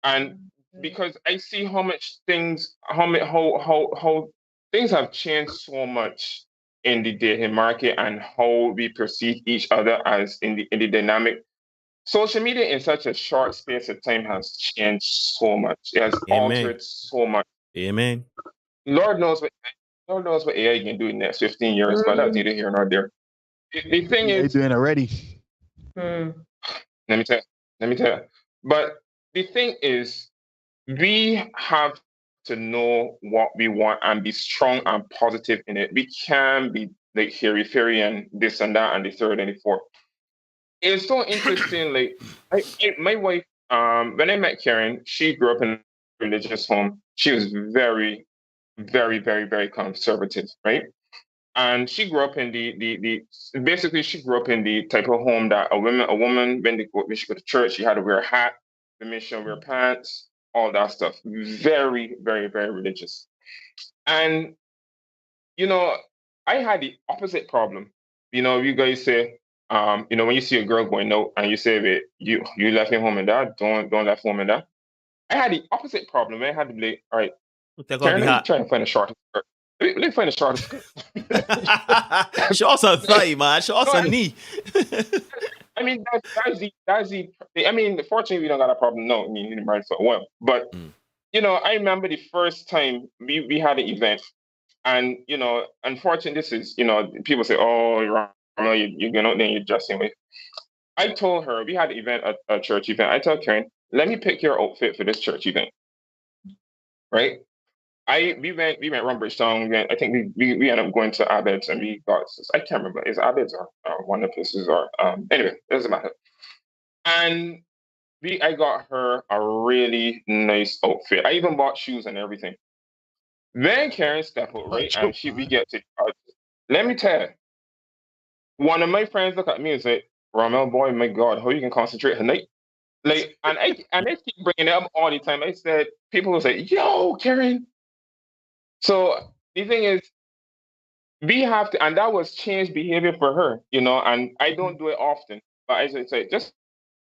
And because I see how much things, how things have changed so much in the dating market and how we perceive each other as in the dynamic. Social media in such a short space of time has changed so much. It has altered so much. Amen. Lord knows what AI can do in the next 15 years, but that's neither here nor there. The thing is, doing already. Let me tell you. But the thing is, we have to know what we want and be strong and positive in it. We can't be like hairy and this and that and the third and the fourth. It's so interesting. Like my wife, when I met Karen, she grew up in a religious home. She was very, very, very, very conservative, right? And she grew up in basically she grew up in the type of home that a woman when she go to church, she had to wear a hat, the men should wear pants, all that stuff. Very, very, very religious. And I had the opposite problem. You guys say, when you see a girl going out and you say, you left him home and dad, don't left home and dad. I had the opposite problem. I had to be like, all right, Karen, let me try and find a shorter skirt. Let me find a shorter skirt. Show us a thigh, man. Show us a knee. I mean, that's the. I mean, fortunately, we don't got a problem. No, I mean, you've been married for a while. But I remember the first time we had an event, and unfortunately, this is people say, oh, you're out there, you're dressing with. I told her we had an event, a church event. I told Karen, let me pick your outfit for this church event, right? we went Rumbridge Town. I think we ended up going to Abed's and we got, I can't remember, is Abed's or one of the places or anyway, it doesn't matter. And I got her a really nice outfit. I even bought shoes and everything. Then Karen step out, right? And we get to let me tell you, one of my friends look at me and say, Ramel, boy, my God, how you can concentrate tonight? Like, and I keep bringing it up all the time. I said, people will say, yo, Karen. So the thing is, we have to, and that was changed behavior for her, and I don't do it often, but I say, just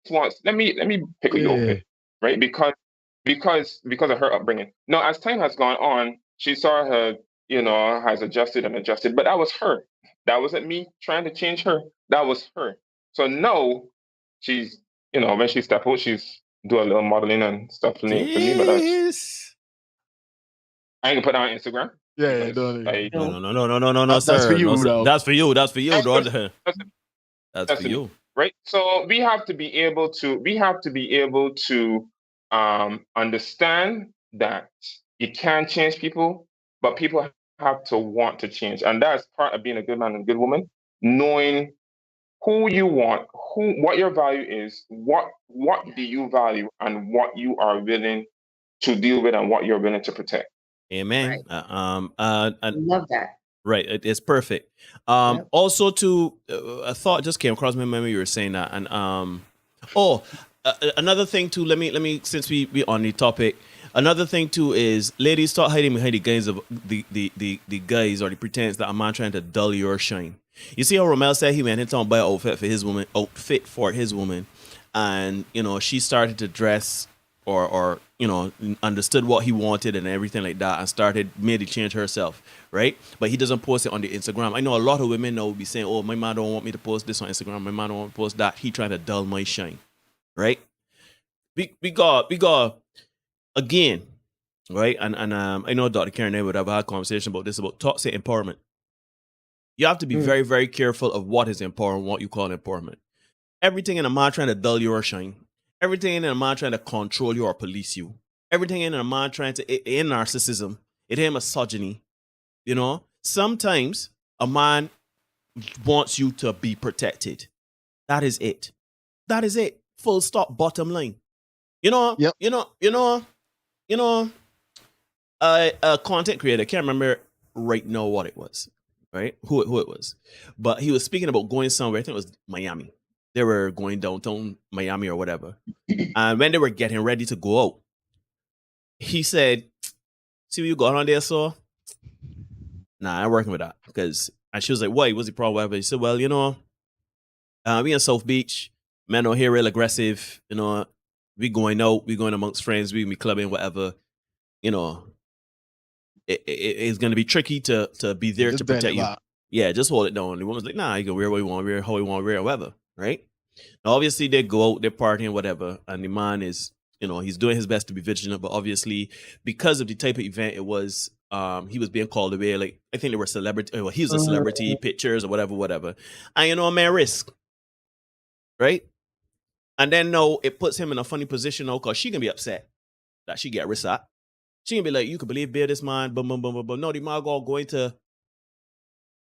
once, let me pick a your outfit, right? Because of her upbringing. Now, as time has gone on, she saw her, has adjusted and adjusted, but that was her. That wasn't me trying to change her. That was her. So now she's, when she step out, she's do a little modeling and stuff for me, but that's, I ain't gonna put that on Instagram. Yeah, no, sir. That's for you, though. That's for you. That's for you, daughter. That's for you. Right. So we have to be able to understand that you can change people, but people have to want to change. And that's part of being a good man and a good woman, knowing who you want, what your value is, what do you value, and what you are willing to deal with and what you're willing to protect. Amen. Right. I love that. Right, it's perfect. Yep. Also, a thought just came across my memory. You were saying that, and another thing too. Let me since we on the topic. Another thing too is ladies start hiding behind the guys of the guys or the pretense that a man trying to dull your shine. You see how Romel said he went into town buy an outfit for his woman, and she started to dress or understood what he wanted and everything like that, and started made it change herself, right? But he doesn't post it on the Instagram. I know a lot of women now will be saying, "Oh, my man don't want me to post this on Instagram. My man don't want me to post that. He trying to dull my shine," right? We got again, right? And I know Dr. Karen and I would have had a conversation about this, about toxic empowerment. You have to be very, very careful of what is empowerment, what you call empowerment. Everything in a man trying to dull your shine. Everything in a man trying to control you or police you. Everything in a man trying to, in narcissism, it ain't misogyny. Sometimes a man wants you to be protected. That is it. That is it. Full stop, bottom line. Yep. A content creator, I can't remember right now what it was, right? Who it was. But he was speaking about going somewhere, I think it was Miami. They were going downtown Miami or whatever. And when they were getting ready to go out, he said, "See what you got on there, so?" "Nah, I'm working with that." And she was like, "Why? What's the problem?" Whatever. He said, "Well, we in South Beach. Men out here real aggressive. We going out. We going amongst friends. We be clubbing, whatever. It's going to be tricky to be there to protect you. Yeah, just hold it down." The woman's like, "Nah, you can wear what you want, wear how you want, wear whatever." Right? Now, obviously, they go out, they're partying, whatever, and the man is, he's doing his best to be vigilant, but obviously, because of the type of event it was, he was being called away. Like, I think they were celebrity. Well, he was a celebrity, pictures or whatever. And a man risk, right? And then now it puts him in a funny position now because she can be upset that she get risk at. She can be like, "You can believe bear this man, boom, boom, boom, boom, boom." No, the man going to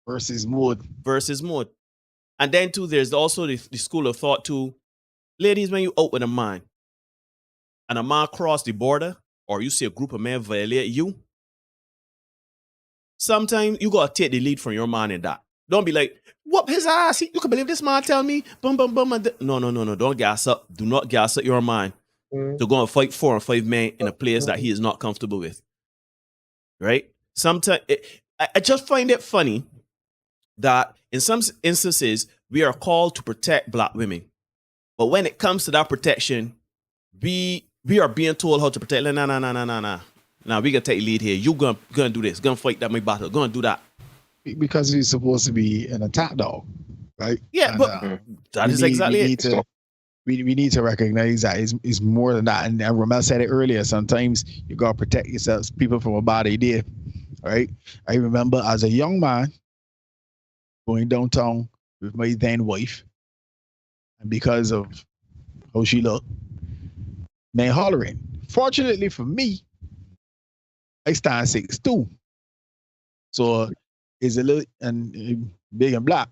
versus mode. And then too, there's also the school of thought too. Ladies, when you out with a man and a man cross the border, or you see a group of men violate you, sometimes you gotta take the lead from your man in that. Don't be like, "Whoop his ass. You can believe this man tell me, boom, boom, boom." No. Don't gas up. Do not gas up your man to go and fight 4 or 5 men in a place that he is not comfortable with. Right? Sometimes I just find it funny that in some instances, we are called to protect Black women. But when it comes to that protection, we are being told how to protect. Nah. Now we gonna take lead here. You gonna do this. Gonna fight that my battle. Gonna do that. Because he's supposed to be an attack dog, right? Yeah, but that is exactly it. We need to recognize that it's more than that. And Ramel said it earlier. Sometimes you gotta protect yourselves, people from a bad idea, right? I remember as a young man going downtown with my then wife, and because of how she looked, man hollering. Fortunately for me, I stand 6'2". So it's a little and big and black,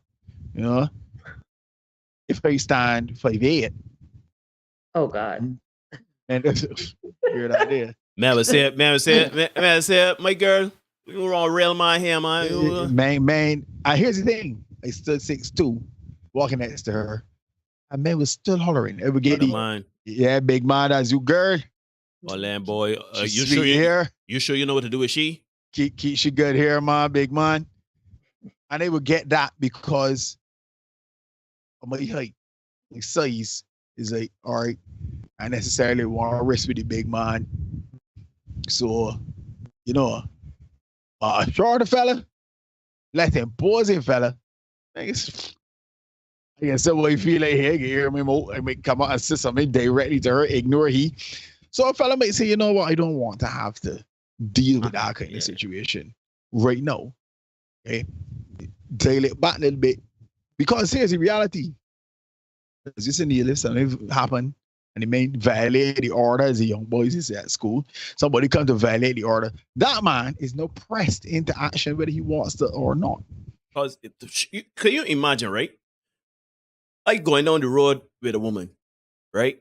you know. If I stand 5'8", Oh God. and that's weird idea. Man, my girl, you were on real man here, man. Man. Here's the thing. I stood 6'2", walking next to her. And man was still hollering. Every get yeah, big man, that's you, girl. Oh, land boy, you sure you know what to do with she? Keep she good here, man, big man. And they would get that because of my height. My size is like, all right, I necessarily want to rest with the big man. So, you know, shorter fella, let him pause him, fella. I guess somebody feel like, hey, hear me more. I may come out and say something directly to her, ignore he. So a fella might say, you know what, I don't want to have to deal with that kind of situation right now. Okay. Tail it back a little bit. Because here's the reality. It's just in the list, and it happened, and they may violate the order as a young boys is at school. Somebody come to violate the order. That man is now pressed into action whether he wants to or not. Because can you imagine, right? Like going down the road with a woman, right?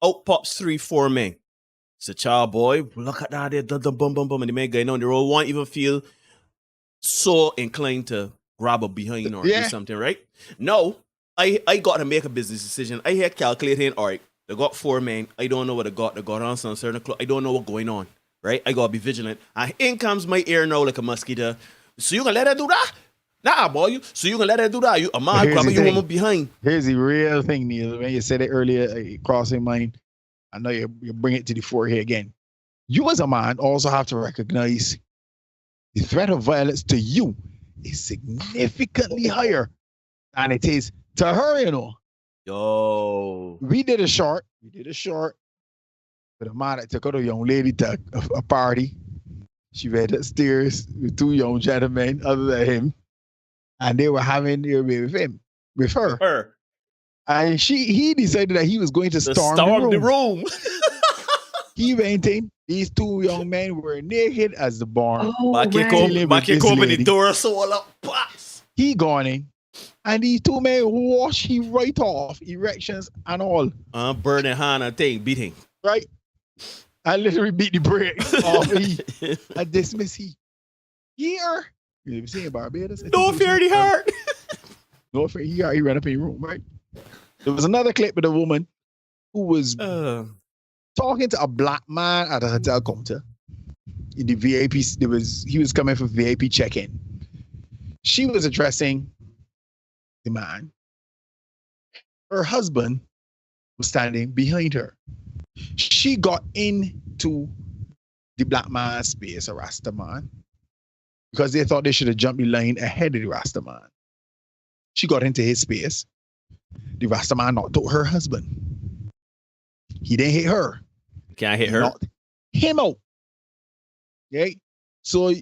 Out pops 3-4 men. It's a child boy. Look at that, there, boom, boom, boom, and the man going down the road won't even feel so inclined to grab a behind or do something, right? No, I got to make a business decision. I here calculating, all right, they got 4 men. I don't know what they got. They got on some certain clothes. I don't know what's going on, right? I got to be vigilant. And in comes my ear now like a mosquito. So you going to let her do that? Nah, boy. So you going to let her do that? A man grabbing your woman behind. Here's the real thing, Neil. When you said it earlier, crossing mind, I know you bring it to the fore here again. You as a man also have to recognize the threat of violence to you is significantly higher than it is to her, you know. Yo. We did a short with a man that took out a young lady to a party. She went upstairs with 2 young gentlemen other than him. And they were having their way with her. And he decided that he was going to storm the room. He went in. These 2 young men were naked as the barn. Back here open the door, so all up. Pass. He gone in. And these 2 men wash him right off, erections and all. Burning hand and thing, beating. Right? I literally beat the brakes off he. I dismiss he. Here. You ever seen Barbados? No fear the heart. No fear the heart. He ran up in your room, right? There was another clip with a woman who was talking to a black man at a hotel counter. In the VIP, he was coming for VIP check-in. She was addressing the man. Her husband was standing behind her. She got into the black man's space, a Rasta man, because they thought they should have jumped the line ahead of the Rasta man. She got into his space. The Rasta man knocked out her husband. He didn't hit her. Can't hit her. Knocked him out. Okay? So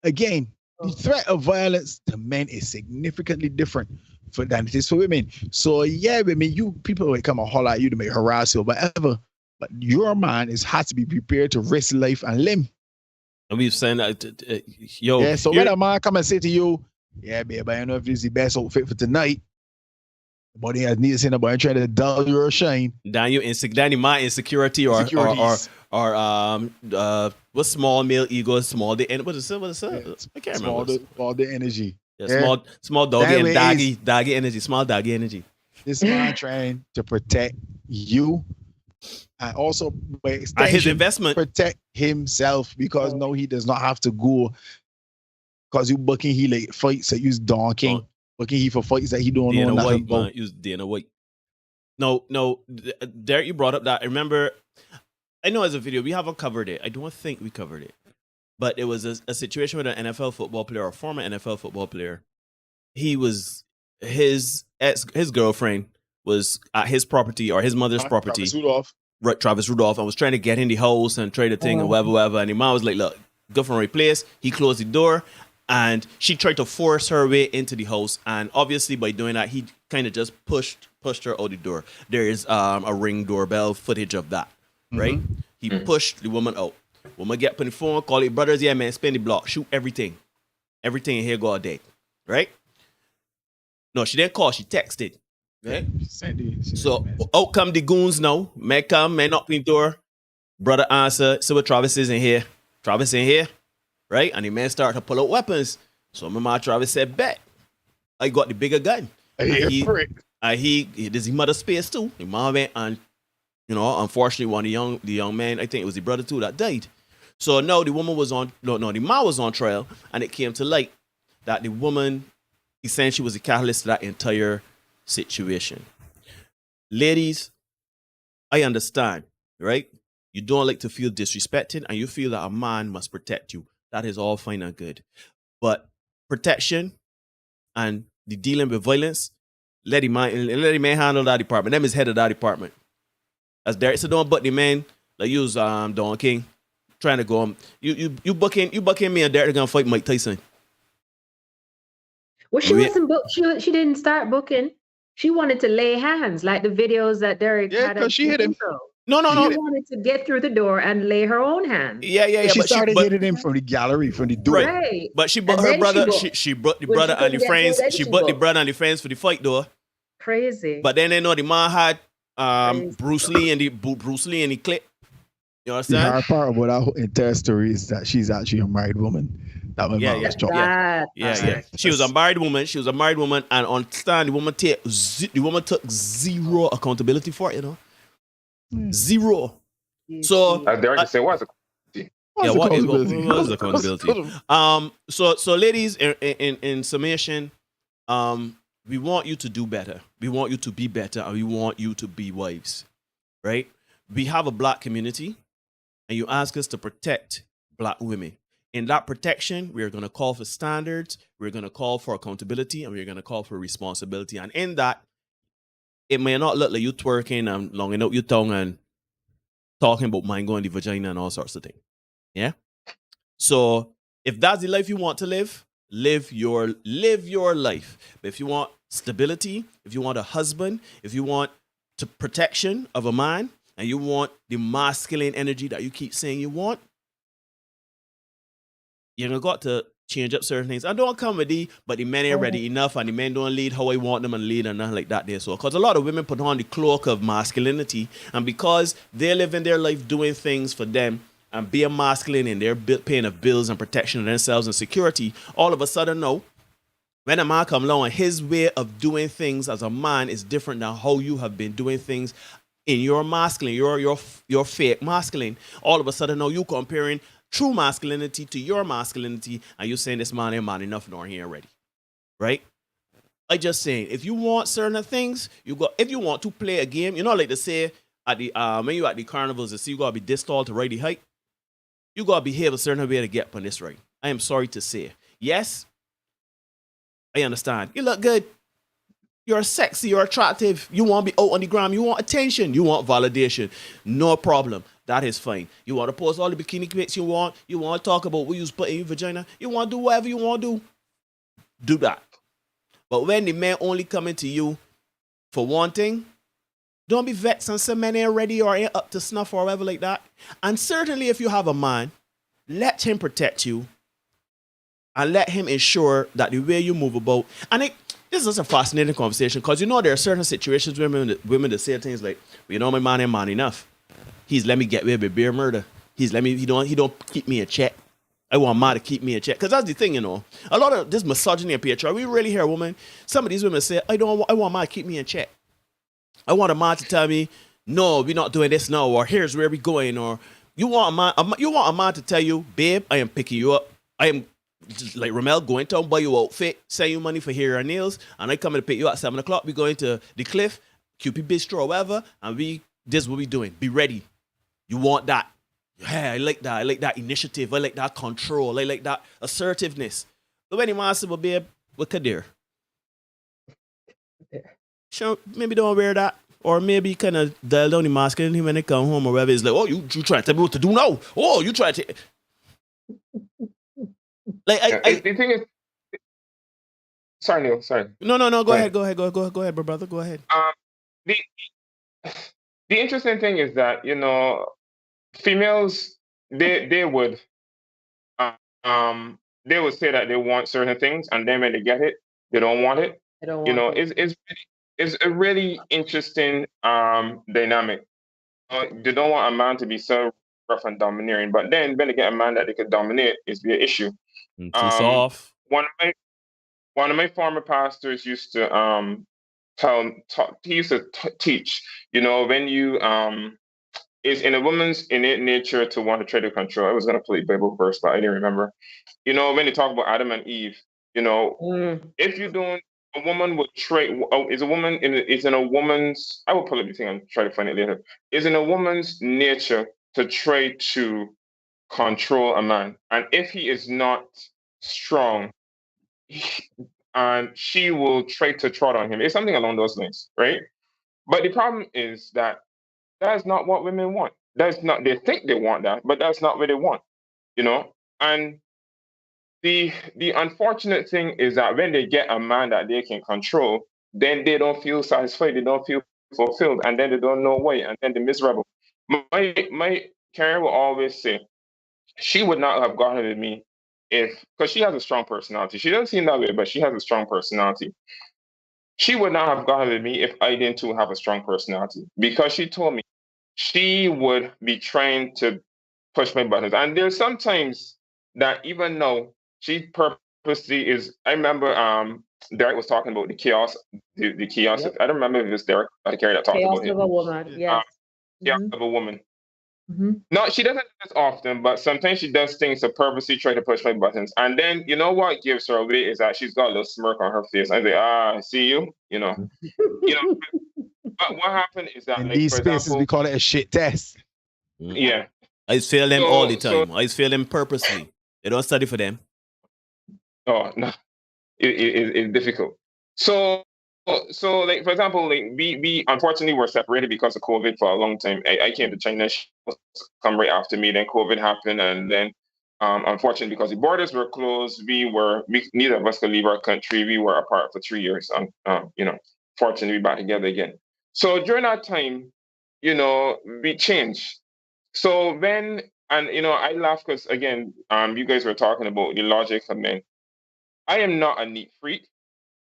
again, the threat of violence to men is significantly different than it is for women. So yeah, women, you people will come and holler at you to make harass you or whatever. But your man has to be prepared to risk life and limb. And we've saying that, yo. Yeah, so when a man come and say to you, yeah, babe, I don't know if this is the best outfit for tonight. But he has needs to say about trying to dull your shine. Danny, my insecurity or what small male ego, small the what is it? Yeah, I can't remember. Small the energy. Yeah, small doggy and doggy energy, small doggy energy. This man trying to protect you and also by extension, his investment protect himself because no, he does not have to go because you booking he like fights that use donking. Looking he for fights that he don't know nothing about. He was Dana White. No, Derek, you brought up that. I remember, I know as a video, we haven't covered it. I don't think we covered it. But it was a situation with an NFL football player, or a former NFL football player. He was, his girlfriend was at his property or his mother's property. Travis Rudolph. And was trying to get in the house and trade a thing and whatever. And the man was like, look, go from a place. He closed the door. And she tried to force her way into the house. And obviously by doing that, he kind of just pushed her out the door. There is a Ring doorbell footage of that, right? He pushed the woman out. Woman get up on the phone, call it brothers, yeah, man, spend the block, shoot everything. Everything in here go all day. Right? No, she didn't call, she texted. Right? So out come the goons now. Man come, man knock on the door. Brother answer, so what Travis is in here. Travis in here. Right? And the man start to pull out weapons. So my man Travis said, bet. I got the bigger gun. And he there's his mother space too. The mom went and, you know, unfortunately one of the young man, I think it was the brother too, that died. So no, the woman was on the man was on trial, and it came to light that the woman essentially was the catalyst to that entire situation. Ladies, I understand, right? You don't like to feel disrespected, and you feel that a man must protect you. That is all fine and good. But protection and the dealing with violence, let the man handle that department. Them is head of that department. As Derek said, don't butt the man like use Don King trying to go. You bucking me and Derek gonna fight Mike Tyson. Well, she wasn't book. She didn't start booking. She wanted to lay hands, like the videos that Derek had. Yeah, because she hit him. No. She wanted to get through the door and lay her own hands. Yeah. She started hitting him from the gallery, from the door. Right. But she brought her brother. She brought the brother and the friends. She brought the brother and the friends for the fight door. Crazy. But then they know the man had Bruce Lee and the clip. You understand? The hard part about that entire story is that she's actually a married woman. That my mom was talking. Yeah. She was a married woman. And on stand, the woman took zero accountability for it, you know. Zero. So Derek say what's accountability? So ladies, in summation, we want you to do better. We want you to be better, and we want you to be wives, right? We have a black community, and you ask us to protect black women. In that protection, we're going to call for standards, we're going to call for accountability, and we're going to call for responsibility. And in that, it may not look like you twerking and longing out your tongue and talking about mind going the vagina and all sorts of things. Yeah? So if that's the life you want to live your life. But if you want stability, if you want a husband, if you want protection of a man, and you want the masculine energy that you keep saying you want, you're gonna got to change up certain things. I don't come with but the men ain't ready enough, and the men don't lead how I want them and lead and nothing like that there. So because a lot of women put on the cloak of masculinity, and because they're living their life doing things for them and being masculine and they're paying of bills and protection of themselves and security, all of a sudden no. When a man come along and his way of doing things as a man is different than how you have been doing things in your masculine, your fake masculine, all of a sudden now you comparing true masculinity to your masculinity, and you saying this man ain't man enough nor he ain't ready, right? I just saying, if you want certain things, if you want to play a game, you know, like they say at the when you at the carnivals, you see you gotta be this tall to ride the height. You gotta behave a certain way to get up on this right. I am sorry to say, yes, I understand. You look good. You're sexy, you're attractive. You want to be out on the gram. You want attention. You want validation. No problem. That is fine. You want to post all the bikini pics you want. You want to talk about what you put in your vagina. You want to do whatever you want to do. Do that. But when the men only coming to you for one thing, don't be vexed and say men ain't ready or ain't up to snuff or whatever like that. And certainly if you have a man, let him protect you and let him ensure that the way you move about, and this is a fascinating conversation because you know there are certain situations women that say things like, you know, my man ain't man enough. He's let me get away with beer murder. He don't keep me in check. I want man to keep me in check. Because that's the thing, you know. A lot of this misogyny and patriarchy, we really hear a woman, some of these women say, I want man to keep me in check. I want a man to tell me, no, we're not doing this now, or here's where we're going, or you want a man to tell you, babe, I am picking you up. I am just like Ramel going to buy you outfit, send you money for hair and nails, and I come to pick you at 7 o'clock. We're going to the cliff, Cupid Bistro or whatever, and this is what we're doing. Be ready. You want that. Yeah, I like that. I like that initiative. I like that control. I like that assertiveness. But when he wants to, babe, what could there? Sure, maybe don't wear that. Or maybe kind of dial down the masculinity when they come home or whatever. It's like, oh, you trying to tell me what to do now? Oh, you trying to... The thing is, sorry, Neil. Sorry. No. Go ahead, brother. Go ahead. The interesting thing is that, you know, females they would they would say that they want certain things, and then when they get it, they don't want it. I don't You want know, it. it's a really interesting dynamic. They don't want a man to be so rough and domineering, but then when they get a man that they could dominate, it's be an issue. Too soft. One of my former pastors used to he used to teach. You know, when you it's in a woman's innate nature to want to try to control. I was going to play Bible verse, but I didn't remember. You know, when they talk about Adam and Eve, you know, if you don't, a woman would try. Is a woman is in a woman's? I will pull up the thing and try to find it later. Is in a woman's nature to try to control a man, and if he is not strong, and she will try to trot on him. It's something along those lines, right? But the problem is that that's not what women want. That's not, they think they want that, but that's not what they want, you know? And the unfortunate thing is that when they get a man that they can control, then they don't feel satisfied, they don't feel fulfilled, and then they don't know why, and then they're miserable. My Karen will always say, she would not have gotten with me because she has a strong personality. She doesn't seem that way, but she has a strong personality. She would not have gotten with me if I didn't too have a strong personality, because she told me she would be trying to push my buttons. And there's sometimes that even though she purposely is, I remember Derek was talking about the chaos, the chaos. Yep. I don't remember if it was Derek or Carrie that talked Chaos about it. of a woman. Yes. Chaos of a woman. Mm-hmm. No, she doesn't do this often, but sometimes she does things to purposely try to push my buttons. And then, you know what gives her away is that she's got a little smirk on her face. I say, I see you, you know. But what happened is that, In like, these for spaces, example, we call it a shit test. yeah. I just fail them all the time. So, I just fail them purposely. They don't study for them. oh no, it's difficult. So like, for example, like we unfortunately were separated because of COVID for a long time. I came to China, she was to come right after me, then COVID happened, and then unfortunately, because the borders were closed, we neither of us could leave our country. We were apart for 3 years. Fortunately, we back together again. So during that time, we changed. So I laugh because, again, you guys were talking about the logic of men. I am not a neat freak,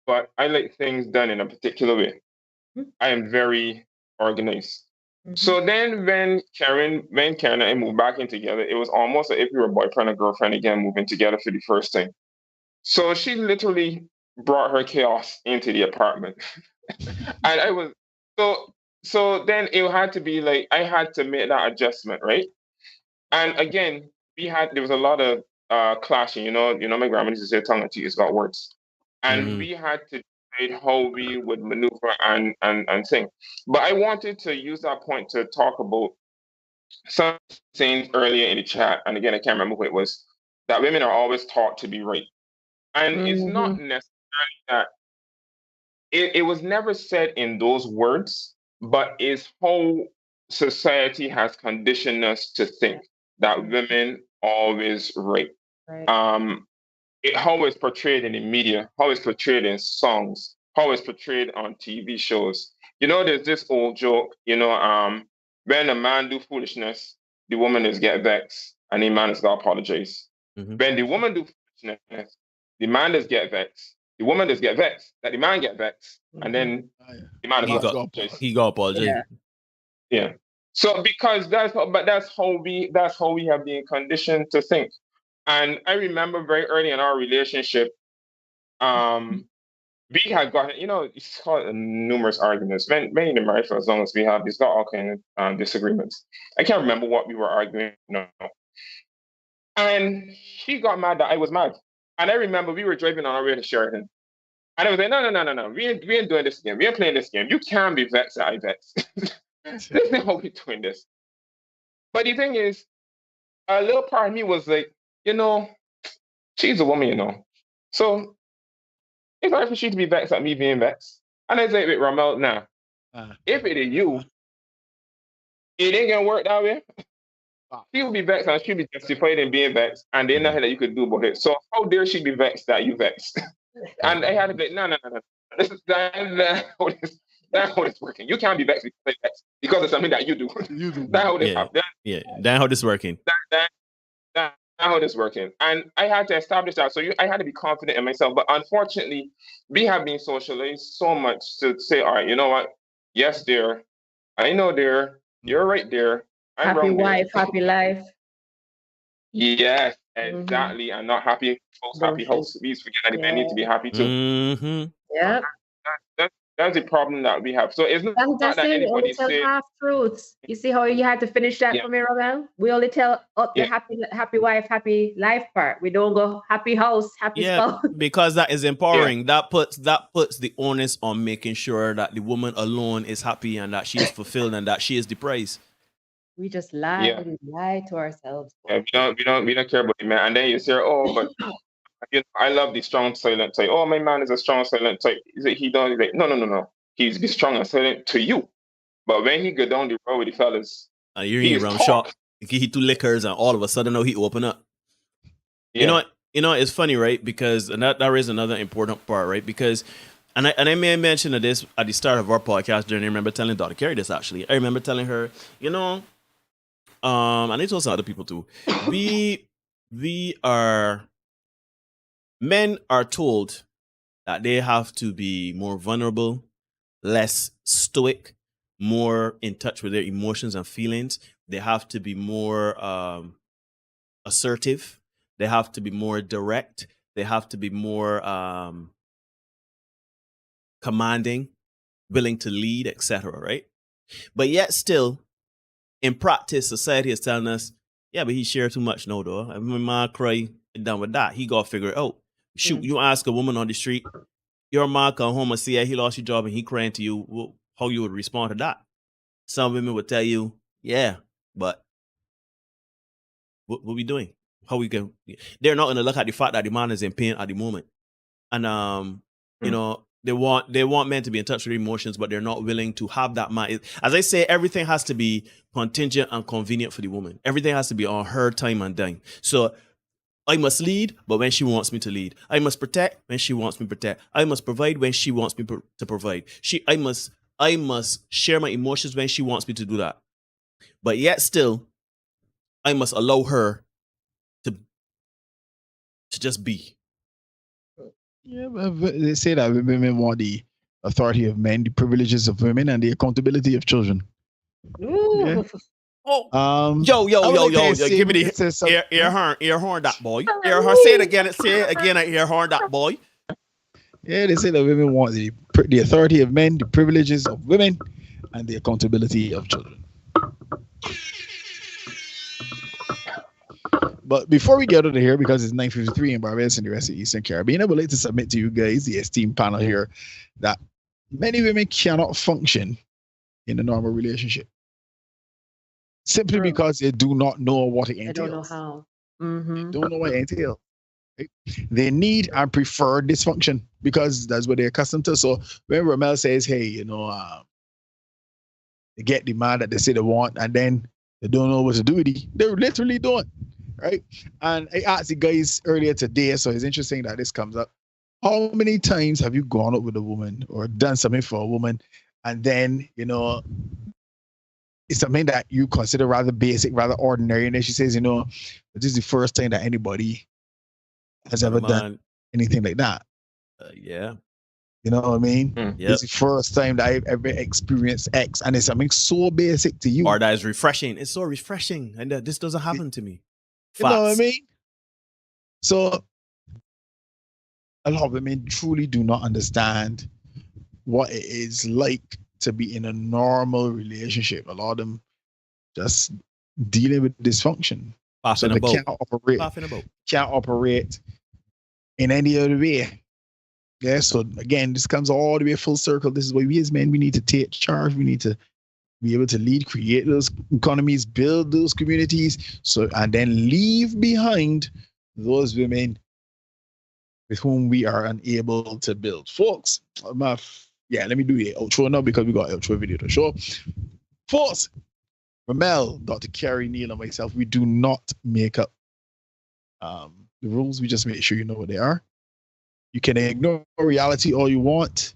but I like things done in a particular way. I am very organized. So then when Karen and I moved back in together, it was almost as if we were boyfriend and girlfriend again, moving together for the first time. So she literally brought her chaos into the apartment. And I was so then it had to be like I had to make that adjustment, right? And again, there was a lot of clashing, my grandma used to say tongue and teeth has got words. And we had to decide how we would maneuver and sing. But I wanted to use that point to talk about some things earlier in the chat. And again, I can't remember who it was, that women are always taught to be right. And it's not necessarily that it was never said in those words, but it's how society has conditioned us to think that women always right. How it's portrayed in the media, how it's portrayed in songs, how it's portrayed on TV shows. There's this old joke, when a man do foolishness, the woman is get vexed and the man is gonna apologize. When the woman do foolishness, the man does get vexed. The woman does get vexed, that the man get vexed, and then the man is gonna apologize. He got apologize. Yeah. So because that's how we have been conditioned to think. And I remember very early in our relationship, we had gotten, it's called numerous arguments. Many in the marriage for as long as we have, it's got all kinds of disagreements. I can't remember what we were arguing now. And he got mad that I was mad. And I remember we were driving on our way to Sheraton. And I was like, no. We ain't doing this game. We ain't playing this game. You can't be vexed that I vex. This is how we're doing this. But the thing is, a little part of me was like, she's a woman, So it's hard for she to be vexed at me being vexed. And I say, wait, Ramel, nah. If it is you, it ain't gonna work that way. She will be vexed and she'll be justified in being vexed, and there's nothing that you could do about it. So how dare she be vexed that you vexed? And I had to be like, no. That's how it's working. You can't be vexed because it's something that you do. That's how this happens. Yeah, that's how this is working. That's how it is working. And I had to establish that. So I had to be confident in myself. But unfortunately, we have been socialized so much to say, all right, you know what? Yes, dear. I know, dear. You're right, dear. I'm Happy wrong, dear. wife, happy life. Yes, exactly. And not happy house, happy house. We forget that the men need to be happy too. Mm-hmm. Yep. That's the problem that we have. So it's not That's that it. We only anybody tell say, half truths. You see how you had to finish that yeah, for me, Romel? We only tell up the yeah, happy wife, happy life part. We don't go happy house, happy Yeah, spouse. because that is yeah, empowering. That puts the onus on making sure that the woman alone is happy and that she is fulfilled and that she is the praise. We just lie. yeah. We lie to ourselves. Yeah, we don't care about the man. And then you say, oh, but you know, I love the strong silent type. Oh, my man is a strong silent type. He don't. He's like, no. He's be strong and silent to you. But when he go down the road with the fellas, You're he in is rum talk. shop. He hit 2 liquors and all of a sudden now he open up. Yeah. You know what? It's funny, right? Because and that is another important part, right? Because and I may have mentioned this at the start of our podcast journey. I remember telling Dr. Carey this actually. I remember telling her, and I told some other people too. Men are told that they have to be more vulnerable, less stoic, more in touch with their emotions and feelings. They have to be more assertive. They have to be more direct. They have to be more commanding, willing to lead, etc. Right? But yet still, in practice, society is telling us, yeah, but he shared too much, no, though. I mean, my cry done with that. He got to figure it out. Shoot, you ask a woman on the street, your man come home and see he lost your job and he crying to you, well, how you would respond to that? Some women would tell you, yeah, but what we doing? How we can? They're not going to look at the fact that the man is in pain at the moment, and you know, they want men to be in touch with emotions, but they're not willing to have that man. As I say, everything has to be contingent and convenient for the woman. Everything has to be on her time and dime. So I must lead, but when she wants me to lead. I must protect when she wants me to protect. I must provide when she wants me to provide. I must share my emotions when she wants me to do that. But yet still, I must allow her to just be. Yeah, but they say that women want the authority of men, the privileges of women, and the accountability of children. Ooh. Yeah. Yo, give me the ear horn that boy. Ear horn, say it again, ear horn that boy. Yeah, they say that women want the authority of men, the privileges of women, and the accountability of children. But before we get out of here, because it's 9:53 in Barbados and the rest of Eastern Caribbean, I would like to submit to you guys, the esteemed panel here, that many women cannot function in a normal relationship simply because they do not know what it entails. They don't know how. Mm-hmm. They don't know what it entails. Right? They need and prefer dysfunction because that's what they're accustomed to. So when Ramel says, hey, you know, they get the man that they say they want and then they don't know what to do with it, they literally don't. Right? And I asked the guys earlier today, so it's interesting that this comes up. How many times have you gone out with a woman or done something for a woman and then, you know, it's something that you consider rather basic, rather ordinary, and then she says, you know, this is the first time that anybody has ever done anything like that. Yeah. You know what I mean? Yep. This is the first time that I've ever experienced X, and it's something so basic to you. Or that is refreshing. It's so refreshing, and this doesn't happen to me. You know what I mean? So a lot of women truly do not understand what it is like to be in a normal relationship. A lot of them just dealing with dysfunction. So they can't operate in any other way. Yeah, so again, this comes all the way full circle. This is why we as men, we need to take charge. We need to be able to lead, create those economies, build those communities, and then leave behind those women with whom we are unable to build. Folks, let me do the outro now because we got an outro video to show. Folks, Ramel, Dr. Carey, Neil, and myself, we do not make up the rules. We just make sure you know what they are. You can ignore reality all you want.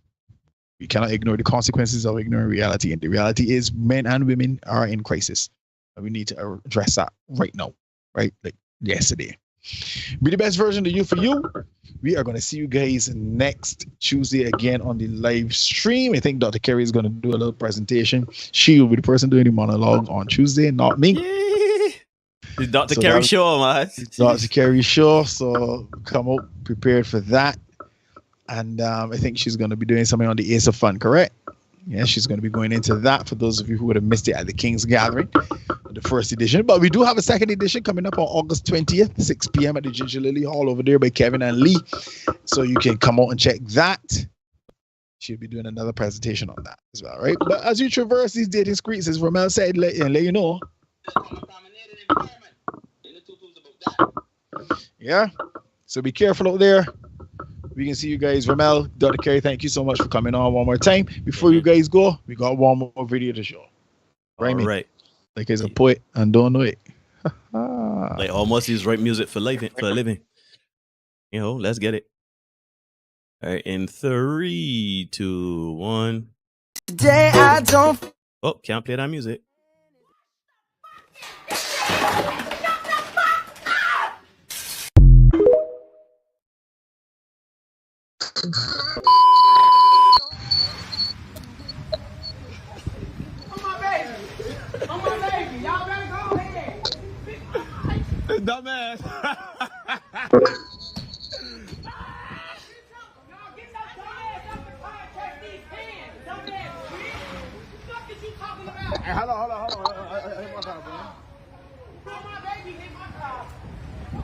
You cannot ignore the consequences of ignoring reality. And the reality is men and women are in crisis. And we need to address that right now. right? Like yesterday. Be the best version of you for you. We are going to see you guys next Tuesday again on the live stream. I think Dr. Kerry is going to do a little presentation. She will be the person doing the monologue on Tuesday, not me. It's Dr. Kerry Show, man. Dr. Kerry Show. So come out prepared for that. And I think she's going to be doing something on the Ace of Fun, correct? Yeah, she's going to be going into that for those of you who would have missed it at the King's Gathering, the first edition. But we do have a second edition coming up on August 20th, 6 p.m. at the Ginger Lily Hall over there by Kevin and Lee. So you can come out and check that. She'll be doing another presentation on that as well, right? But as you traverse these dating streets, as Ramel said, let you know. Yeah, so be careful out there. We can see you guys. Ramel, Dr. Kerry, thank you so much for coming on one more time. Before you guys go, we got one more video to show. Right. Like he's a poet and don't know it. Like almost he's write music for a living. You know, let's get it. All right, in 3, 2, 1. Today I don't. Oh, can't play that music. Dumbass. Hey, hold on. I hit my car, bro. My baby hit my car.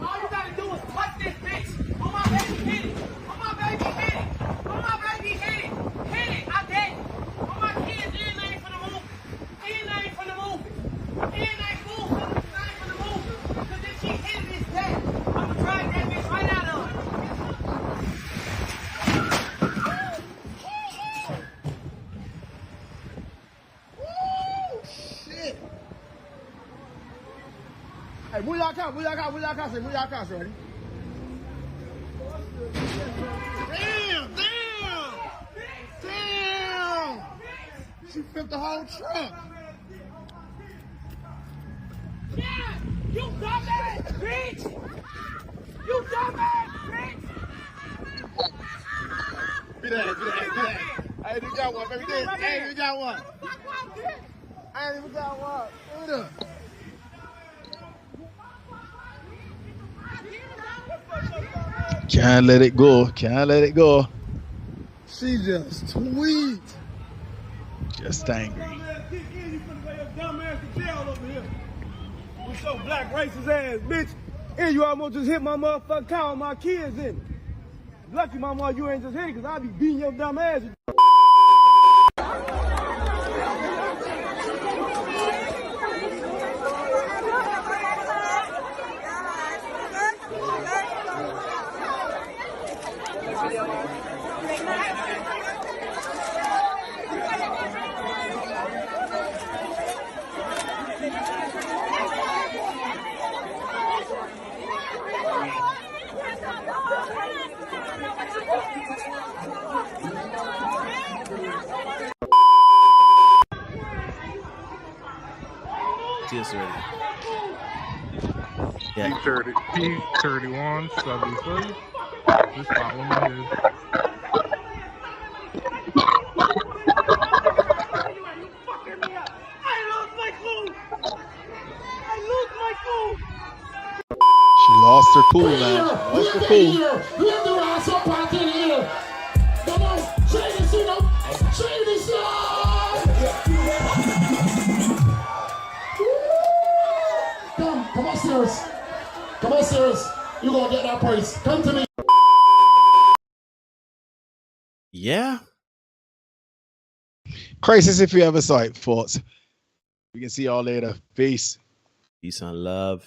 All you gotta do is touch this bitch. Oh, my baby hit it. Oh, my baby hit it. Oh, my baby hit it. Hit it. I did. Oh, my kids in ain't for the movie. In ain't for the movie. In ain't for the movie. Because if she hit it, it's dead. I'm gonna drag that bitch right out of her. Hey, move your car, ready? Damn! She flipped the whole truck. Yeah, you dumbass bitch! You dumbass bitch! Be that. I ain't even got one, baby. I ain't even got one. Hold up. Can't let it go. She just tweet. Just angry. With your black racist ass bitch. And you almost just hit my motherfucking car with my kids in it. Lucky mama you ain't just hit it because I be beating your dumb ass. Cheers already. Yeah. P31, 73. This spot one is. She lost her cool, man. Lost her cool. Come on, serious. You're gonna get that price. Come to me. Yeah. Crisis if you ever saw it, folks. We can see y'all later. Peace. Peace and love.